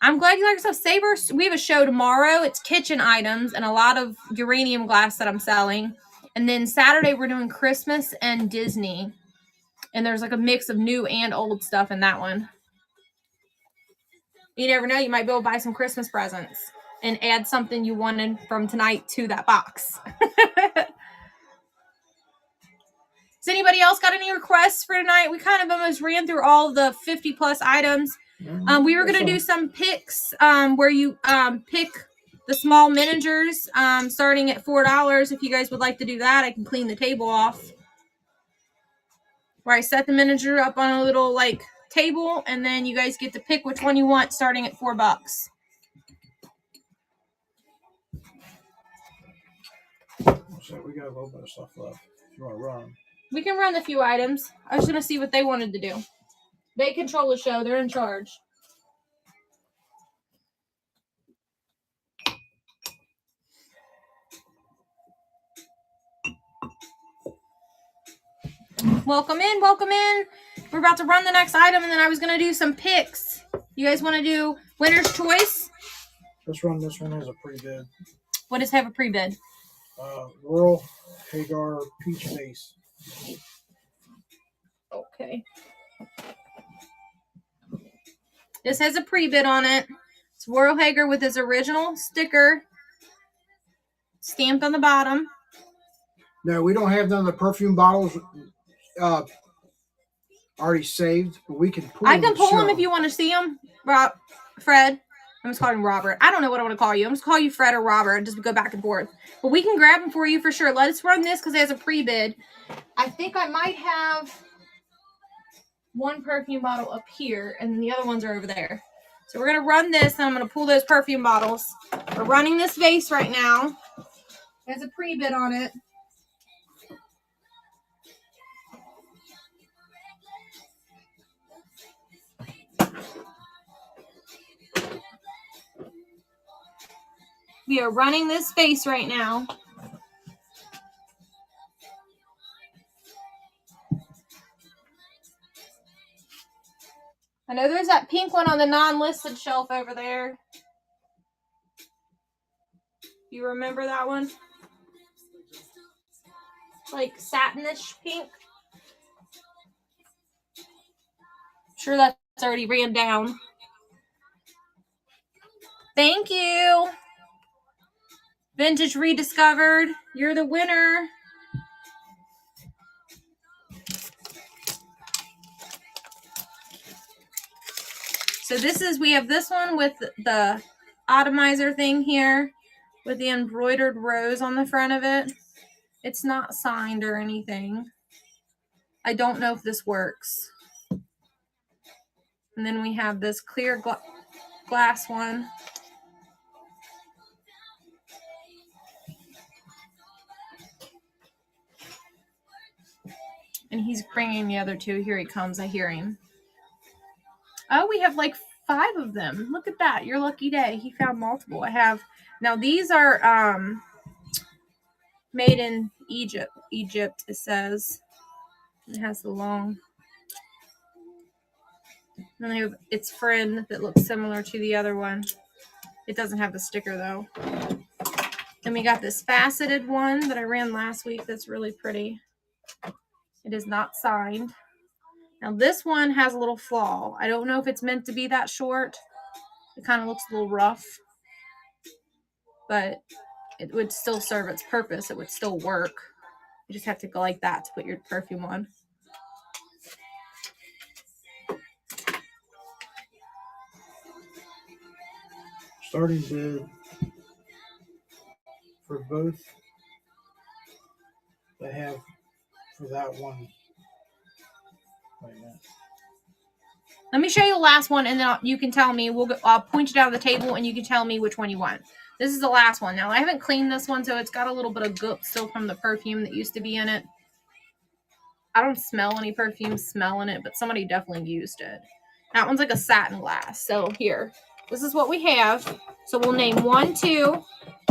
I'm glad you like yourself. Saber, we have a show tomorrow. It's kitchen items and a lot of uranium glass that I'm selling. And then Saturday, we're doing Christmas and Disney. And there's like a mix of new and old stuff in that one. You never know. You might be able to buy some Christmas presents and add something you wanted from tonight to that box. Has anybody else got any requests for tonight? We kind of almost ran through all the 50 plus items. We were going to do some picks where you pick the small miniatures starting at $4. If you guys would like to do that, I can clean the table off. Where I set the miniature up on a little like table, and then you guys get to pick which one you want starting at $4. So we got a little bit of stuff left. If you want to run. We can run a few items. I was going to see what they wanted to do. They control the show. They're in charge. Welcome in. Welcome in. We're about to run the next item, and then I was going to do some picks. You guys want to do winner's choice? Let's run this one as a pre-bid. What does have a pre-bid? Rural Hagar Peach Base. Okay. This has a pre-bid on it. It's Royal Hager with his original sticker stamped on the bottom. No, we don't have none of the perfume bottles already saved, but we can pull them. I can pull them if you want to see them. Fred. I'm just calling him Robert. I don't know what I want to call you. I'm just call you Fred or Robert and just go back and forth. But we can grab them for you for sure. Let us run this because it has a pre-bid. I think I might have one perfume bottle up here, and the other ones are over there. So we're going to run this, and I'm going to pull those perfume bottles. We're running this vase right now. It has a pre-bid on it. We are running this vase right now. I know there's that pink one on the non-listed shelf over there. You remember that one? Like satinish pink. Sure that's already ran down. Thank you. Vintage Rediscovered. You're the winner. So we have this one with the atomizer thing here with the embroidered rose on the front of it. It's not signed or anything. I don't know if this works. And then we have this clear glass one. And he's bringing the other two. Here he comes. I hear him. Oh, we have like 5 of them. Look at that. Your lucky day. He found multiple. Now these are made in Egypt. Egypt, it says. It has the long. And they have its friend that looks similar to the other one. It doesn't have the sticker though. Then we got this faceted one that I ran last week that's really pretty. It is not signed. Now this one has a little flaw. I don't know if it's meant to be that short. It kind of looks a little rough. But it would still serve its purpose. It would still work. You just have to go like that to put your perfume on. Starting bid for both they have for that one. Wait a minute. Let me show you the last one, and then you can tell me. I'll point you down the table, and you can tell me which one you want. This is the last one. Now, I haven't cleaned this one, so it's got a little bit of goop still from the perfume that used to be in it. I don't smell any perfume smelling it, but somebody definitely used it. That one's like a satin glass. So here, this is what we have. So we'll name 1, 2,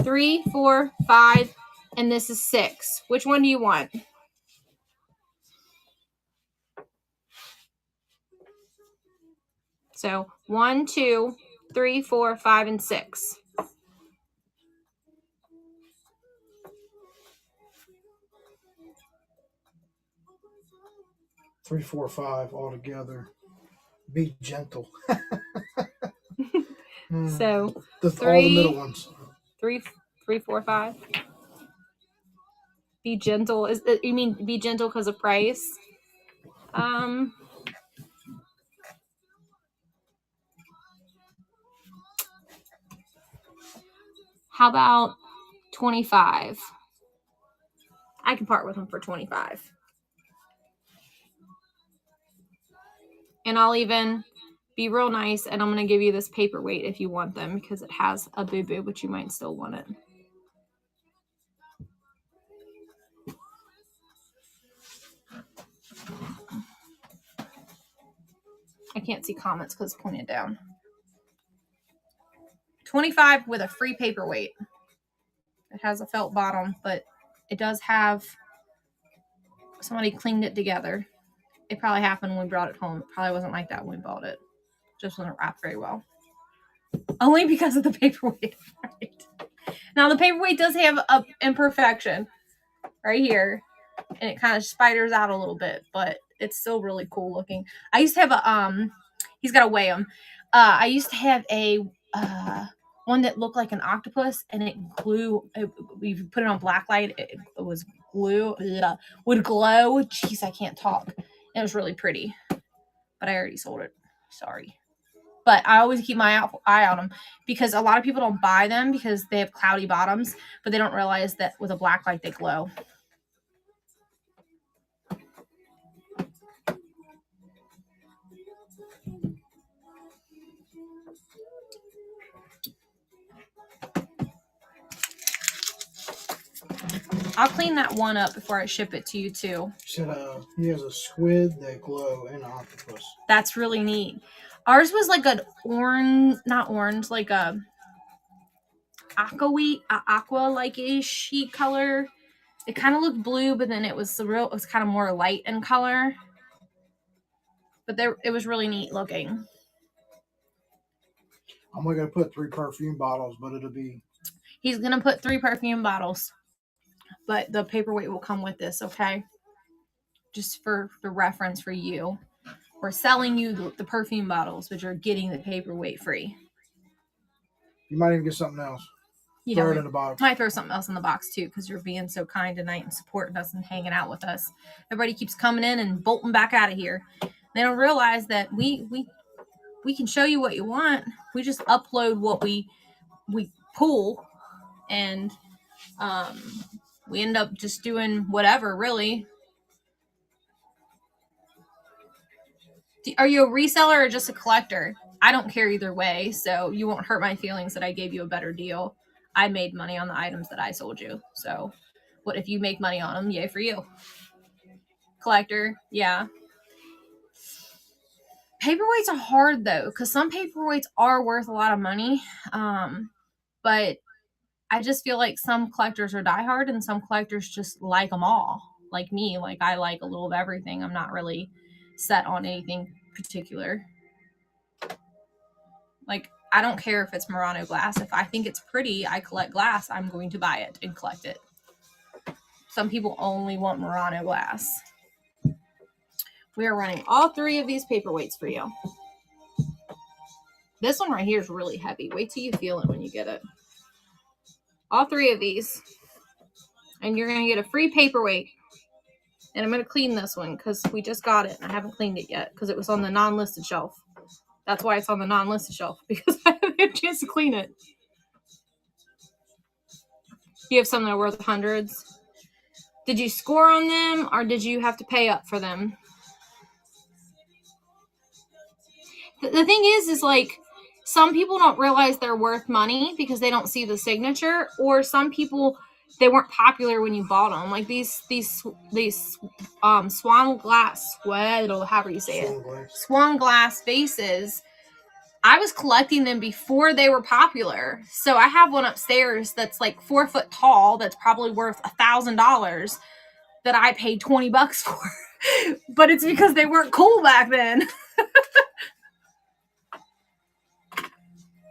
3, 4, 5, and this is 6. Which one do you want? So 1, 2, 3, 4, 5, and 6. 3, 4, 5 all together. Be gentle. So all the middle ones. 3, 4, 5. Be gentle. You mean be gentle because of price? How about 25? I can part with them for 25. And I'll even be real nice, and I'm going to give you this paperweight if you want them, because it has a boo-boo, but you might still want it. I can't see comments because it's pointed down. 25 with a free paperweight. It has a felt bottom, but it does have, somebody cleaned it together. It probably happened when we brought it home. It probably wasn't like that when we bought it. Just wasn't wrapped very well. Only because of the paperweight. Right. Now the paperweight does have an imperfection right here, and it kind of spiders out a little bit, but it's still really cool looking. I used to have a he's got to weigh them. I used to have a one that looked like an octopus, and it glue. You put it on black light, it was glue. Would glow. Jeez, I can't talk. It was really pretty, but I already sold it. Sorry. But I always keep my eye on them, because a lot of people don't buy them because they have cloudy bottoms, but they don't realize that with a black light they glow. I'll clean that one up before I ship it to you too. Said he has a squid that glow and an octopus. That's really neat. Ours was like an orange, not orange, like a aqua like-ish color. It kind of looked blue, but then it was kind of more light in color. But it was really neat looking. I'm only gonna put 3 perfume bottles, but it'll be. He's gonna put 3 perfume bottles, but the paperweight will come with this, okay? Just for the reference for you. We're selling you the perfume bottles, but you're getting the paperweight free. You might even get something else. Throw it in the box. Might throw something else in the box too, because you're being so kind tonight and supporting us and hanging out with us. Everybody keeps coming in and bolting back out of here. They don't realize that we can show you what you want. We just upload what we pull, and we end up just doing whatever, really. Are you a reseller or just a collector? I don't care either way, so you won't hurt my feelings that I gave you a better deal. I made money on the items that I sold you. So what if you make money on them? Yay for you. Collector, yeah. Paperweights are hard though, because some paperweights are worth a lot of money. But I just feel like some collectors are diehard and some collectors just like them all. Like me, like I like a little of everything. I'm not really set on anything particular. Like, I don't care if it's Murano glass. If I think it's pretty, I collect glass, I'm going to buy it and collect it. Some people only want Murano glass. We are running all 3 of these paperweights for you. This one right here is really heavy. Wait till you feel it when you get it. All 3 of these. And you're going to get a free paperweight. And I'm going to clean this one because we just got it and I haven't cleaned it yet because it was on the non-listed shelf. That's why it's on the non-listed shelf, because I haven't had a chance to clean it. You have some that are worth hundreds. Did you score on them, or did you have to pay up for them? The thing is like, some people don't realize they're worth money because they don't see the signature, or some people, they weren't popular when you bought them. Like these swan glass, however you say it, swan glass vases. I was collecting them before they were popular. So I have one upstairs that's like 4 foot tall. That's probably worth $1,000 that I paid $20 for. But it's because they weren't cool back then.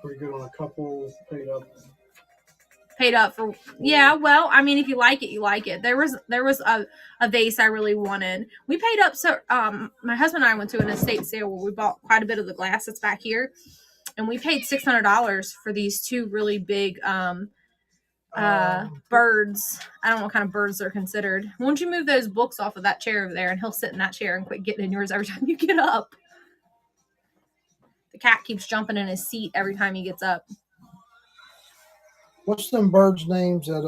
Pretty good on a couple, paid up paid up for. Yeah, well, I mean, if you like it, you like it. There was a vase I really wanted. We paid up. So my husband and I went to an estate sale where we bought quite a bit of the glass that's back here, and we paid $600 for these two really big birds. I don't know what kind of birds they're considered. Why don't you move those books off of that chair over there, and he'll sit in that chair and quit getting in yours every time you get up. The cat keeps jumping in his seat every time he gets up. What's them birds' names that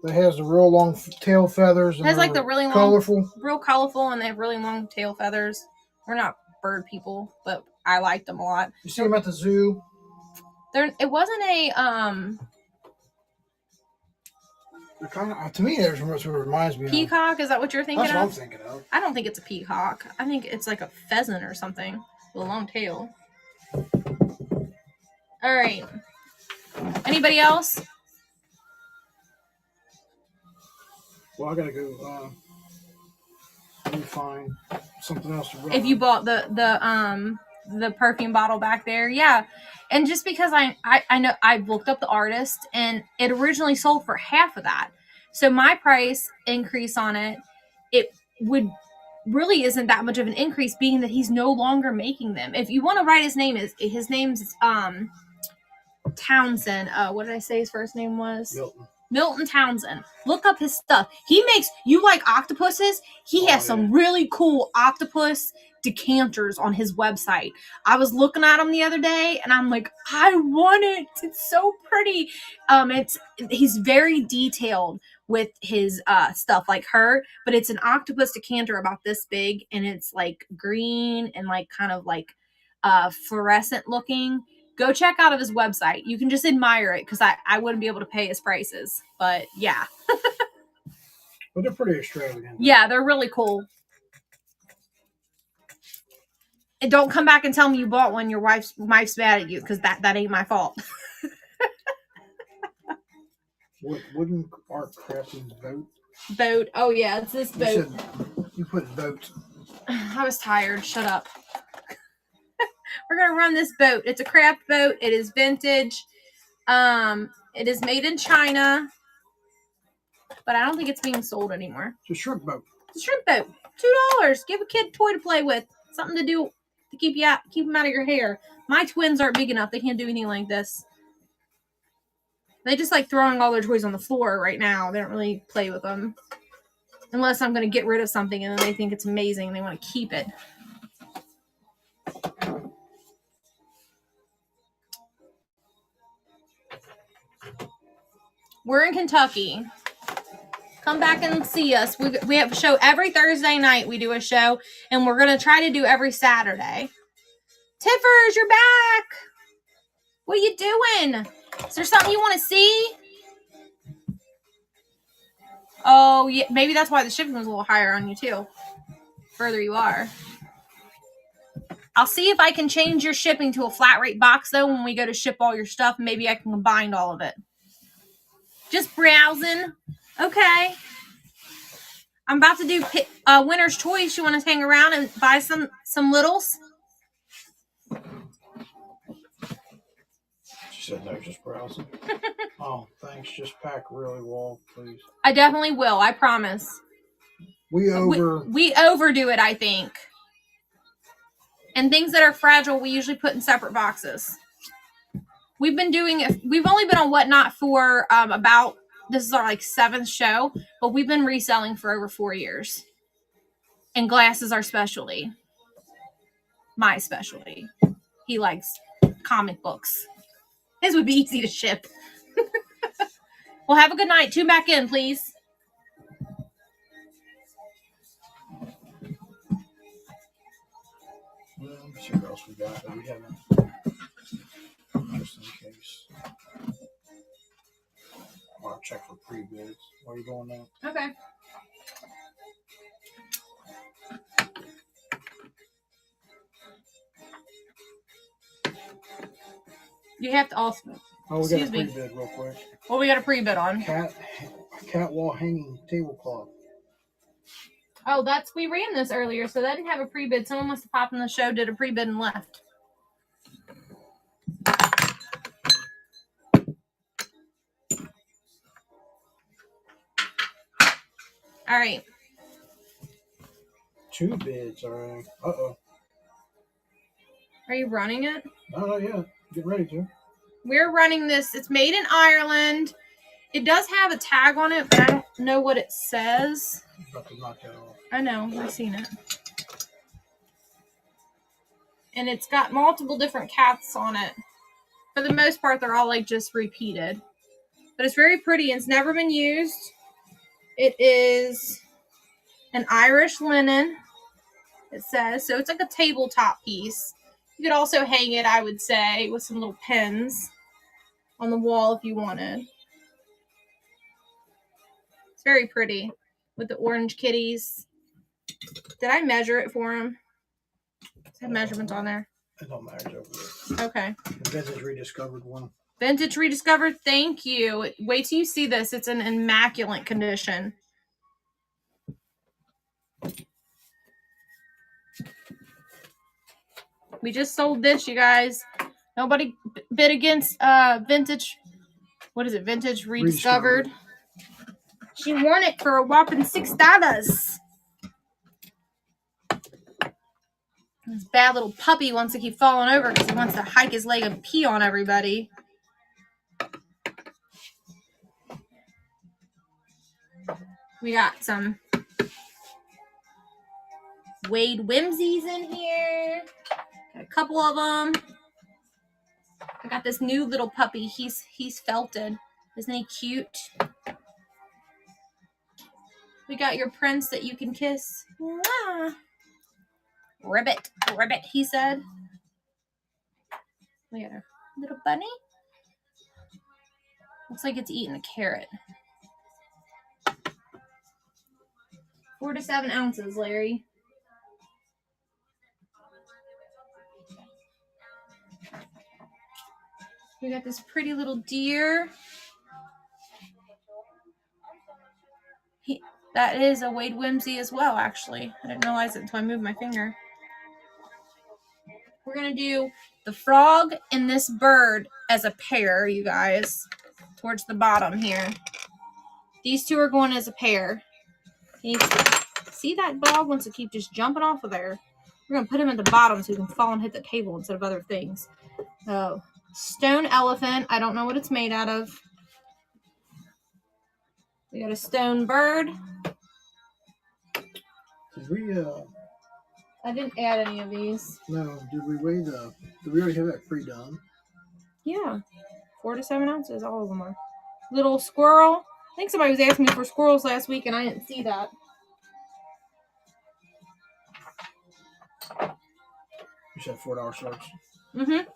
has the real long tail feathers? And it has like the really colorful, real colorful, and they have really long tail feathers. We're not bird people, but I liked them a lot. You see them at the zoo? It wasn't a Kind of, to me, that's what it reminds me peacock. Is that what you're thinking of? of? That's what I'm thinking of. I don't think it's a peacock. I think it's like a pheasant or something with a long tail. All right. Anybody else? Well, I gotta go. Let me find something else to run. If you bought the perfume bottle back there, yeah. And just because I know I looked up the artist, and it originally sold for half of that, so my price increase on it would really isn't that much of an increase, being that he's no longer making them. If you want to write his name's Townsend. What did I say his first name was? Milton Townsend. Look up his stuff. He makes, you like octopuses? He has some really cool octopus decanters on his website. I was looking at them the other day, and I'm like, I want it. It's so pretty. He's very detailed with his stuff, like her, but it's an octopus decanter about this big, and it's like green and like kind of like fluorescent looking. Go check out of his website. You can just admire it, because I wouldn't be able to pay his prices. But yeah. But they're pretty extravagant. Yeah, they're really cool. And don't come back and tell me you bought one. Your wife's mad at you, because that ain't my fault. Wooden art crafting boat? Boat. Oh, yeah, it's this boat. You put boat. I was tired. Shut up. We're going to run this boat. It's a craft boat. It is vintage. It is made in China. But I don't think it's being sold anymore. It's a shrimp boat. It's a shrimp boat. $2. Give a kid a toy to play with. Something to do to keep them out of your hair. My twins aren't big enough. They can't do anything like this. They just like throwing all their toys on the floor right now. They don't really play with them. Unless I'm going to get rid of something and then they think it's amazing and they want to keep it. We're in Kentucky. Come back and see us. We have a show every Thursday night. We do a show, and we're going to try to do every Saturday. Tiffers, you're back. What are you doing? Is there something you want to see? Oh, yeah. Maybe that's why the shipping was a little higher on you, too. Further you are. I'll see if I can change your shipping to a flat rate box, though, when we go to ship all your stuff. Maybe I can combine all of it. Just browsing. Okay. I'm about to do winner's choice. You want to hang around and buy some littles? She said no, just browsing. Oh, thanks. Just pack really well, please. I definitely will. I promise. We overdo it, I think. And things that are fragile, we usually put in separate boxes. We've only been on Whatnot for this is our 7th show, but we've been reselling for over 4 years. And glass is our specialty. My specialty. He likes comic books. His would be easy to ship. Well, have a good night. Tune back in, please. Well, let me see what else we got that we haven't. Just in case. I'll check for pre-bids while you're doing that. Okay. You have to also. Oh, we got a pre-bid real quick. What we got a pre-bid on? Cat wall hanging tablecloth. Oh, we ran this earlier, so that didn't have a pre-bid. Someone must have popped in the show, did a pre-bid, and left. All right. 2 bids already. Uh-oh. Are you running it? No, not yet. Get ready to. We're running this. It's made in Ireland. It does have a tag on it, but I don't know what it says. I'm about to knock that off. I know. I've seen it. And it's got multiple different cats on it. For the most part, they're all like just repeated. But it's very pretty and it's never been used. It is an Irish linen, it says. So it's like a tabletop piece. You could also hang it, I would say, with some little pins on the wall if you wanted. It's very pretty with the orange kitties. Did I measure it for him? Does it have measurements on there? It don't matter. Over there. Okay. The vintage rediscovered one. Vintage rediscovered. Thank you. Wait till you see this. It's in immaculate condition. We just sold this, you guys. Nobody bid against vintage. What is it? Vintage rediscovered. She won it for a whopping $6. This bad little puppy wants to keep falling over because he wants to hike his leg and pee on everybody. We got some Wade Whimsies in here. Got a couple of them. I got this new little puppy. He's felted. Isn't he cute? We got your prince that you can kiss. Mwah. Ribbit, ribbit, he said. Look at her. Little bunny. Looks like it's eating a carrot. 4 to 7 ounces, Larry. We got this pretty little deer. That is a Wade Whimsy as well, actually. I didn't realize it until I moved my finger. We're going to do the frog and this bird as a pair, you guys, towards the bottom here. These two are going as a pair. You see that dog wants to keep just jumping off of there. We're going to put him at the bottom so he can fall and hit the table instead of other things. So, stone elephant. I don't know what it's made out of. We got a stone bird. Did we, I didn't add any of these. No, did we weigh the... Did we already have that pre-done? Yeah. 4 to 7 ounces, all of them are. Little squirrel. I think somebody was asking me for squirrels last week and I didn't see that. You said $4 starts. Mm-hmm.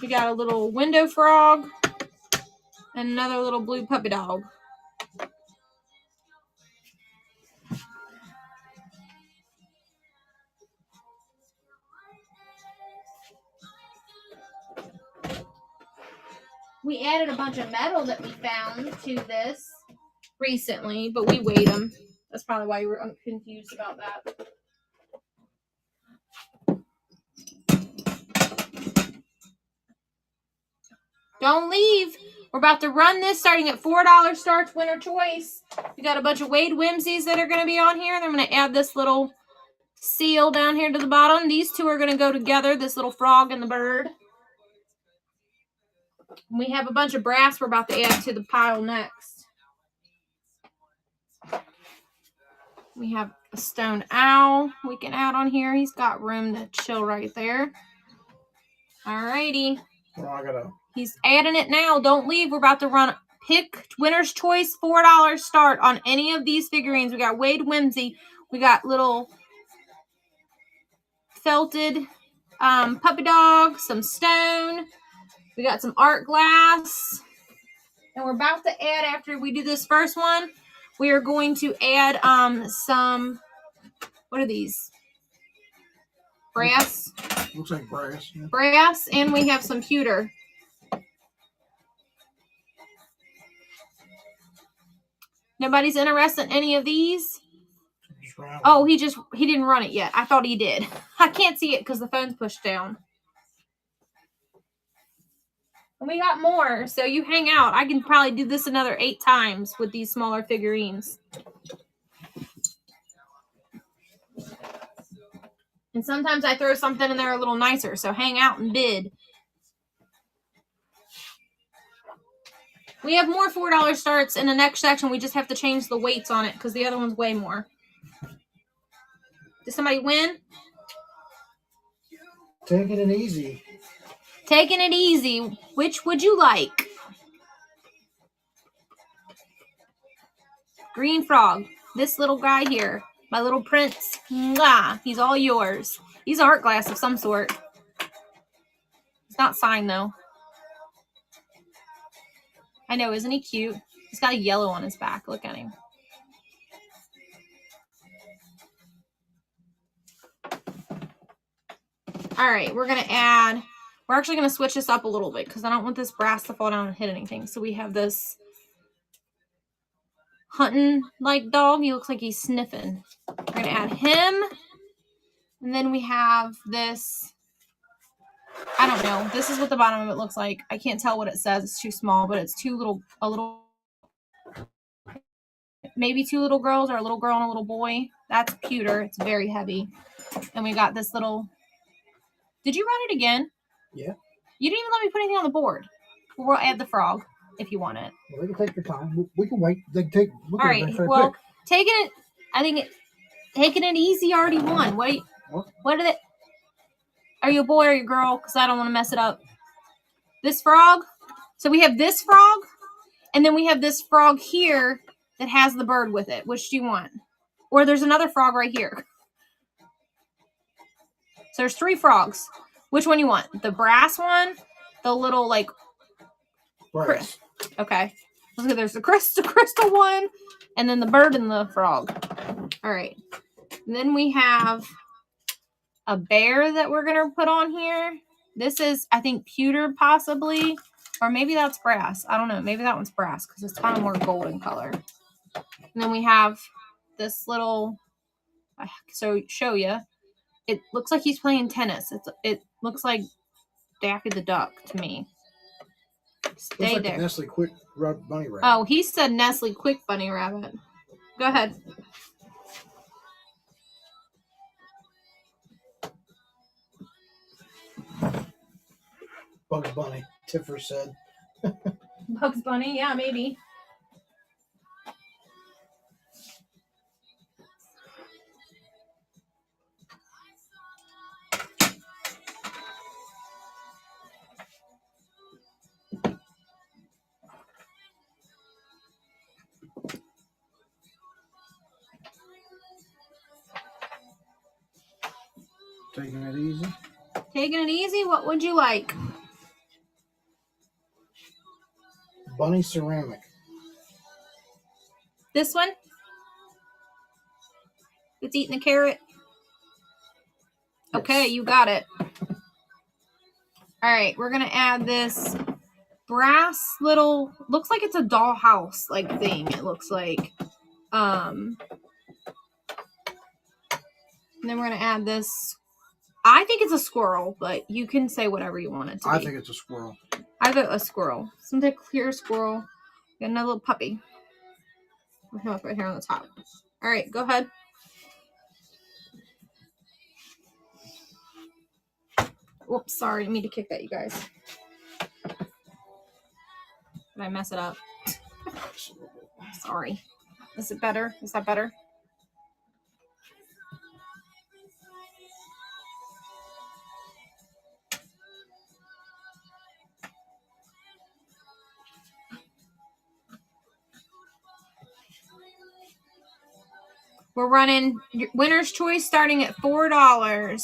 We got a little window frog and another little blue puppy dog. We added a bunch of metal that we found to this recently, but we weighed them. That's probably why you were confused about that. Don't leave. We're about to run this starting at $4 starts, winner choice. We got a bunch of Wade Whimsies that are going to be on here. And I'm going to add this little seal down here to the bottom. These two are going to go together, this little frog and the bird. We have a bunch of brass we're about to add to the pile next. We have a stone owl we can add on here. He's got room to chill right there. Alrighty. Well, He's adding it now. Don't leave. We're about to run pick winner's choice $4 start on any of these figurines. We got Wade Whimsy. We got little felted puppy dog, some stone. We got some art glass. And we're about to add, after we do this first one, we are going to add some, what are these? Brass. Looks like brass. Yeah. Brass, and we have some pewter. Nobody's interested in any of these? Oh, he didn't run it yet. I thought he did. I can't see it because the phone's pushed down. And we got more, so you hang out. I can probably do this another 8 times with these smaller figurines. And sometimes I throw something in there a little nicer, so hang out and bid. We have more $4 starts in the next section. We just have to change the weights on it because the other one's way more. Did somebody win? Taking it easy. Taking it easy. Which would you like? Green frog. This little guy here. My little prince. Mwah, he's all yours. He's an art glass of some sort. It's not signed though. I know, isn't he cute? He's got a yellow on his back. Look at him. All right, we're actually going to switch this up a little bit because I don't want this brass to fall down and hit anything. So we have this hunting like dog. He looks like he's sniffing. We're going to add him. And then we have this, I don't know. This is what the bottom of it looks like. I can't tell what it says. It's too small, but it's maybe two little girls or a little girl and a little boy. That's pewter. It's very heavy. And we got this little, did you run it again? Yeah. You didn't even let me put anything on the board. We'll add the frog if you want it. Well, they can take their time. We can wait. They can take. All right. Well, taking it easy already won. What are they? Are you a boy or you a girl? Because I don't want to mess it up. This frog. So we have this frog, and then we have this frog here that has the bird with it. Which do you want? Or there's another frog right here. So there's 3 frogs. Which one you want? The brass one? The little like brass. Okay. There's the crystal one, and then the bird and the frog. All right. And then we have a bear that we're going to put on here. This is, I think, pewter possibly, or maybe that's brass. I don't know. Maybe that one's brass because it's kind of more golden color. And then we have this little, so show you. It looks like he's playing tennis. It looks like Daffy the Duck to me. Stay looks like there. Nestle Quick Bunny Rabbit. Oh, he said Nestle Quick Bunny Rabbit. Go ahead. Bugs Bunny, Tiffer said. Bugs Bunny, yeah, maybe. Taking it easy. Taking it easy? What would you like? Bunny ceramic. This one? It's eating a carrot? Yes. Okay, you got it. All right, we're going to add this brass little, looks like it's a dollhouse like thing. It looks like. And then we're going to add this. I think it's a squirrel, but you can say whatever you want it to be. I think it's a squirrel. I vote a squirrel. Some type of clear squirrel. Got another little puppy. Put him up right here on the top. All right, go ahead. Whoops, sorry. I didn't mean to kick that, you guys. Did I mess it up? Sorry. Is it better? Is that better? We're running winner's choice starting at $4.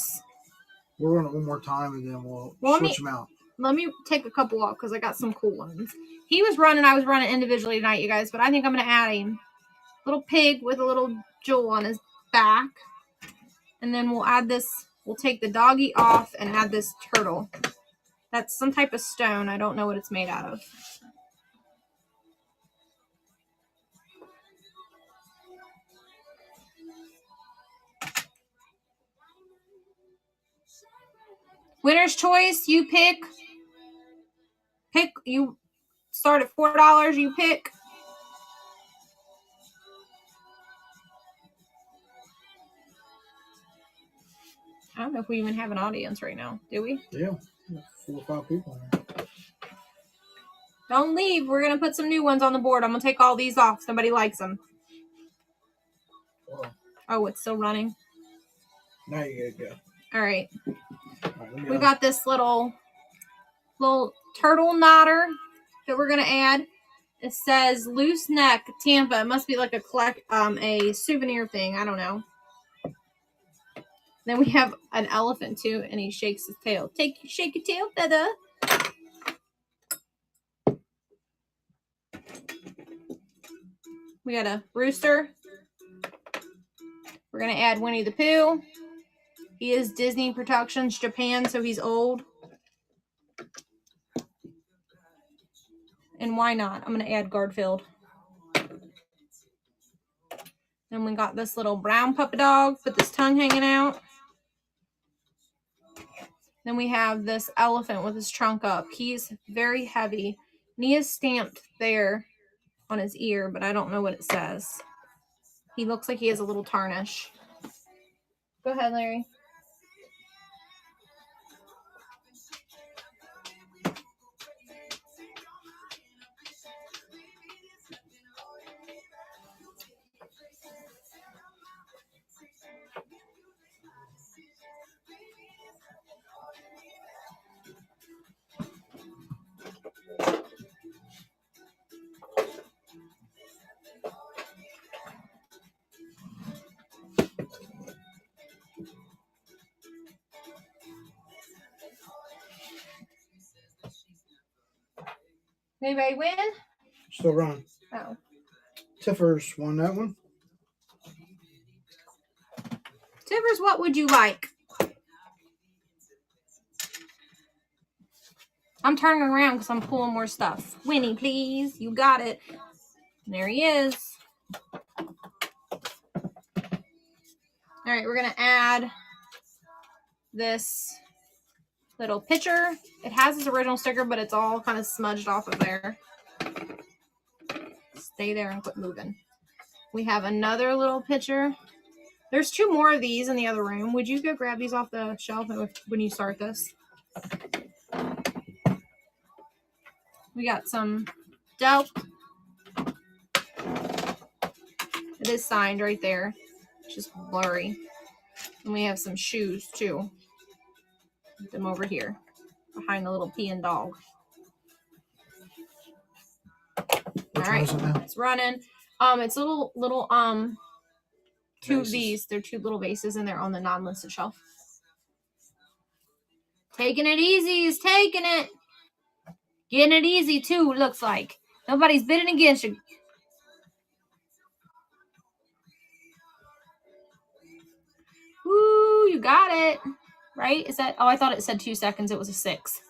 We'll run it one more time and then we'll switch them out. Let me take a couple off because I got some cool ones. He was running, I was running individually tonight, you guys, but I think I'm going to add him. Little pig with a little jewel on his back. And then we'll add this, we'll take the doggy off and add this turtle. That's some type of stone. I don't know what it's made out of. Winner's choice, you pick. You start at $4, you pick. I don't know if we even have an audience right now. Do we? Yeah. 4 or 5 people in there. Don't leave. We're going to put some new ones on the board. I'm going to take all these off. Somebody likes them. Whoa. Oh, it's still running. Now you gotta go. All right. Alright, We got this little turtle knotter that we're going to add. It says loose neck Tampa. It must be like a souvenir thing. I don't know. Then we have an elephant too, and he shakes his tail. Shake your tail, feather. We got a rooster. We're gonna add Winnie the Pooh. He is Disney Productions Japan, so he's old. And why not? I'm gonna add Garfield. Then we got this little brown puppy dog with his tongue hanging out. Then we have this elephant with his trunk up. He's very heavy. And he is stamped there on his ear, but I don't know what it says. He looks like he has a little tarnish. Go ahead, Larry. Anybody win? Still running. Oh. Tiffers won that one. Tiffers, what would you like? I'm turning around because I'm pulling more stuff. Winnie, please. You got it. And there he is. All right, we're going to add this little picture. It has its original sticker, but it's all kind of smudged off of there. Stay there and quit moving. We have another little picture. There's 2 more of these in the other room. Would you go grab these off the shelf when you start this? We got some dope. It is signed right there. It's just blurry. And we have some shoes too. Put them over here behind the little peeing dog. Which all right, one is it now? It's running. It's little two Vases. of these. They're 2 little vases, and they're on the non-listed shelf. Taking it easy. He's taking it. Getting it easy too. Looks like nobody's bidding against you. Woo! You got it. Right? Is that? Oh, I thought it said 2 seconds. It was a 6.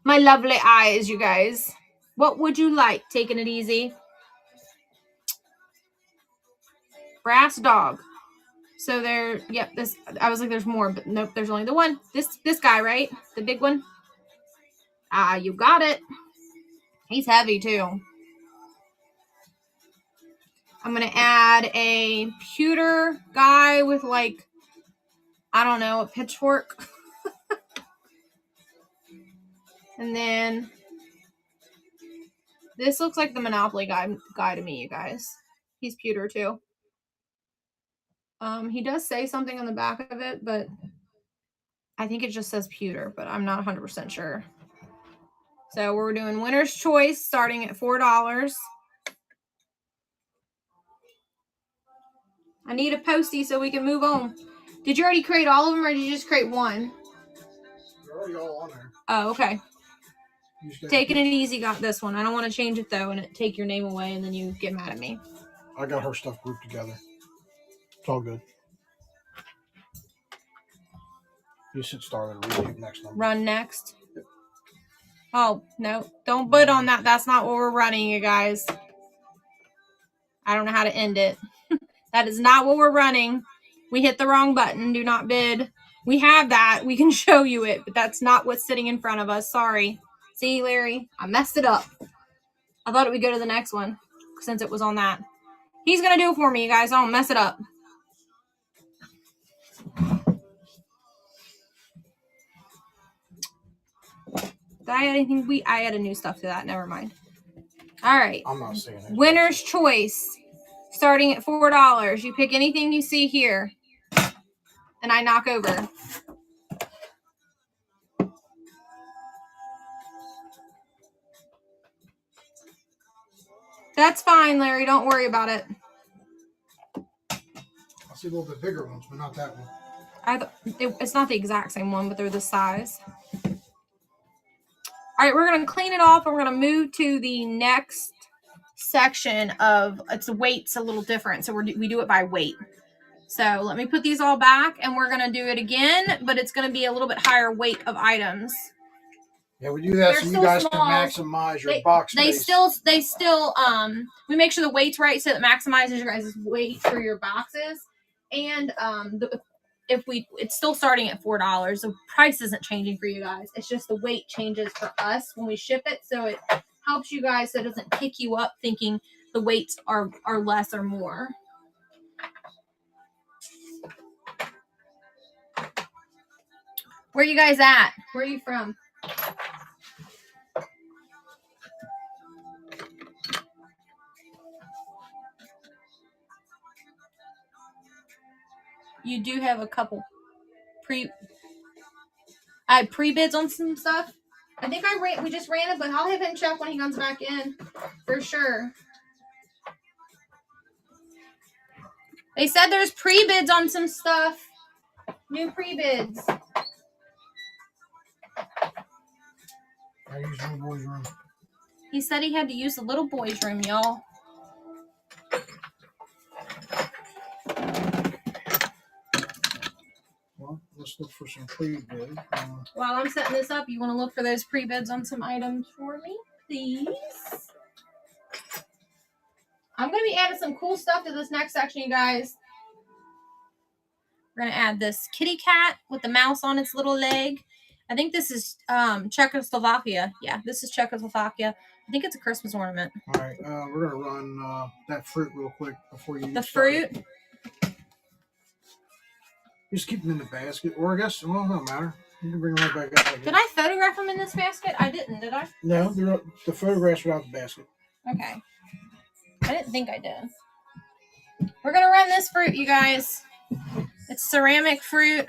My lovely eyes, you guys. What would you like? Taking it easy. Brass dog. So there, yep, this, I was like, there's more, but nope, there's only the one. This guy, right? The big one. Ah, you got it. He's heavy too. I'm going to add a pewter guy with like, I don't know, a pitchfork. And then this looks like the Monopoly guy to me, you guys. He's pewter too. He does say something on the back of it, but I think it just says pewter, but I'm not 100% sure. So we're doing winner's choice starting at $4. I need a postie so we can move on. Did you already create all of them or did you just create one? They're already all on there. Oh, okay. Taking it easy got this one. I don't want to change it though and take your name away and then you get mad at me. I got her stuff grouped together. It's all good. You should start at read next number. Run next. Oh, no. Don't bid on that. That's not what we're running, you guys. I don't know how to end it. That is not what we're running. We hit the wrong button. Do not bid. We have that. We can show you it, but that's not what's sitting in front of us. Sorry. See, Larry? I messed it up. I thought it would go to the next one since it was on that. He's going to do it for me, you guys. I don't mess it up. I add anything? I added new stuff to that. Never mind. All right. I'm not seeing it. Winner's choice. Starting at $4. You pick anything you see here. And I knock over. That's fine, Larry. Don't worry about it. I see a little bit bigger ones, but not that one. It's not the exact same one, but they're the size. All right, we're going to clean it off, and we're going to move to the next section of, it's the weight's a little different, so we do it by weight. So let me put these all back, and we're going to do it again, but it's going to be a little bit higher weight of items. Yeah, we do that so you guys can maximize your box space. They still, we make sure the weight's right so it maximizes your guys' weight for your boxes. And it's still starting at $4. The price isn't changing for you guys. It's just the weight changes for us when we ship it. So it helps you guys so it doesn't pick you up thinking the weights are less or more. Where are you guys at? Where are you from? You do have a couple I had pre-bids on some stuff. I think we just ran it, but I'll have him check when he comes back in for sure. They said there's pre-bids on some stuff. New pre-bids. I use the boys' room. He said he had to use the little boys' room, y'all. Well, let's look for some pre-bid. While I'm setting this up, you want to look for those pre-bids on some items for me, please? I'm going to be adding some cool stuff to this next section, you guys. We're going to add this kitty cat with the mouse on its little leg. I think this is Czechoslovakia. Yeah, this is Czechoslovakia. I think it's a Christmas ornament. All right, we're going to run that fruit real quick before you The fruit? Just keep them in the basket. Or I guess, well, it don't matter. You can bring them right back out. Did I photograph them in this basket? I didn't, did I? No, the photographs are out of the basket. Okay. I didn't think I did. We're going to run this fruit, you guys. It's ceramic fruit.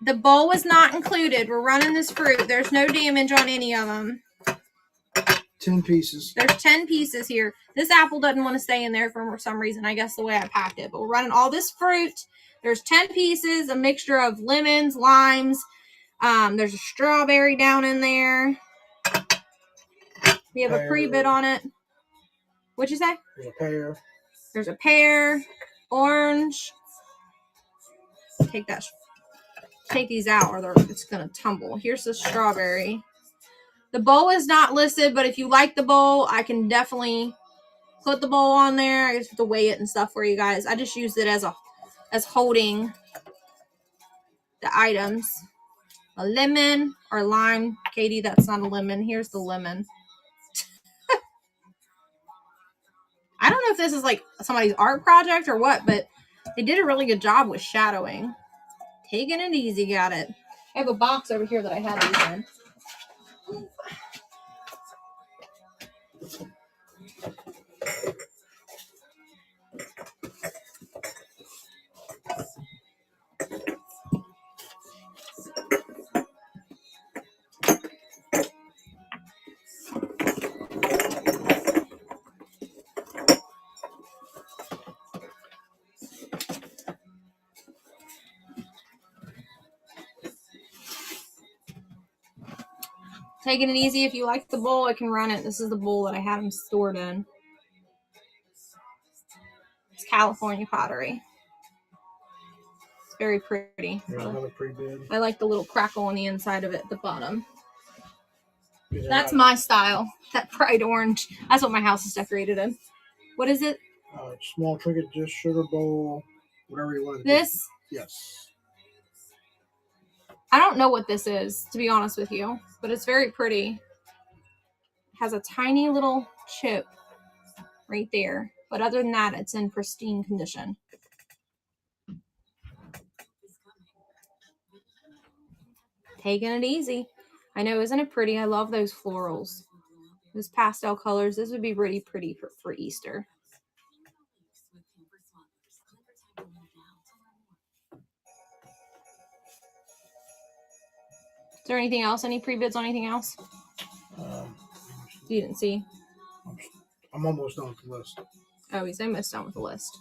The bowl was not included. We're running this fruit. There's no damage on any of them. 10 pieces. There's 10 pieces here. This apple doesn't want to stay in there for some reason. I guess the way I packed it. But we're running all this fruit. There's 10 pieces, a mixture of lemons, limes. There's a strawberry down in there. We have a pre-bid on it. What'd you say? There's a pear. There's a pear, orange. Take these out or it's going to tumble. Here's the strawberry. The bowl is not listed, but if you like the bowl, I can definitely put the bowl on there. I just have to weigh it and stuff for you guys. I just used it as holding the items. A lemon or lime. Katie, that's not a lemon. Here's the lemon. I don't know if this is like somebody's art project or what, but they did a really good job with shadowing. Taking it easy, got it. I have a box over here that I had these in. Taking it easy. If you like the bowl, I can run it. This is the bowl that I had them stored in. It's California pottery. It's very pretty. There's another pre-bid. I like the little crackle on the inside of it at the bottom. That's my style. That bright orange. That's what my house is decorated in. What is it? Small trinket dish, sugar bowl, whatever you want to do. This? Yes. I don't know what this is, to be honest with you, but it's very pretty. It has a tiny little chip right there, but other than that, it's in pristine condition. Taking it easy. I know, isn't it pretty? I love those florals. Those pastel colors. This would be really pretty for Easter. Is there anything else? Any pre-bids on anything else? You didn't see? I'm almost done with the list. Oh, he's almost done with the list.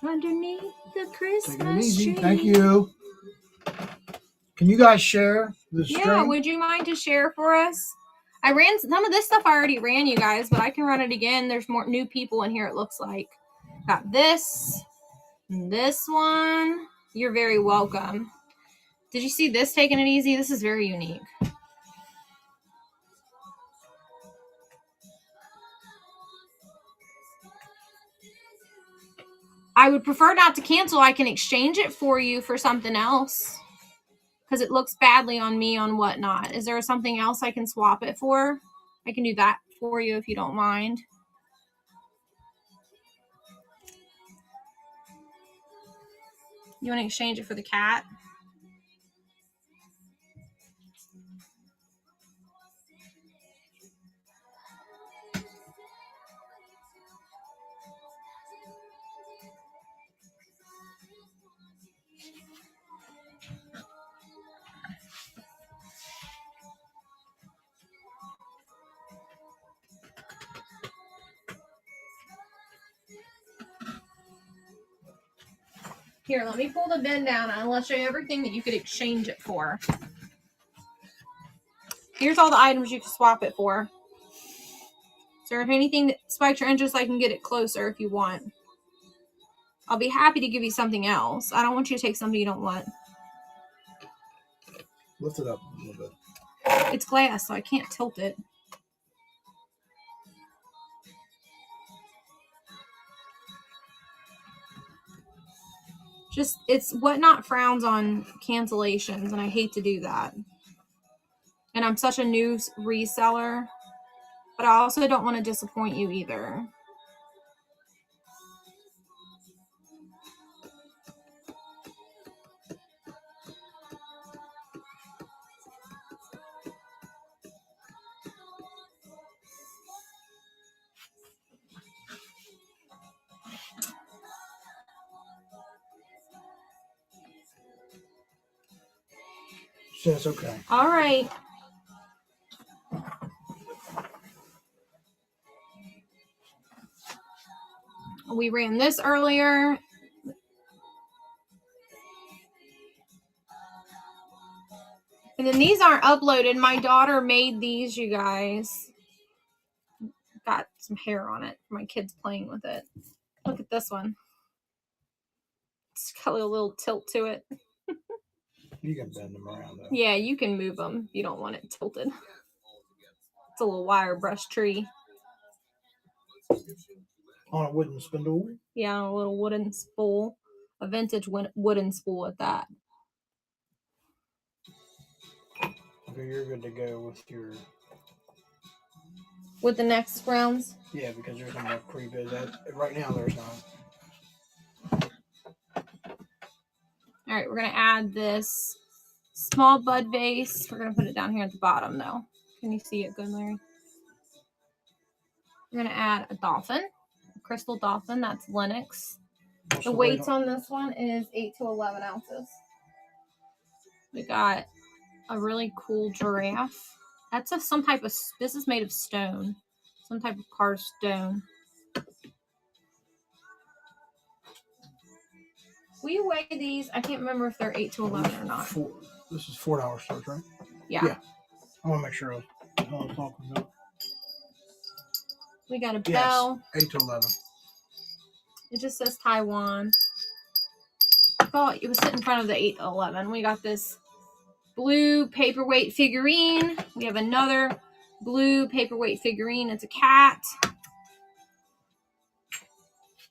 Underneath the Christmas Taking it easy. tree. Thank you. Can you guys share the string? Yeah, would you mind to share for us? I ran some of this stuff. I already ran, you guys, but I can run it again. There's more new people in here, it looks like. Got this one. You're very welcome. Did you see this, Taking It Easy? This is very unique. I would prefer not to cancel. I can exchange it for you for something else because it looks badly on me on Whatnot. Is there something else I can swap it for? I can do that for you if you don't mind. You want to exchange it for the cat? Here, let me pull the bin down and I'll show you everything that you could exchange it for. Here's all the items you can swap it for. Is there anything that spikes your interest? I can get it closer if you want. I'll be happy to give you something else. I don't want you to take something you don't want. Lift it up a little bit. It's glass, so I can't tilt it. Just, it's Whatnot frowns on cancellations, and I hate to do that. And I'm such a new reseller, but I also don't want to disappoint you either. That's okay. All right. We ran this earlier. And then these aren't uploaded. My daughter made these, you guys. Got some hair on it. My kid's playing with it. Look at this one. It's got a little tilt to it. You can bend them around though. Yeah, you can move them. You don't want it tilted. It's a little wire brush tree. On a wooden spindle? Yeah, on a little wooden spool. A vintage wooden spool at that. Okay, you're good to go with your... With the next rounds? Yeah, because there's no more pre-bids. Right now, there's not. All right, we're going to add this small bud vase. We're going to put it down here at the bottom, though. Can you see it good, Larry? We're going to add a dolphin, a crystal dolphin. That's Lenox. The weights on this one is 8 to 11 ounces. We got a really cool giraffe. That's some type of, this is made of stone. Some type of carved stone. Will you weigh these? I can't remember if they're 8 to 11 or not. This is $4 starts, right? Yeah. I want to make sure I was talking about. We got a bell. Yes, 8 to 11. It just says Taiwan. I thought it was sitting in front of the 8 to 11. We got this blue paperweight figurine. We have another blue paperweight figurine. It's a cat.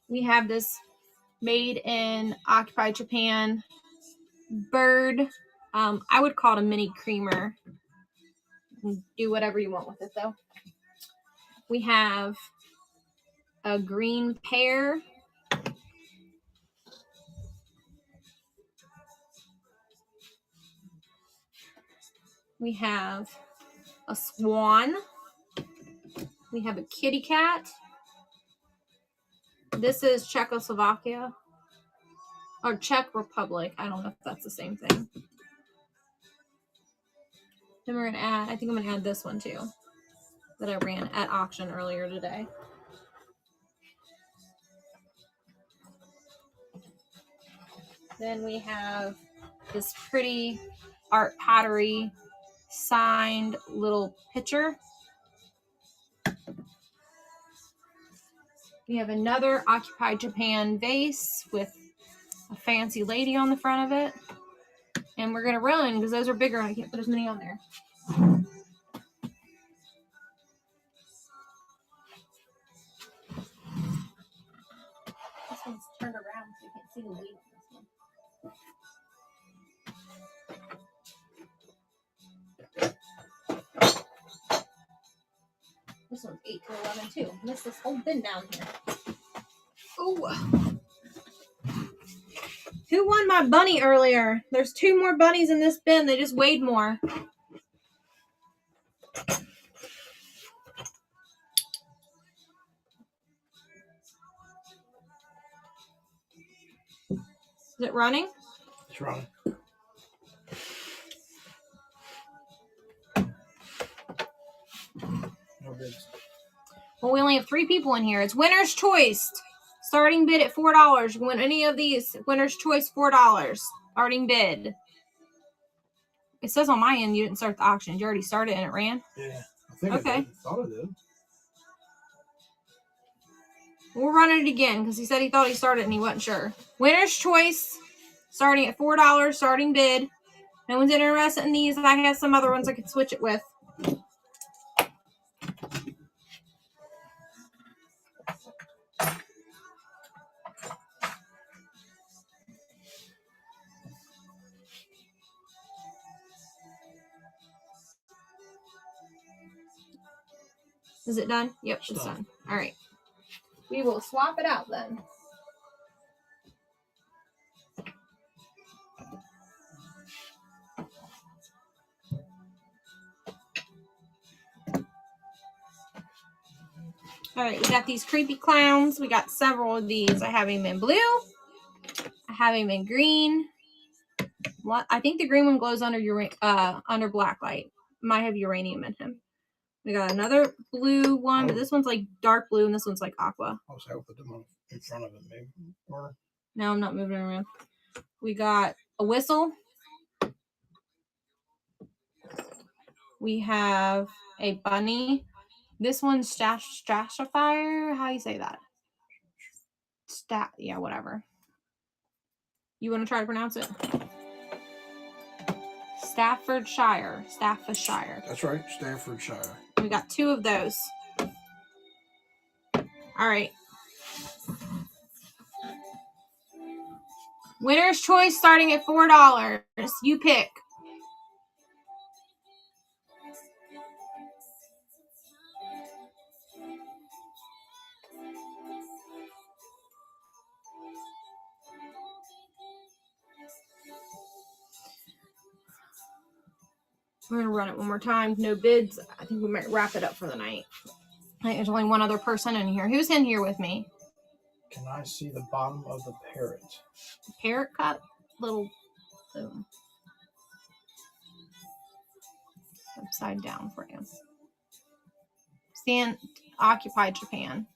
We have this made in Occupied Japan bird. I would call it a mini creamer. Do whatever you want with it, though. We have a green pear. We have a swan. We have a kitty cat. This is Czechoslovakia. Or Czech Republic. I don't know if that's the same thing. Then we're going to add, I think I'm going to add this one too, that I ran at auction earlier today. Then we have this pretty art pottery signed little picture. We have another Occupy Japan vase with a fancy lady on the front of it. And we're going to run because those are bigger and I can't put as many on there. This one's turned around so you can't see the weight of this one. This one's 8 to 11 too. Missed this whole bin down here. Oh. Who won my bunny earlier? There's 2 more bunnies in this bin. They just weighed more. Is it running? It's running. No bids. Well, we only have 3 people in here. It's winner's choice. Starting bid at $4. You can win any of these. Winner's choice, $4. Starting bid. It says on my end you didn't start the auction. You already started and it ran? Yeah. I think okay. I did. I thought I did. We'll run it again because he said he thought he started and he wasn't sure. Winner's choice. Starting at $4. Starting bid. No one's interested in these. I have some other ones I could switch it with. Is it done? Yep, it's done. All right. We will swap it out then. All right, we got these creepy clowns. We got several of these. I have him in blue. I have him in green. What? I think the green one glows under black light. Might have uranium in him. We got another blue one, but this one's like dark blue and this one's like aqua. I was hoping to put them in front of it, maybe. Or no, I'm not moving around. We got a whistle. We have a bunny. This one's Stratifier. How do you say that? Yeah, whatever. You want to try to pronounce it? Staffordshire. That's right, Staffordshire. We got 2 of those. All right. Winner's choice starting at $4. You pick. We're going to run it one more time. No bids. I think we might wrap it up for the night. I think there's only one other person in here. Who's in here with me? Can I see the bottom of the parrot? The parrot cup? Little upside down for you. Stand Occupy Japan.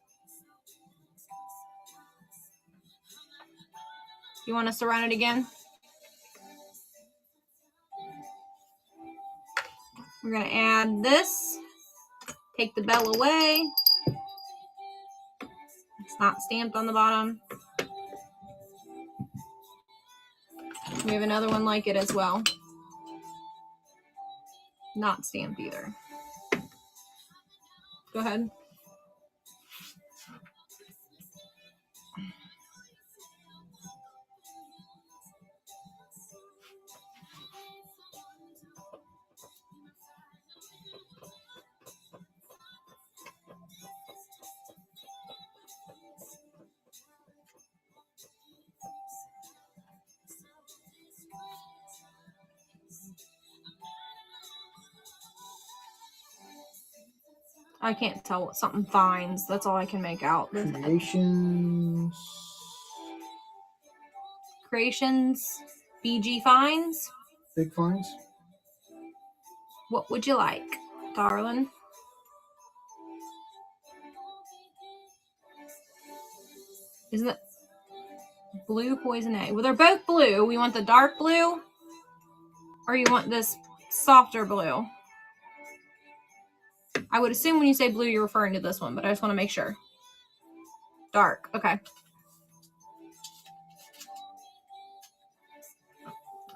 You want us to run it again? We're going to add this. Take the bell away. It's not stamped on the bottom. We have another one like it as well. Not stamped either. Go ahead. I can't tell what something finds. That's all I can make out. Creations. BG finds. Big finds. What would you like, darling? Isn't it blue poison A? Well, they're both blue. We want the dark blue, or you want this softer blue? I would assume when you say blue, you're referring to this one, but I just want to make sure. Dark. Okay.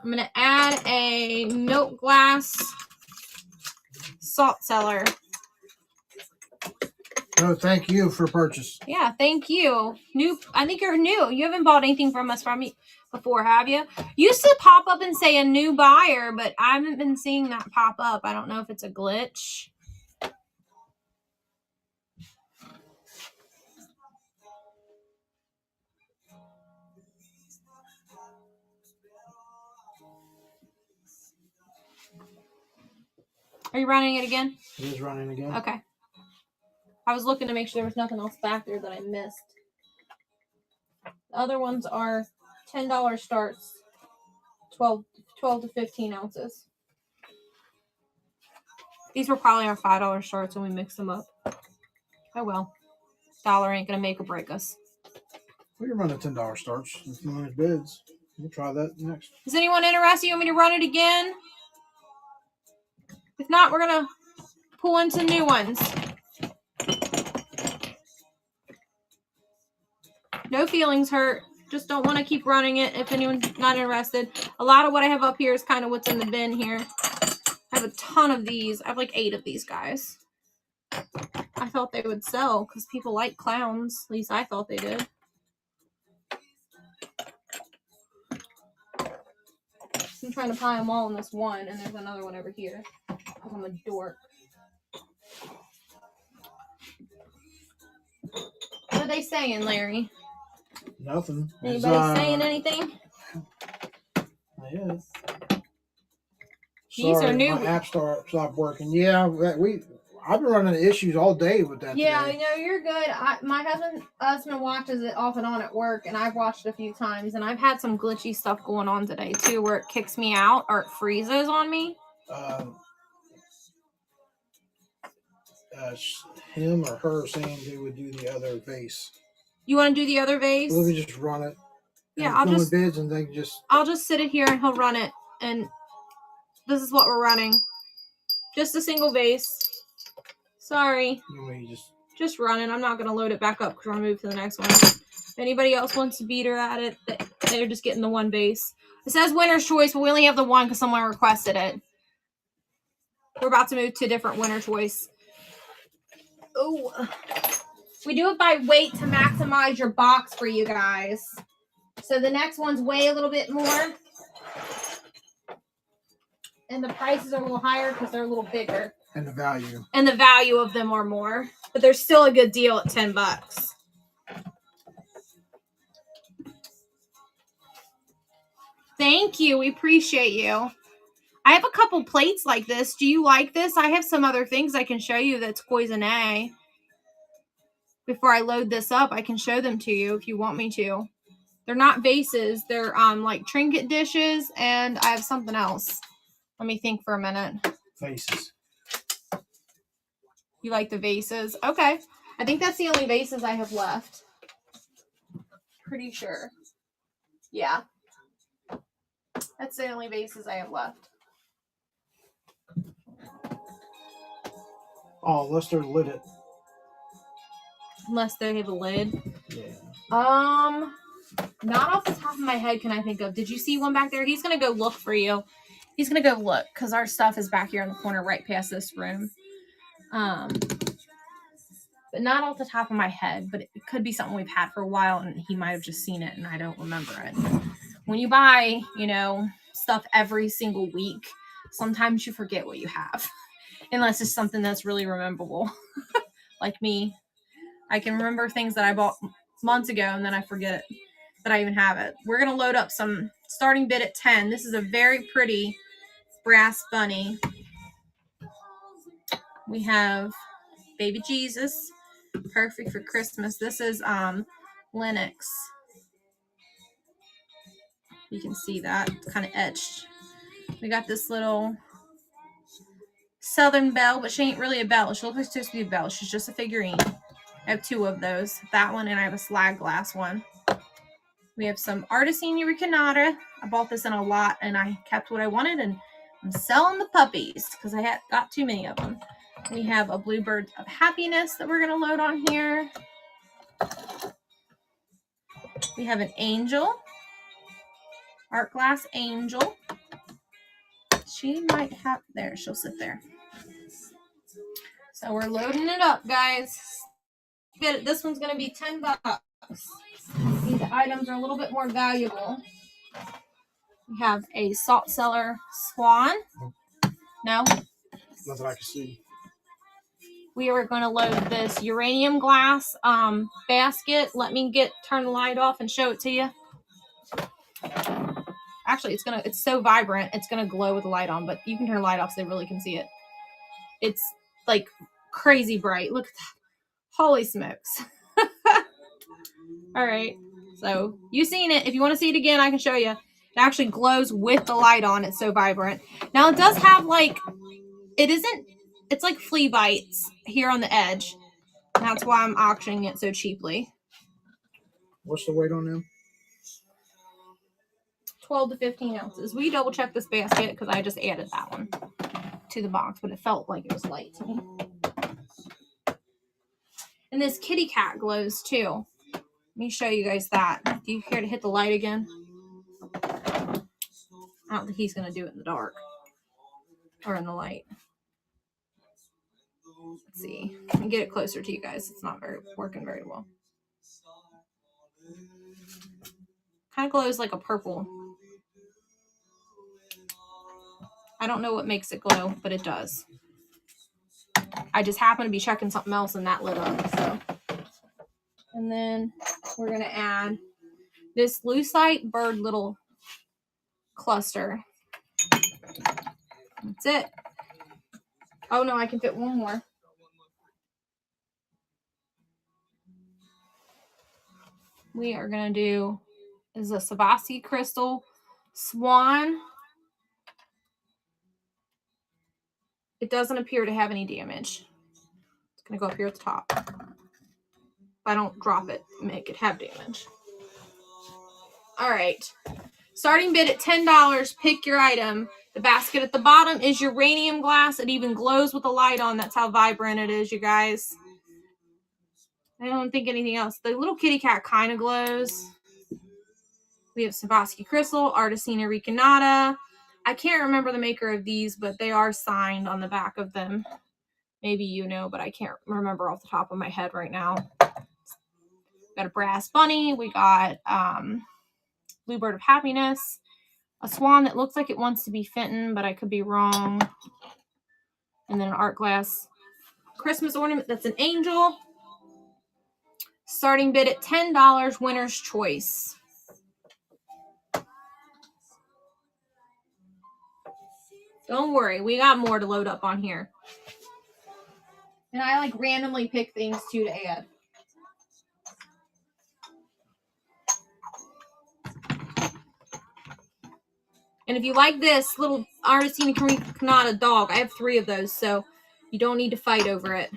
I'm going to add a milk glass salt cellar. Oh, thank you for purchase. Yeah, thank you. I think you're new. You haven't bought anything from us from me before, have you? Used to pop up and say a new buyer, but I haven't been seeing that pop up. I don't know if it's a glitch. Are you running it again? It is running again. Okay. I was looking to make sure there was nothing else back there that I missed. The other ones are $10 starts, 12 to 15 ounces. These were probably our $5 starts when we mixed them up. Oh well. Dollar ain't gonna make or break us. We can run a $10 starts. If no one bids, we'll try that next. Is anyone interested? You want me to run it again? If not, we're gonna pull in some new ones. No feelings hurt. Just don't want to keep running it if anyone's not interested. A lot of what I have up here is kind of what's in the bin here. I have a ton of these. I have like 8 of these guys. I thought they would sell because people like clowns. At least I thought they did. I'm trying to tie them all in this one, and there's another one over here. I'm a dork. What are they saying, Larry? Nothing. Anybody saying anything? Yeah. These are new. My app stopped working. Yeah, I've been running issues all day with that. Yeah, today. I know you're good. My husband watches it off and on at work, and I've watched it a few times, and I've had some glitchy stuff going on today too, where it kicks me out or it freezes on me. Him or her saying they would do the other vase. You want to do the other vase? Let me just run it. Yeah, I'll just bids and they just. I'll just sit it here and he'll run it, and this is what we're running. Just a single vase. Sorry. Just run it. I'm not gonna load it back up because we're gonna move to the next one. If anybody else wants to beat her at it, they're just getting the one vase. It says winner's choice, but we only have the one because someone requested it. We're about to move to a different winner choice. Oh, we do it by weight to maximize your box for you guys. So the next ones weigh a little bit more. And the prices are a little higher because they're a little bigger. And the value. And the value of them are more. But they're still a good deal at $10. Thank you. We appreciate you. I have a couple plates like this. Do you like this? I have some other things I can show you that's poison A. Before I load this up, I can show them to you if you want me to. They're not vases. They're like trinket dishes, and I have something else. Let me think for a minute. Vases. You like the vases? Okay. I think that's the only vases I have left. Pretty sure. Yeah. That's the only vases I have left. Oh, unless they're lidded. Unless they have a lid. Yeah. Not off the top of my head can I think of. Did you see one back there? He's going to go look for you. He's going to go look because our stuff is back here in the corner right past this room. But not off the top of my head, but it could be something we've had for a while and he might have just seen it and I don't remember it. When you buy, stuff every single week, sometimes you forget what you have. Unless it's something that's really rememberable. Like me. I can remember things that I bought months ago and then I forget that I even have it. We're going to load up some starting bid at 10. This is a very pretty brass bunny. We have Baby Jesus. Perfect for Christmas. This is Linux. You can see that. It's kind of etched. We got this little Southern belle, but she ain't really a belle. She looks like she's supposed to be a belle. She's just a figurine. I have two of those. That one, and I have a slag glass one. We have some Artesini Ricanata. I bought this in a lot, and I kept what I wanted, and I'm selling the puppies because I had got too many of them. We have a Bluebird of Happiness that we're going to load on here. We have an angel. Art glass angel. She might have, there, she'll sit there. So we're loading it up, guys. This one's going to be $10. These items are a little bit more valuable. We have a salt cellar swan. No? Nothing I can see. We are going to load this uranium glass basket. Let me turn the light off and show it to you. Actually, it's so vibrant, it's gonna glow with the light on, but you can turn the light off so they really can see it. It's like crazy bright. Look at that. Holy smokes. All right. So you've seen it. If you want to see it again, I can show you. It actually glows with the light on. It's so vibrant. Now it does have it's like flea bites here on the edge. And that's why I'm auctioning it so cheaply. What's the weight on them? 12 to 15 ounces. We double check this basket because I just added that one to the box, but it felt like it was light to me. And this kitty cat glows too. Let me show you guys that. Do you care to hit the light again? I don't think he's going to do it in the dark or in the light. Let's see. Let me get it closer to you guys. It's not working very well. Kind of glows like a purple. I don't know what makes it glow, but it does. I just happen to be checking something else and that lit up. So, and then we're going to add this lucite bird little cluster. That's it. Oh no, I can fit one more. We are going to do is a Swarovski crystal swan. It doesn't appear to have any damage. It's going to go up here at the top. If I don't drop it, make it have damage. All right. Starting bid at $10. Pick your item. The basket at the bottom is uranium glass. It even glows with the light on. That's how vibrant it is, you guys. I don't think anything else. The little kitty cat kind of glows. We have Swarovski crystal, Artesina Ricanata. I can't remember the maker of these, but they are signed on the back of them. Maybe you know, but I can't remember off the top of my head right now. Got a brass bunny. We got Bluebird of Happiness. A swan that looks like it wants to be Fenton, but I could be wrong. And then an art glass Christmas ornament that's an angel. Starting bid at $10, winner's choice. Don't worry, we got more to load up on here. And I like randomly pick things too to add. And if you like this little Artesina Ricanata dog, I have 3 of those, so you don't need to fight over it.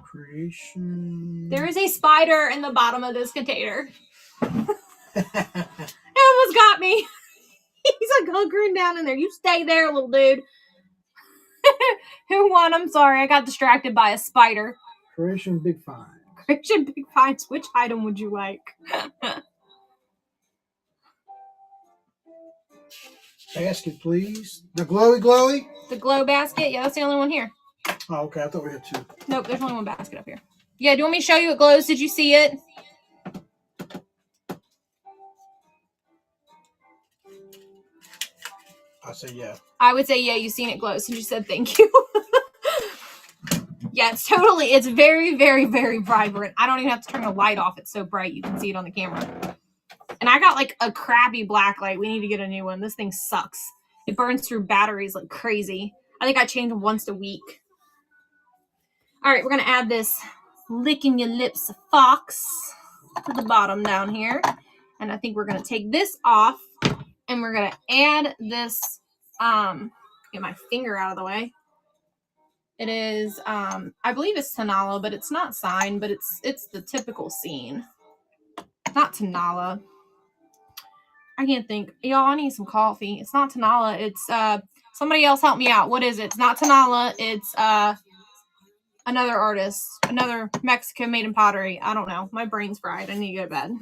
Creation. There is a spider in the bottom of this container. It almost got me. He's like hunkering down in there. You stay there, little dude. Who won? I'm sorry. I got distracted by a spider. Creation Big Find. Creation Big Finds. Which item would you like? Basket, please. The glowy? The glow basket? Yeah, that's the only one here. Oh, okay. I thought we had 2. Nope, there's only one basket up here. Yeah, do you want me to show you what glows? Did you see it? I say yeah. I would say yeah, you've seen it glow since you said thank you. Yeah, it's very, very, very vibrant. I don't even have to turn the light off. It's so bright. You can see it on the camera. And I got like a crappy black light. We need to get a new one. This thing sucks. It burns through batteries like crazy. I think I change them once a week. All right, we're going to add this licking your lips fox to the bottom down here. And I think we're going to take this off and we're going to add this, get my finger out of the way. It is, I believe it's Tanala, but it's not signed, but it's the typical scene. Not Tanala. I can't think. Y'all, I need some coffee. It's not Tanala. It's, somebody else help me out. What is it? It's not Tanala. It's, another artist. Another Mexican made in pottery. I don't know. My brain's fried. I need to go to bed.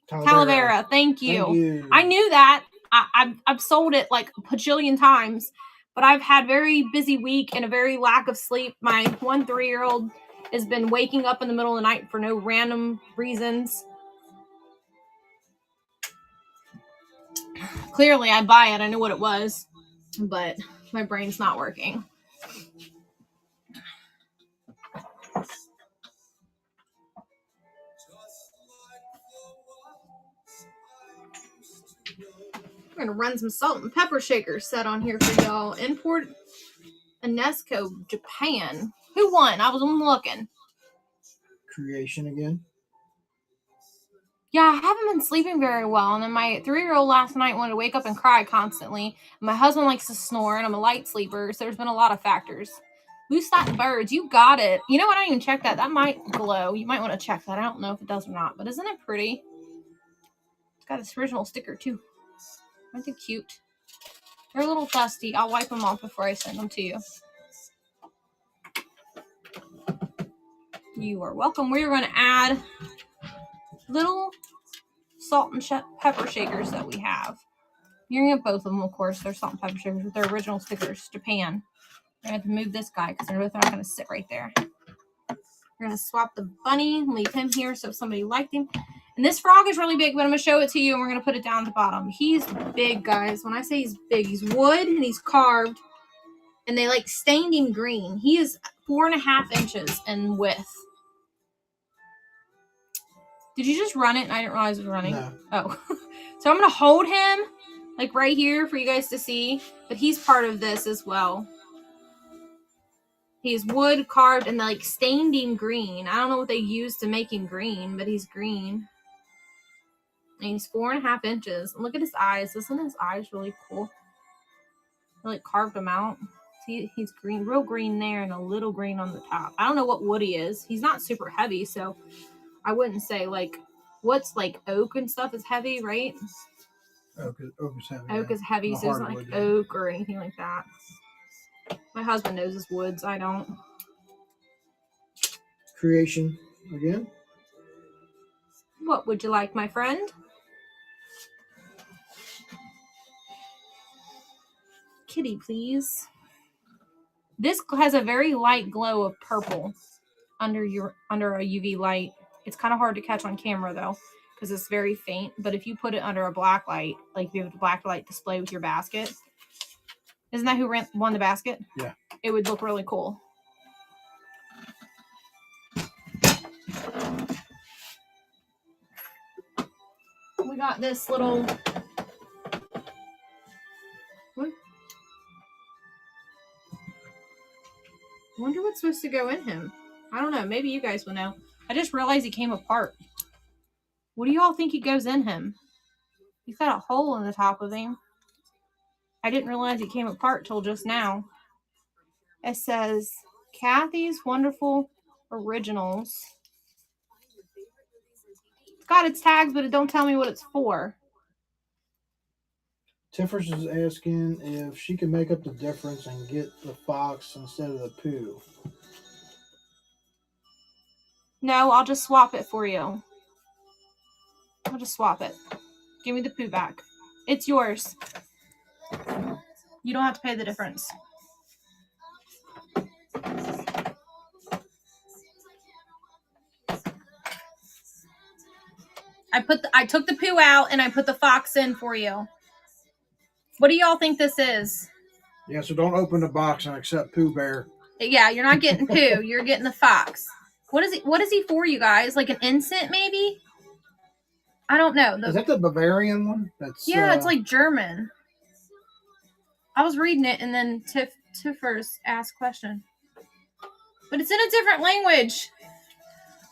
Talavera. Thank you. Thank you. I knew that. I've sold it like a bajillion times, but I've had very busy week and a very lack of sleep. My 1 3-year-old has been waking up in the middle of the night for no random reasons. Clearly, I buy it. I knew what it was, but my brain's not working. We're gonna run some salt and pepper shakers set on here for y'all. Import Inesco, Japan. Who won? I was looking. Creation again. Yeah, I haven't been sleeping very well. And then my 3-year-old last night wanted to wake up and cry constantly. My husband likes to snore, and I'm a light sleeper, so there's been a lot of factors. Blue Stock Birds, you got it. You know what? I didn't even check that. That might glow. You might want to check that. I don't know if it does or not, but isn't it pretty? It's got its original sticker, too. Aren't they cute? They're a little dusty. I'll wipe them off before I send them to you. You are welcome. We're going to add little salt and pepper shakers that we have. You're going to get both of them, of course. They're salt and pepper shakers with their original stickers. Japan. We're going to have to move this guy because they're both not going to sit right there. We're going to swap the bunny, leave him here so if somebody liked him. And this frog is really big, but I'm going to show it to you, and we're going to put it down at the bottom. He's big, guys. When I say he's big, he's wood, and he's carved, and they, like, stained him green. He is 4.5 inches in width. Did you just run it? I didn't realize it was running. No. Oh. So I'm going to hold him, like, right here for you guys to see, but he's part of this as well. He's wood carved and, like, stained him green. I don't know what they used to make him green, but he's green. And he's 4.5 inches. Look at his eyes. Isn't his eyes really cool? I like carved them out. See, he's green, real green there, and a little green on the top. I don't know what wood he is. He's not super heavy, so I wouldn't say like what's like oak and stuff is heavy, right? Oak is heavy. Oak is heavy, so it's not like oak or anything like that. My husband knows his woods. I don't. Creation again. What would you like, my friend? Kitty, please. This has a very light glow of purple under a UV light. It's kind of hard to catch on camera though, because it's very faint. But if you put it under a black light, like if you have a black light display with your basket, isn't that who won the basket? Yeah. It would look really cool. We got this little. I wonder what's supposed to go in him. I don't know. Maybe you guys will know. I just realized he came apart. What do you all think he goes in him? He's got a hole in the top of him. I didn't realize he came apart till just now. It says, Kathy's Wonderful Originals. It's got its tags, but it don't tell me what it's for. Tiffers is asking if she can make up the difference and get the fox instead of the poo. No, I'll just swap it for you. I'll just swap it. Give me the poo back. It's yours. You don't have to pay the difference. I took the poo out and I put the fox in for you. What do y'all think this is? Yeah, so don't open the box and accept Pooh Bear. Yeah, you're not getting poo. You're getting the fox. What is he for, you guys? Like an insect, maybe? I don't know. Is that the Bavarian one? Yeah, it's like German. I was reading it, and then Tiffers asked a question. But it's in a different language.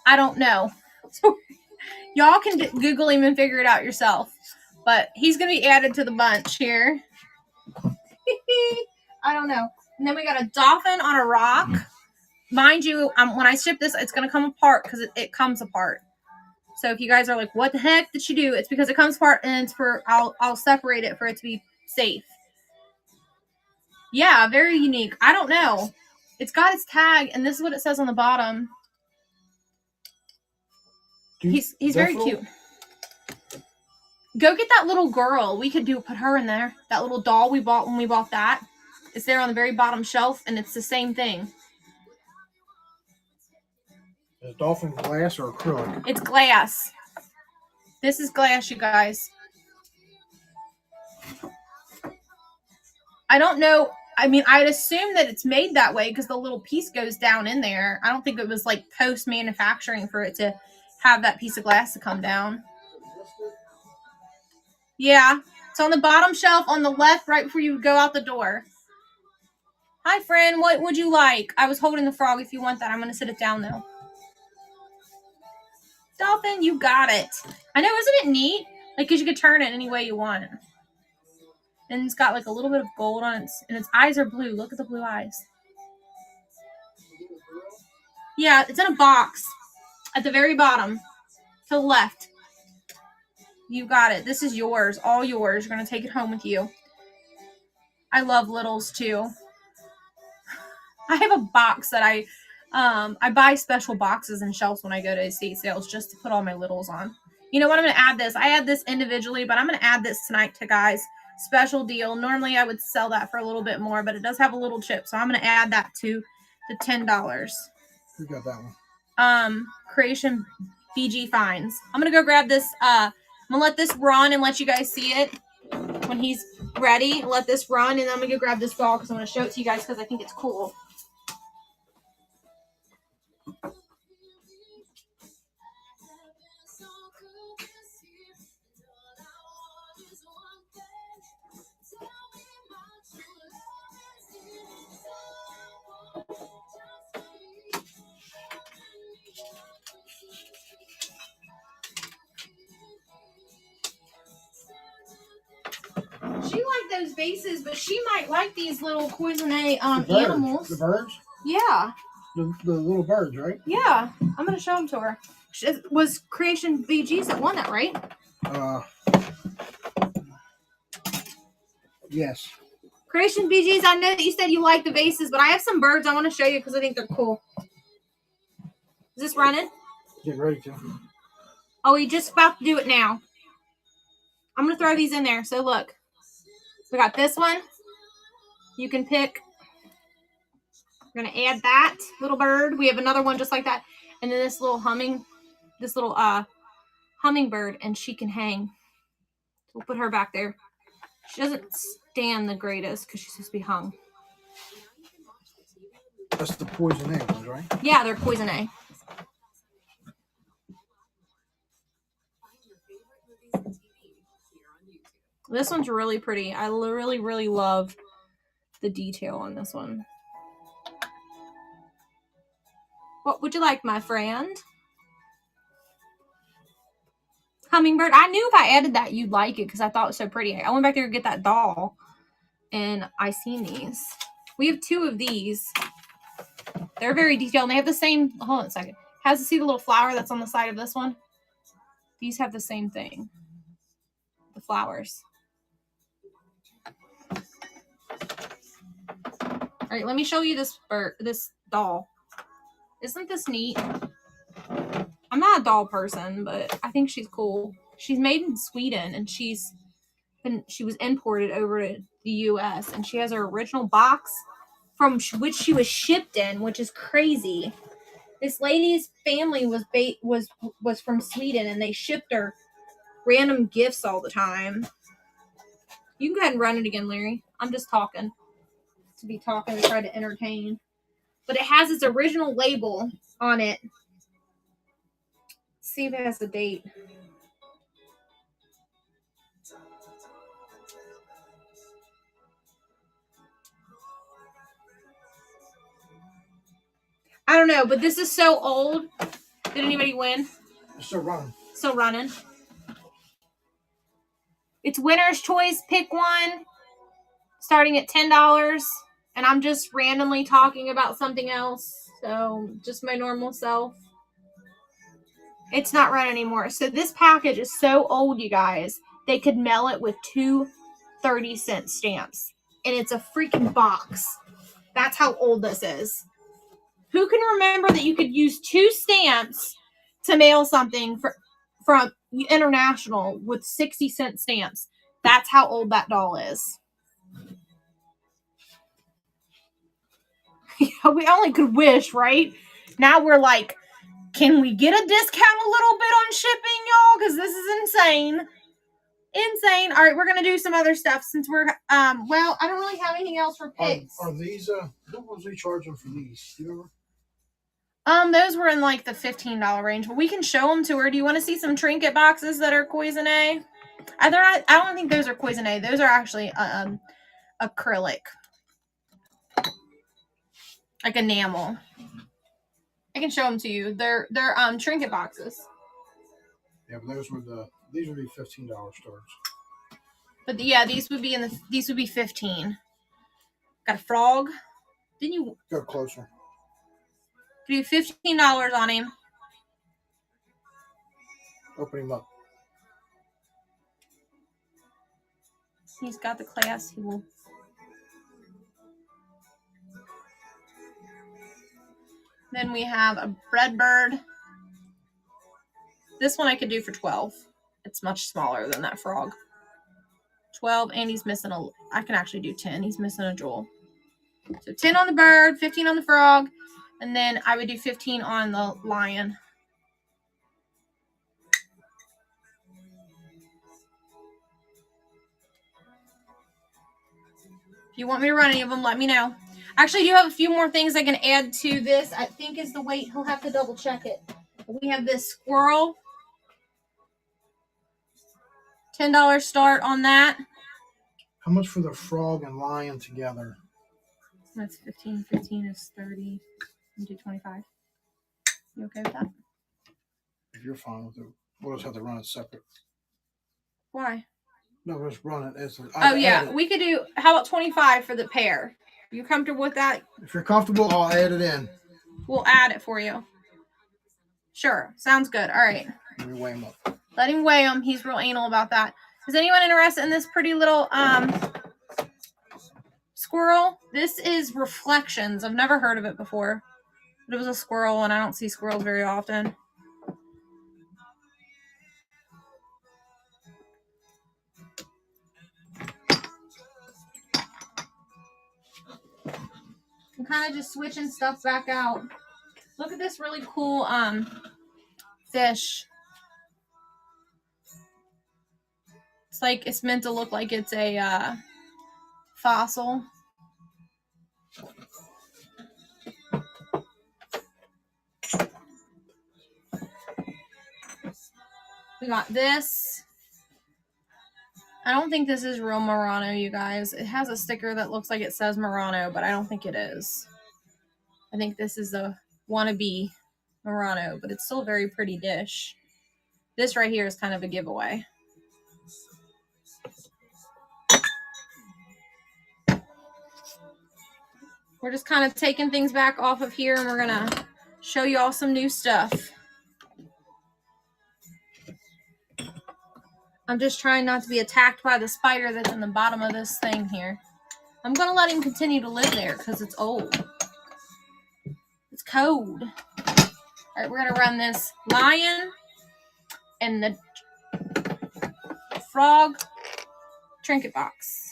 I don't know. So y'all can Google him and figure it out yourself. But he's going to be added to the bunch here. I don't know. And then we got a dolphin on a rock. Mind you, when I ship this, it's going to come apart because it comes apart. So if you guys are like, what the heck did she do? It's because it comes apart, and it's for, I'll separate it for it to be safe. Yeah, very unique. I don't know. It's got its tag, and this is what it says on the bottom. He's very cute. Go get that little girl. We could put her in there. That little doll we bought when we bought that. It's there on the very bottom shelf, and it's the same thing. Is dolphin glass or acrylic? It's glass. This is glass, you guys. I don't know. I mean, I'd assume that it's made that way because the little piece goes down in there. I don't think it was like post-manufacturing for it to have that piece of glass to come down. Yeah. It's on the bottom shelf on the left right before you go out the door. Hi, friend. What would you like? I was holding the frog. If you want that, I'm going to sit it down, though. Dolphin, you got it. I know, isn't it neat? Like, because you could turn it any way you want. And it's got like a little bit of gold on it, and its eyes are blue. Look at the blue eyes. Yeah, it's in a box at the very bottom to the left. You got it. This is yours, all yours. You're going to take it home with you. I love littles too. I have a box that I buy special boxes and shelves when I go to estate sales just to put all my littles on. You know what? I'm going to add this. I add this individually, but I'm going to add this tonight to guys. Special deal. Normally I would sell that for a little bit more, but it does have a little chip, so I'm going to add that to the $10. Who got that one? Creation BG Finds. I'm going to go grab this. I'm going to let this run and let you guys see it when he's ready. Let this run, and then I'm going to go grab this ball because I'm going to show it to you guys because I think it's cool. She liked those vases, but she might like these little Cuisinart animals. The birds? Yeah. The little birds, right? Yeah. I'm going to show them to her. It was Creation VGs that won that, right? Yes. Creation VGs, I know that you said you like the vases, but I have some birds I want to show you because I think they're cool. Is this running? Get ready to. Oh, he just about to do it now. I'm going to throw these in there. So look. We got this one. You can pick. We're going to add that little bird. We have another one just like that. And then this little hummingbird, and she can hang. So we'll put her back there. She doesn't stand the greatest because she's supposed to be hung. That's the Cuisinart ones, right? Yeah, they're Cuisinart. This one's really pretty. I really, really love the detail on this one. What would you like, my friend? Hummingbird. I knew if I added that, you'd like it because I thought it was so pretty. I went back there to get that doll, and I seen these. We have two of these. They're very detailed, and they have the same... Hold on a second. Has to see the little flower that's on the side of this one? These have the same thing. The flowers. All right, let me show you this doll. Isn't this neat? I'm not a doll person, but I think she's cool. She's made in Sweden, and she was imported over to the U.S., and she has her original box from which she was shipped in, which is crazy. This lady's family was from Sweden, and they shipped her random gifts all the time. You can go ahead and run it again, Larry. I'm just talking to try to entertain. But it has its original label on it. Let's see if it has the date. I don't know, but this is so old. Did anybody win? It's still running. Still running. It's winner's choice. Pick one. Starting at $10. And I'm just randomly talking about something else. So just my normal self. It's not running anymore. So this package is so old, you guys. They could mail it with 2 30-cent stamps. And it's a freaking box. That's how old this is. Who can remember that you could use 2 stamps to mail something from international with 60-cent stamps? That's how old that doll is. We only could wish, right? Now we're like, can we get a discount a little bit on shipping, y'all? Because this is insane. Insane. All right, we're gonna do some other stuff since we're well, I don't really have anything else for picks. Are these what was he charging for these? Do you remember? Those were in like the $15 range, but we can show them to her. Do you want to see some trinket boxes that are Cuisinart? I don't think those are Cuisinart. Those are actually acrylic, like enamel. I can show them to you. They're trinket boxes. Yeah, but these would be $15 stores. But yeah, these would be 15. Got a frog. Didn't you go closer? Do $15 on him. Open him up. He's got the class. He will. Then we have a red bird. This one I could do for 12. It's much smaller than that frog. 12, and he's missing I can actually do 10. He's missing a jewel. So 10 on the bird, 15 on the frog, and then I would do 15 on the lion. If you want me to run any of them, let me know. Actually, I do have a few more things I can add to this. I think is the weight. He'll have to double check it. We have this squirrel. $10 start on that. How much for the frog and lion together? That's 15. 15 is 30. You do 25. You okay with that? If you're fine with it, we'll just have to run it separate. Why? No, just run it. Oh, yeah. We could do, how about 25 for the pair? You comfortable with that? If you're comfortable, I'll add it in. We'll add it for you. Sure. Sounds good. All right. Let me weigh him up. Let him weigh him. He's real anal about that. Is anyone interested in this pretty little squirrel? This is Reflections. I've never heard of it before. But it was a squirrel, and I don't see squirrels very often. I'm kind of just switching stuff back out. Look at this really cool fish. It's like it's meant to look like it's a fossil. We got this. I don't think this is real Murano, you guys. It has a sticker that looks like it says Murano, but I don't think it is. I think this is a wannabe Murano, but it's still a very pretty dish. This right here is kind of a giveaway. We're just kind of taking things back off of here, and we're going to show you all some new stuff. I'm just trying not to be attacked by the spider that's in the bottom of this thing here. I'm going to let him continue to live there because it's old. It's cold. All right, we're going to run this lion and the frog trinket box.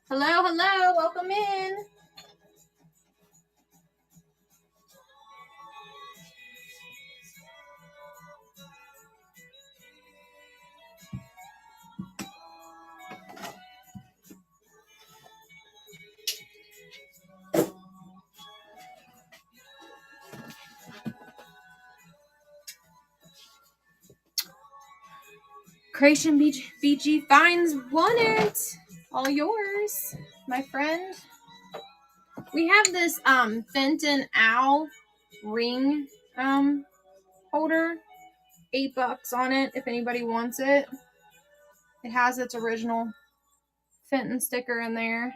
Hello, hello, welcome in. Creation BG Finds won it. All yours, my friend. We have this Fenton Owl ring holder. $8 on it if anybody wants it. It has its original Fenton sticker in there.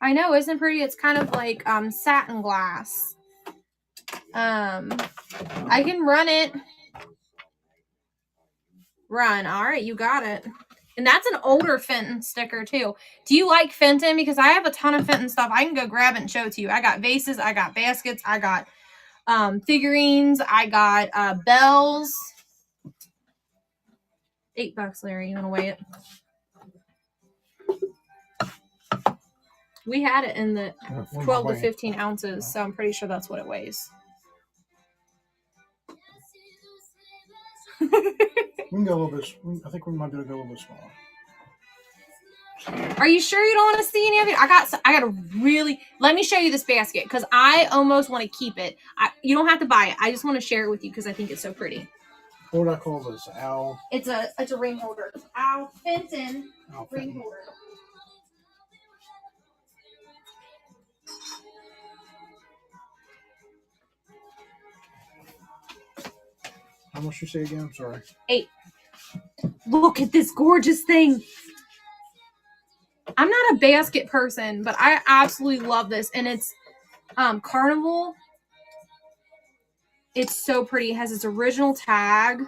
I know, isn't it pretty? It's kind of like satin glass. I can run it. Run. All right, you got it. And that's an older Fenton sticker too. Do you like Fenton? Because I have a ton of Fenton stuff. I can go grab it and show it to you. I got vases. I got baskets. I got figurines. I got bells. $8, Larry. You want to weigh it? We had it in the 12 to 15 ounces, so I'm pretty sure that's what it weighs. We can go a little bit. I think we might be able to go a little bit smaller. Are you sure you don't want to see any of it? I got a really. Let me show you this basket because I almost want to keep it. You don't have to buy it. I just want to share it with you because I think it's so pretty. What would I call this? Owl? It's a ring holder. Owl Fenton ring holder. How much you say again? I'm sorry. $8. Look at this gorgeous thing. I'm not a basket person, but I absolutely love this. And it's Carnival. It's so pretty. It has its original tag.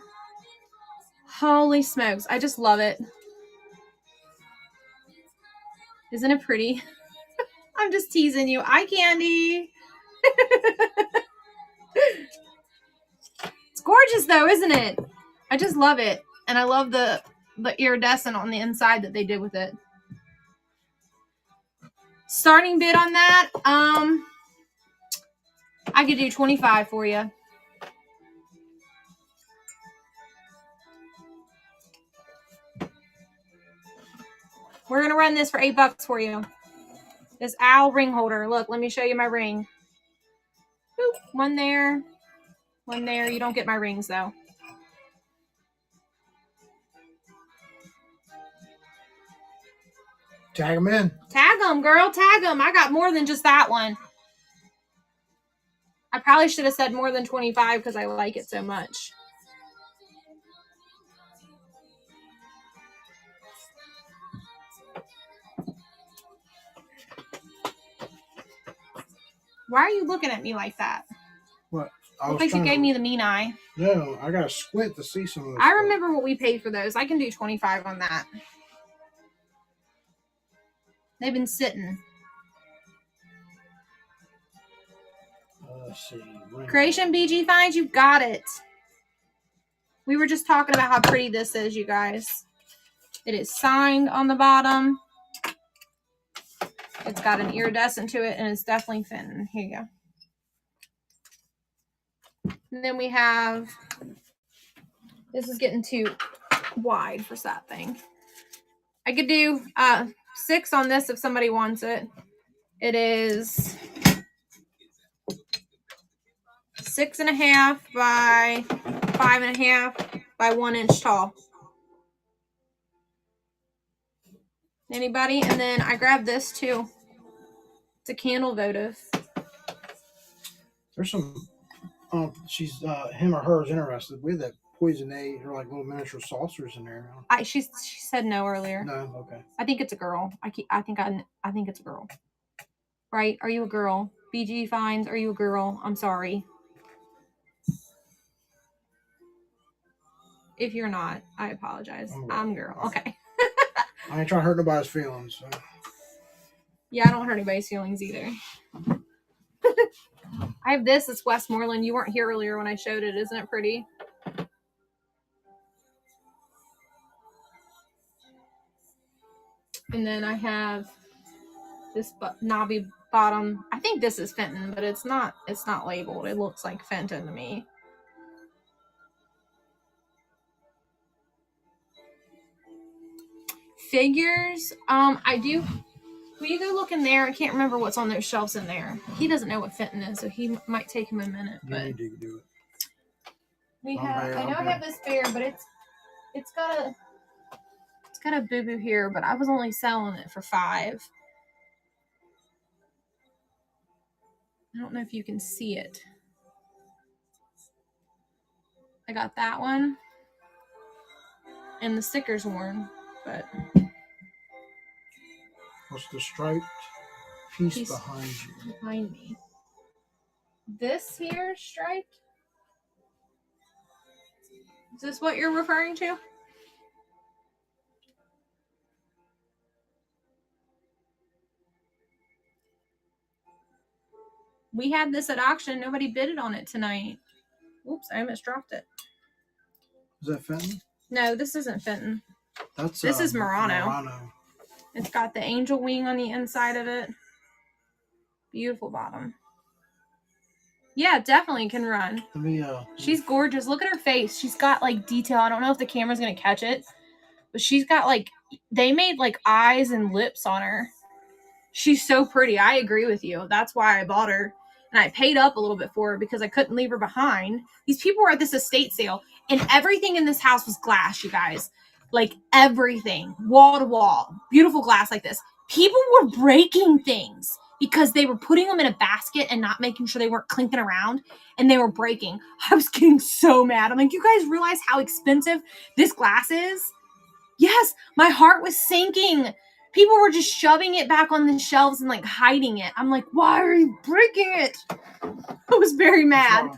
Holy smokes. I just love it. Isn't it pretty? I'm just teasing you. Eye candy. It's gorgeous though, isn't it? I just love it. And I love the iridescent on the inside that they did with it. Starting bid on that, I could do $25 for you. We're going to run this for $8 for you. This owl ring holder. Look, let me show you my ring. Boop. One there. One there. You don't get my rings, though. Tag them in. Tag them, girl. Tag them. I got more than just that one. I probably should have said more than 25 because I like it so much. Why are you looking at me like that? What? Looks like you gave me the mean eye. No, I got to squint to see some of this. I remember what we paid for those. I can do 25 on that. They've been sitting. Let's see. Creation BG Finds, you got it. We were just talking about how pretty this is, you guys. It is signed on the bottom. It's got an iridescent to it, and it's definitely Fenton. Here you go. And then we have, this is getting too wide for that thing. I could do 6 on this if somebody wants it. It is 6.5 by 5.5 by 1 inch tall. Anybody? And then I grabbed this too. It's a candle votive. There's some. She's him or her is interested. We have that Poisonade or like little miniature saucers in there. She said no earlier. No, okay. I think it's a girl. I think it's a girl. Right? Are you a girl? BG Finds, are you a girl? I'm sorry. If you're not, I apologize. I'm a girl. Okay. I ain't trying to hurt nobody's feelings. So. Yeah, I don't hurt anybody's feelings either. I have this. It's Westmoreland. You weren't here earlier when I showed it. Isn't it pretty? And then I have this knobby bottom. I think this is Fenton, but it's not labeled. It looks like Fenton to me. Figures. I do. Will you go look in there? I can't remember what's on those shelves in there. He doesn't know what Fenton is, so he might take him a minute. But you do it. We have. I know I have this bear, but it's It's got a boo-boo here, but I was only selling it for $5. I don't know if you can see it. I got that one. And the sticker's worn, but... What's the striped piece behind you? Behind me. This here striped? Is this what you're referring to? We had this at auction. Nobody bidded on it tonight. Oops, I almost dropped it. Is that Fenton? No, this isn't Fenton. This is Murano. It's got the angel wing on the inside of it. Beautiful bottom. Yeah, definitely can run. Let me, she's gorgeous. Look at her face. She's got like detail. I don't know if the camera's gonna catch it, but she's got like, they made like eyes and lips on her. She's so pretty. I agree with you. That's why I bought her. And I paid up a little bit for her because I couldn't leave her behind. These people were at this estate sale and everything in this house was glass, you guys. Like everything, wall to wall, beautiful glass like this. People were breaking things because they were putting them in a basket and not making sure they weren't clinking around, and they were breaking. I was getting so mad. I'm like, you guys realize how expensive this glass is? Yes, my heart was sinking. People were just shoving it back on the shelves and like hiding it. I'm like, why are you breaking it? I was very mad.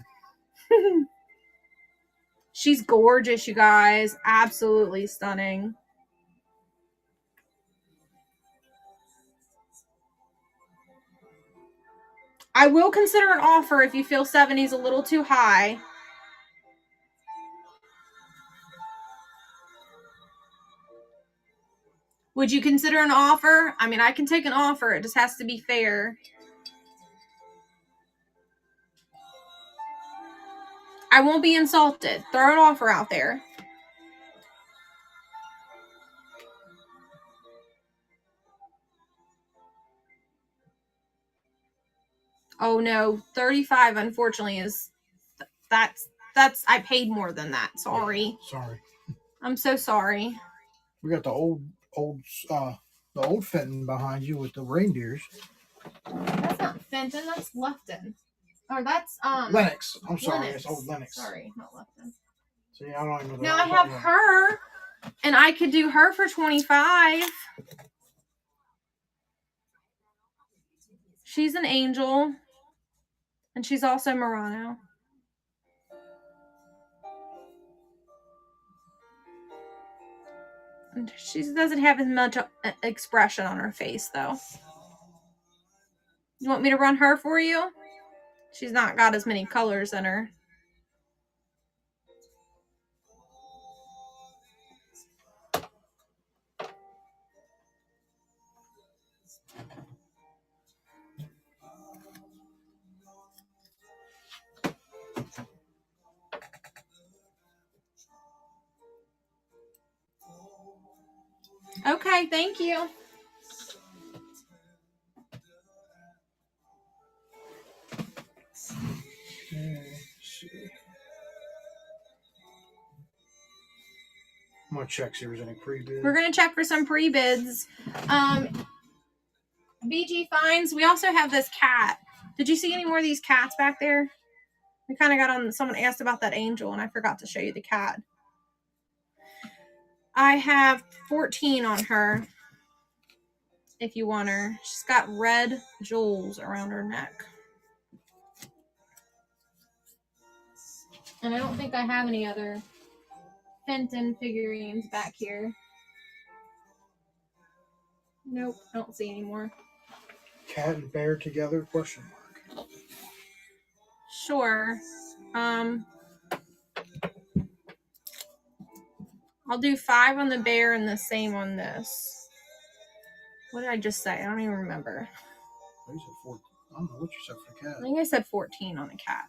She's gorgeous, you guys. Absolutely stunning. I will consider an offer if you feel 70 is a little too high. Would you consider an offer? I mean, I can take an offer. It just has to be fair. I won't be insulted. Throw an offer out there. Oh no, 35 unfortunately is that's I paid more than that. Sorry. Yeah, sorry. I'm so sorry. We got the old Fenton behind you with the reindeers. That's not Fenton, that's Lefton. Or that's Lennox. I'm sorry, Lennox. it's old Lennox. Sorry, not Lefton. See, I don't even know. Now I have her, and I could do her for 25. She's an angel, and she's also Murano. And she doesn't have as much expression on her face, though. You want me to run her for you? She's not got as many colors in her. Okay, thank you. I'm gonna check see if there's any pre-bids. We're gonna check for some pre-bids. BG Finds. We also have this cat. Did you see any more of these cats back there? We kind of got on. Someone asked about that angel, and I forgot to show you the cat. I have 14 on her. If you want her, she's got red jewels around her neck. And I don't think I have any other Fenton figurines back here. Nope, I don't see any more. Cat and bear together? Question mark. Sure. I'll do 5 on the bear and the same on this. What did I just say? I don't even remember. I said 14. I don't know what you said for the cat. I think I said 14 on the cat.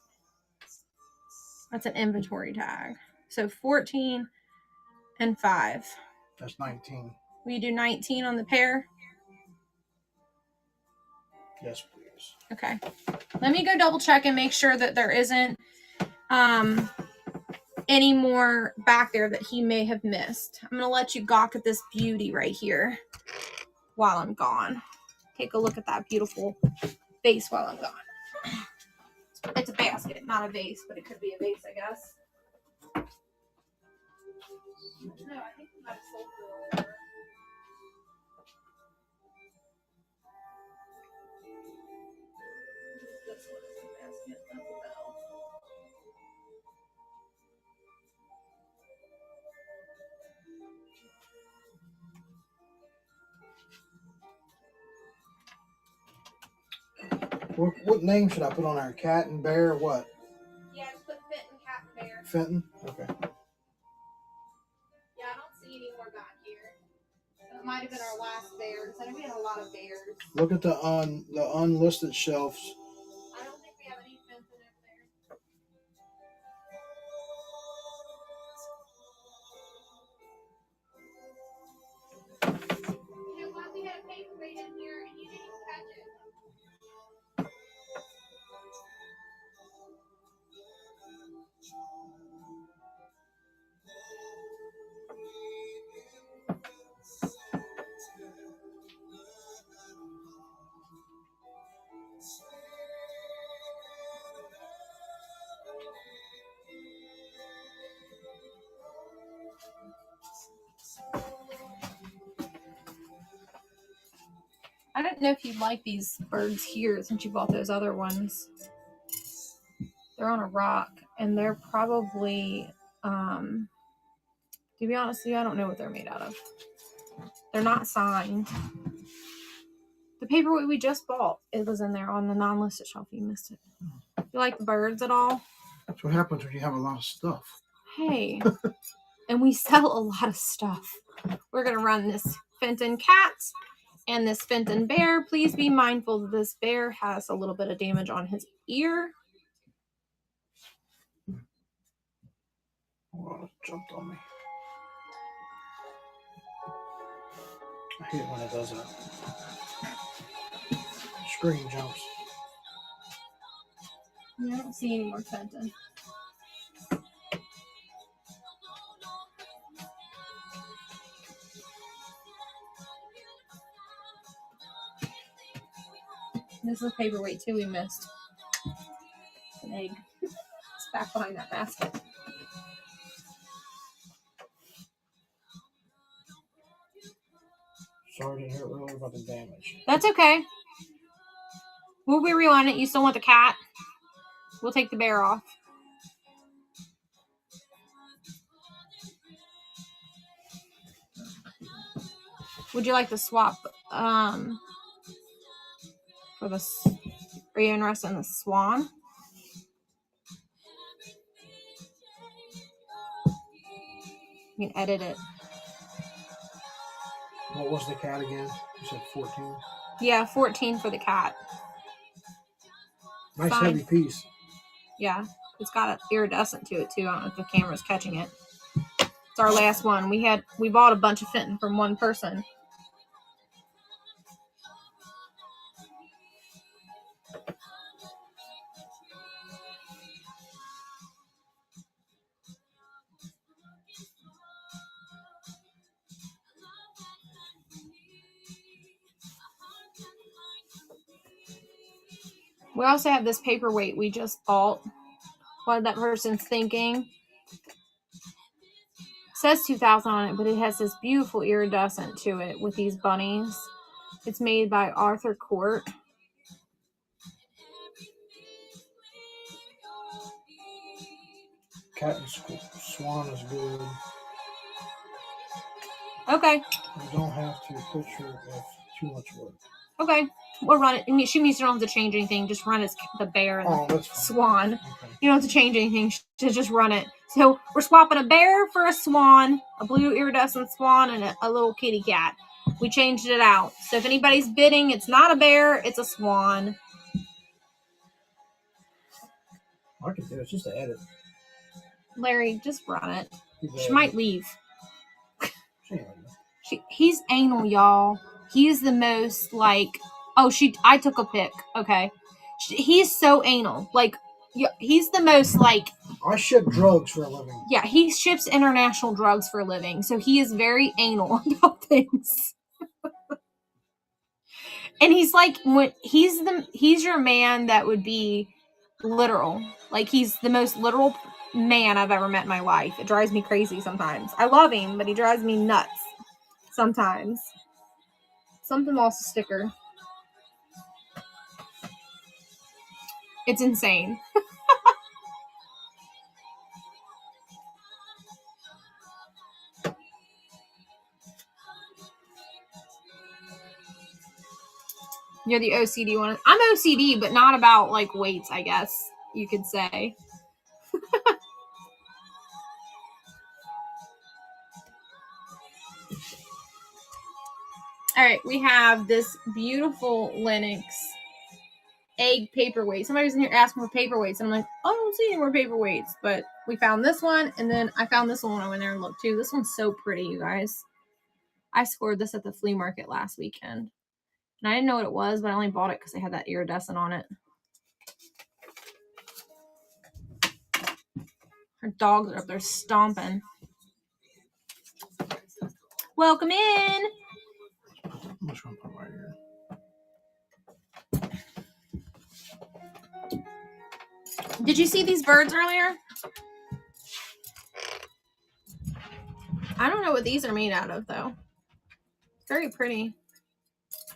That's an inventory tag. So 14 and 5. That's 19. Will you do 19 on the pair? Yes, please. Okay. Let me go double check and make sure that there isn't any more back there that he may have missed. I'm going to let you gawk at this beauty right here while I'm gone. Take a look at that beautiful vase while I'm gone. It's a basket, not a vase, but it could be a vase, I guess. No, I think we might have sold it over. This one is a basket. That's a bell. What name should I put on our cat and bear? What? Yeah, just put Fenton, cat, and bear. Fenton? Okay. Yeah, I don't see any more back here. It might have been our last bear, because I know we had a lot of bears. Look at the unlisted shelves. I don't think we have any Fenton over there. You know what? We had a paperweight in here, and you didn't even touch it. I don't know if you'd like these birds here since you bought those other ones. They're on a rock, and they're probably, to be honest with you, I don't know what they're made out of. They're not signed. The paperweight we just bought, it was in there on the non-listed shelf. You missed it. You like the birds at all? That's what happens when you have a lot of stuff. Hey. And we sell a lot of stuff. We're going to run this Fenton cat and this Fenton bear. Please be mindful that this bear has a little bit of damage on his ear. Oh, it jumped on me. I hate it when it does that. Screen jumps. Yeah, I don't see any more Fenton. This is a paperweight too we missed. It's an egg. It's back behind that basket. Sorry to hear earlier about the damage. That's okay. We'll be rewind it. You still want the cat? We'll take the bear off. Would you like to swap for the, are you interested in the swan? You can edit it. What was the cat again? You said 14? Yeah, 14 for the cat. Nice Fine. heavy piece. Yeah, it's got an iridescent to it too. I don't know if the camera's catching it. It's our last one. We bought a bunch of Fenton from one person. We also have this paperweight we just bought. What that person's thinking. It says 2000 on it, but it has this beautiful iridescent to it with these bunnies. It's made by Arthur Court. Cat and swan is good. Okay. You don't have to picture with too much work. Okay. We'll run it. She means you don't have to change anything. Just run as the bear and the swan. Okay. You don't have to change anything. Just run it. So we're swapping a bear for a swan, a blue iridescent swan, and a little kitty cat. We changed it out. So if anybody's bidding, it's not a bear, it's a swan. I can do it. It's just an edit. Larry, just run it. She might leave. He's anal, y'all. He is the most like. Oh, I took a pic. Okay, he's so anal. Like, he's the most like I ship drugs for a living. Yeah, he ships international drugs for a living, so he is very anal about things. And he's like, when he's your man that would be literal. Like, he's the most literal man I've ever met in my life. It drives me crazy sometimes. I love him, but he drives me nuts sometimes. Something lost a sticker. It's insane. You're the OCD one. I'm OCD, but not about like weights, I guess you could say. All right, we have this beautiful Linux egg paperweight. Somebody's in here asking for paperweights. And I'm like, oh, I don't see any more paperweights. But we found this one, and then I found this one when I went there and looked too. This one's so pretty, you guys. I scored this at the flea market last weekend. And I didn't know what it was, but I only bought it because they had that iridescent on it. Our dogs are up there stomping. Welcome in. I'm just gonna put it right here. Did you see these birds earlier? I don't know what these are made out of, though. Very pretty.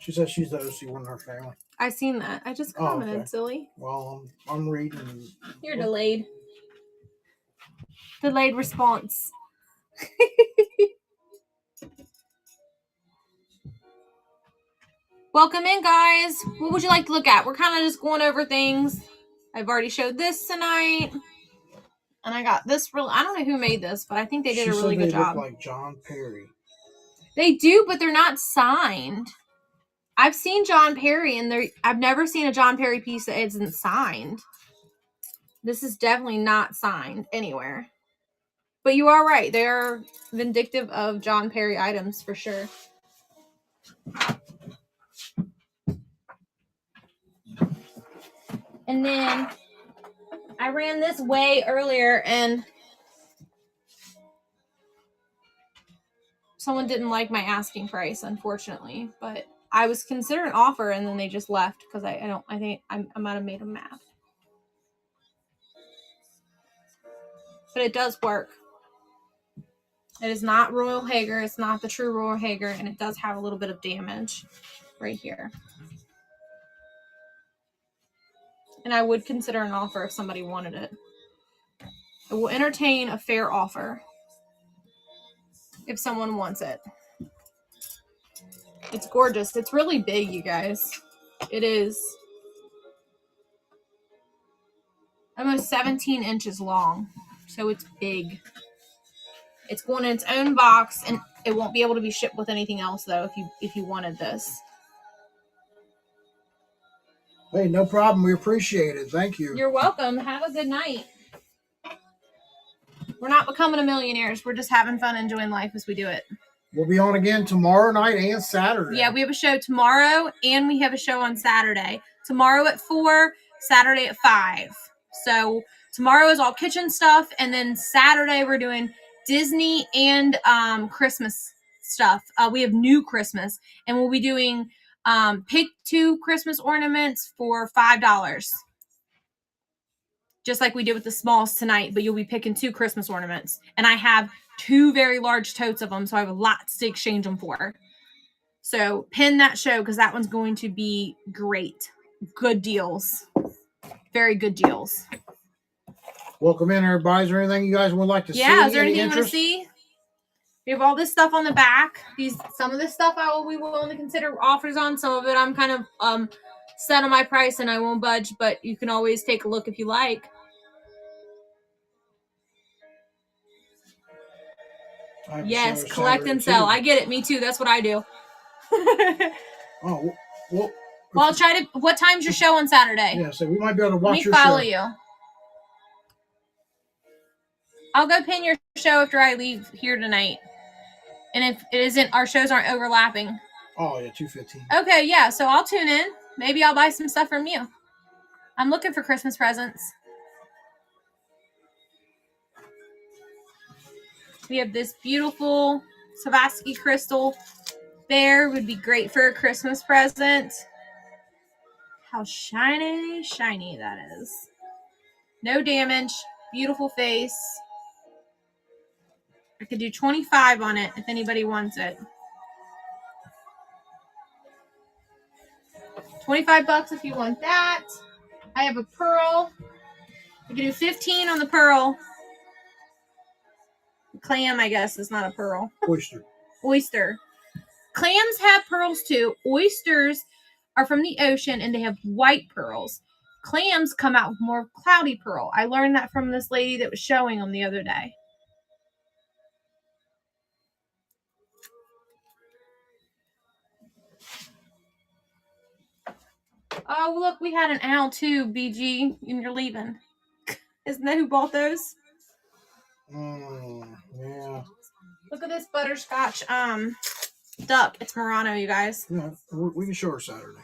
She said she's the OC one in her family. I seen that. I just commented, okay. silly. Well, I'm reading. You're delayed. Delayed response. Welcome in, guys. What would you like to look at? We're kind of just going over things. I've already showed this tonight. And I got this I don't know who made this, but I think they did a really good job. Look like John Perry. They do, but they're not signed. I've seen John Perry, and I've never seen a John Perry piece that isn't signed. This is definitely not signed anywhere. But you are right. They are vindictive of John Perry items for sure. And then I ran this way earlier, and someone didn't like my asking price, unfortunately. But I was considering offer, and then they just left because I think I might have made them mad. But it does work. It is not Royal Hager. It's not the true Royal Hager, and it does have a little bit of damage right here. And I would consider an offer if somebody wanted it. I will entertain a fair offer if someone wants it. It's gorgeous. It's really big, you guys. It is almost 17 inches long, so it's big. It's going in its own box, and it won't be able to be shipped with anything else, though, if you wanted this. Hey, no problem. We appreciate it. Thank you. You're welcome. Have a good night. We're not becoming a millionaires. We're just having fun, enjoying life as we do it. We'll be on again tomorrow night and Saturday. Yeah, we have a show tomorrow, and we have a show on Saturday. Tomorrow at 4, Saturday at 5. So tomorrow is all kitchen stuff, and then Saturday we're doing Disney and Christmas stuff. We have new Christmas, and we'll be doing pick 2 Christmas ornaments for $5. Just like we did with the smalls tonight, but you'll be picking 2 Christmas ornaments. And I have 2 very large totes of them, so I have lots to exchange them for. So pin that show, because that one's going to be great. Good deals. Very good deals. Welcome in, everybody. Is there anything you guys would like to see? Yeah, is there anything you want to see? We have all this stuff on the back. Some of this stuff I will be willing to consider offers on. Some of it I'm kind of set on my price and I won't budge, but you can always take a look if you like. Yes, collect and sell. I get it. Me too. That's what I do. Oh, well. Well, I'll try to. What time's your show on Saturday? Yeah, so we might be able to watch your show. Let me follow you. I'll go pin your show after I leave here tonight. And if it isn't, our shows aren't overlapping. Oh, yeah, 2:15. Okay, yeah, so I'll tune in. Maybe I'll buy some stuff from you. I'm looking for Christmas presents. We have this beautiful Swarovski crystal bear. Would be great for a Christmas present. How shiny, shiny that is. No damage. Beautiful face. I could do 25 on it if anybody wants it. 25 bucks if you want that. I have a pearl. I can do 15 on the pearl. Clam, I guess, is not a pearl. Oyster. Clams have pearls too. Oysters are from the ocean and they have white pearls. Clams come out with more cloudy pearl. I learned that from this lady that was showing them the other day. Oh, look, we had an owl too, BG, and you're leaving. Isn't that who bought those? Yeah. Look at this butterscotch duck. It's Murano, you guys. Yeah, we can show her Saturday.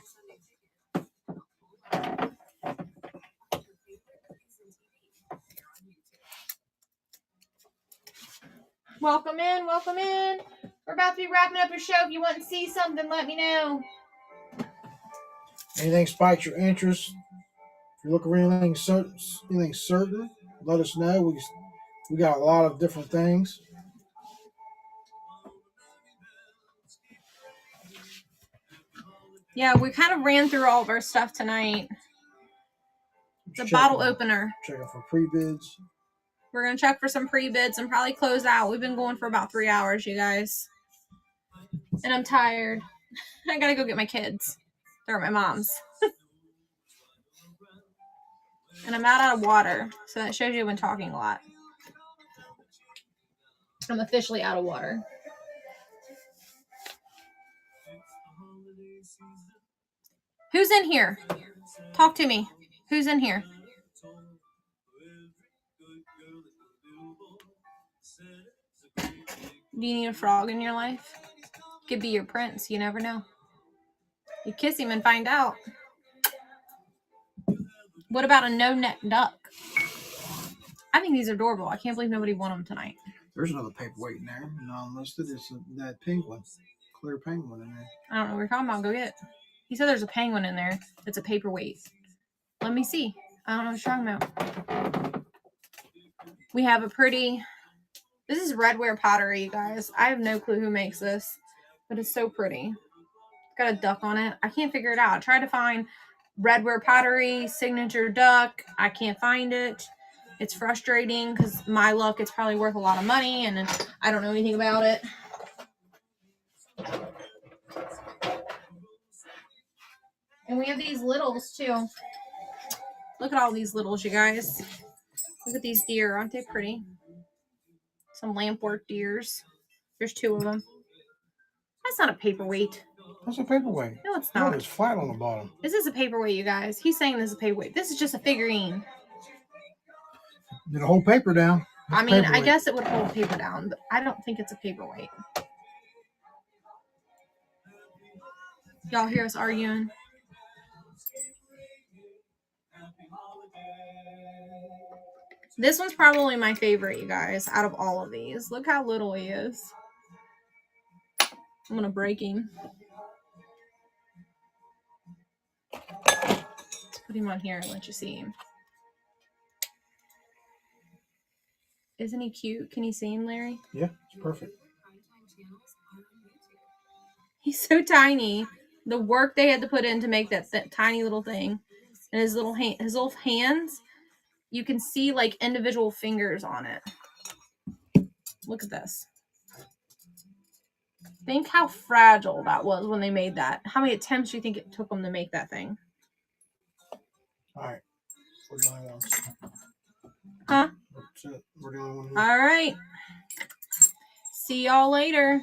Welcome in, welcome in. We're about to be wrapping up your show. If you want to see something, let me know. Anything spikes your interest? If you're looking for anything certain, let us know. We got a lot of different things. Yeah, we kind of ran through all of our stuff tonight. It's a bottle opener. Checking for pre-bids. We're going to check for some pre-bids and probably close out. We've been going for about 3 hours, you guys. And I'm tired. I got to go get my kids. They're at my mom's. And I'm out of water. So that shows you I've been talking a lot. I'm officially out of water. Who's in here? Talk to me. Who's in here? Do you need a frog in your life? Could be your prince. You never know. You kiss him and find out. What about a no-neck duck? I think these are adorable. I can't believe nobody won them tonight. There's another paperweight in there. Non-listed. It's that penguin. Clear penguin in there. I don't know what we're talking about. Go get it. He said there's a penguin in there. It's a paperweight. Let me see. I don't know what you're talking about. We have a pretty... This is redware pottery, you guys. I have no clue who makes this, but it's so pretty. It's got a duck on it. I can't figure it out. I tried to find redware pottery, signature duck. I can't find it. It's frustrating because my luck, it's probably worth a lot of money, and I don't know anything about it. And we have these littles, too. Look at all these littles, you guys. Look at these deer. Aren't they pretty? Some lampwork deers. There's 2 of them. That's not a paperweight. That's a paperweight. No, it's not. No, it's flat on the bottom. This is a paperweight, you guys. He's saying this is a paperweight. This is just a figurine. Did a whole paper down. I mean, I guess it would hold paper down, but I don't think it's a paperweight. Y'all hear us arguing? This one's probably my favorite, you guys, out of all of these. Look how little he is. I'm going to break him. Let's put him on here and let you see him. Isn't he cute? Can you see him, Larry? Yeah, it's perfect. He's so tiny. The work they had to put in to make that tiny little thing. And his little hands, you can see like individual fingers on it. Look at this. Think how fragile that was when they made that. How many attempts do you think it took them to make that thing? All right. We're the only ones. Huh? That's it. We're the only ones. All right. See y'all later.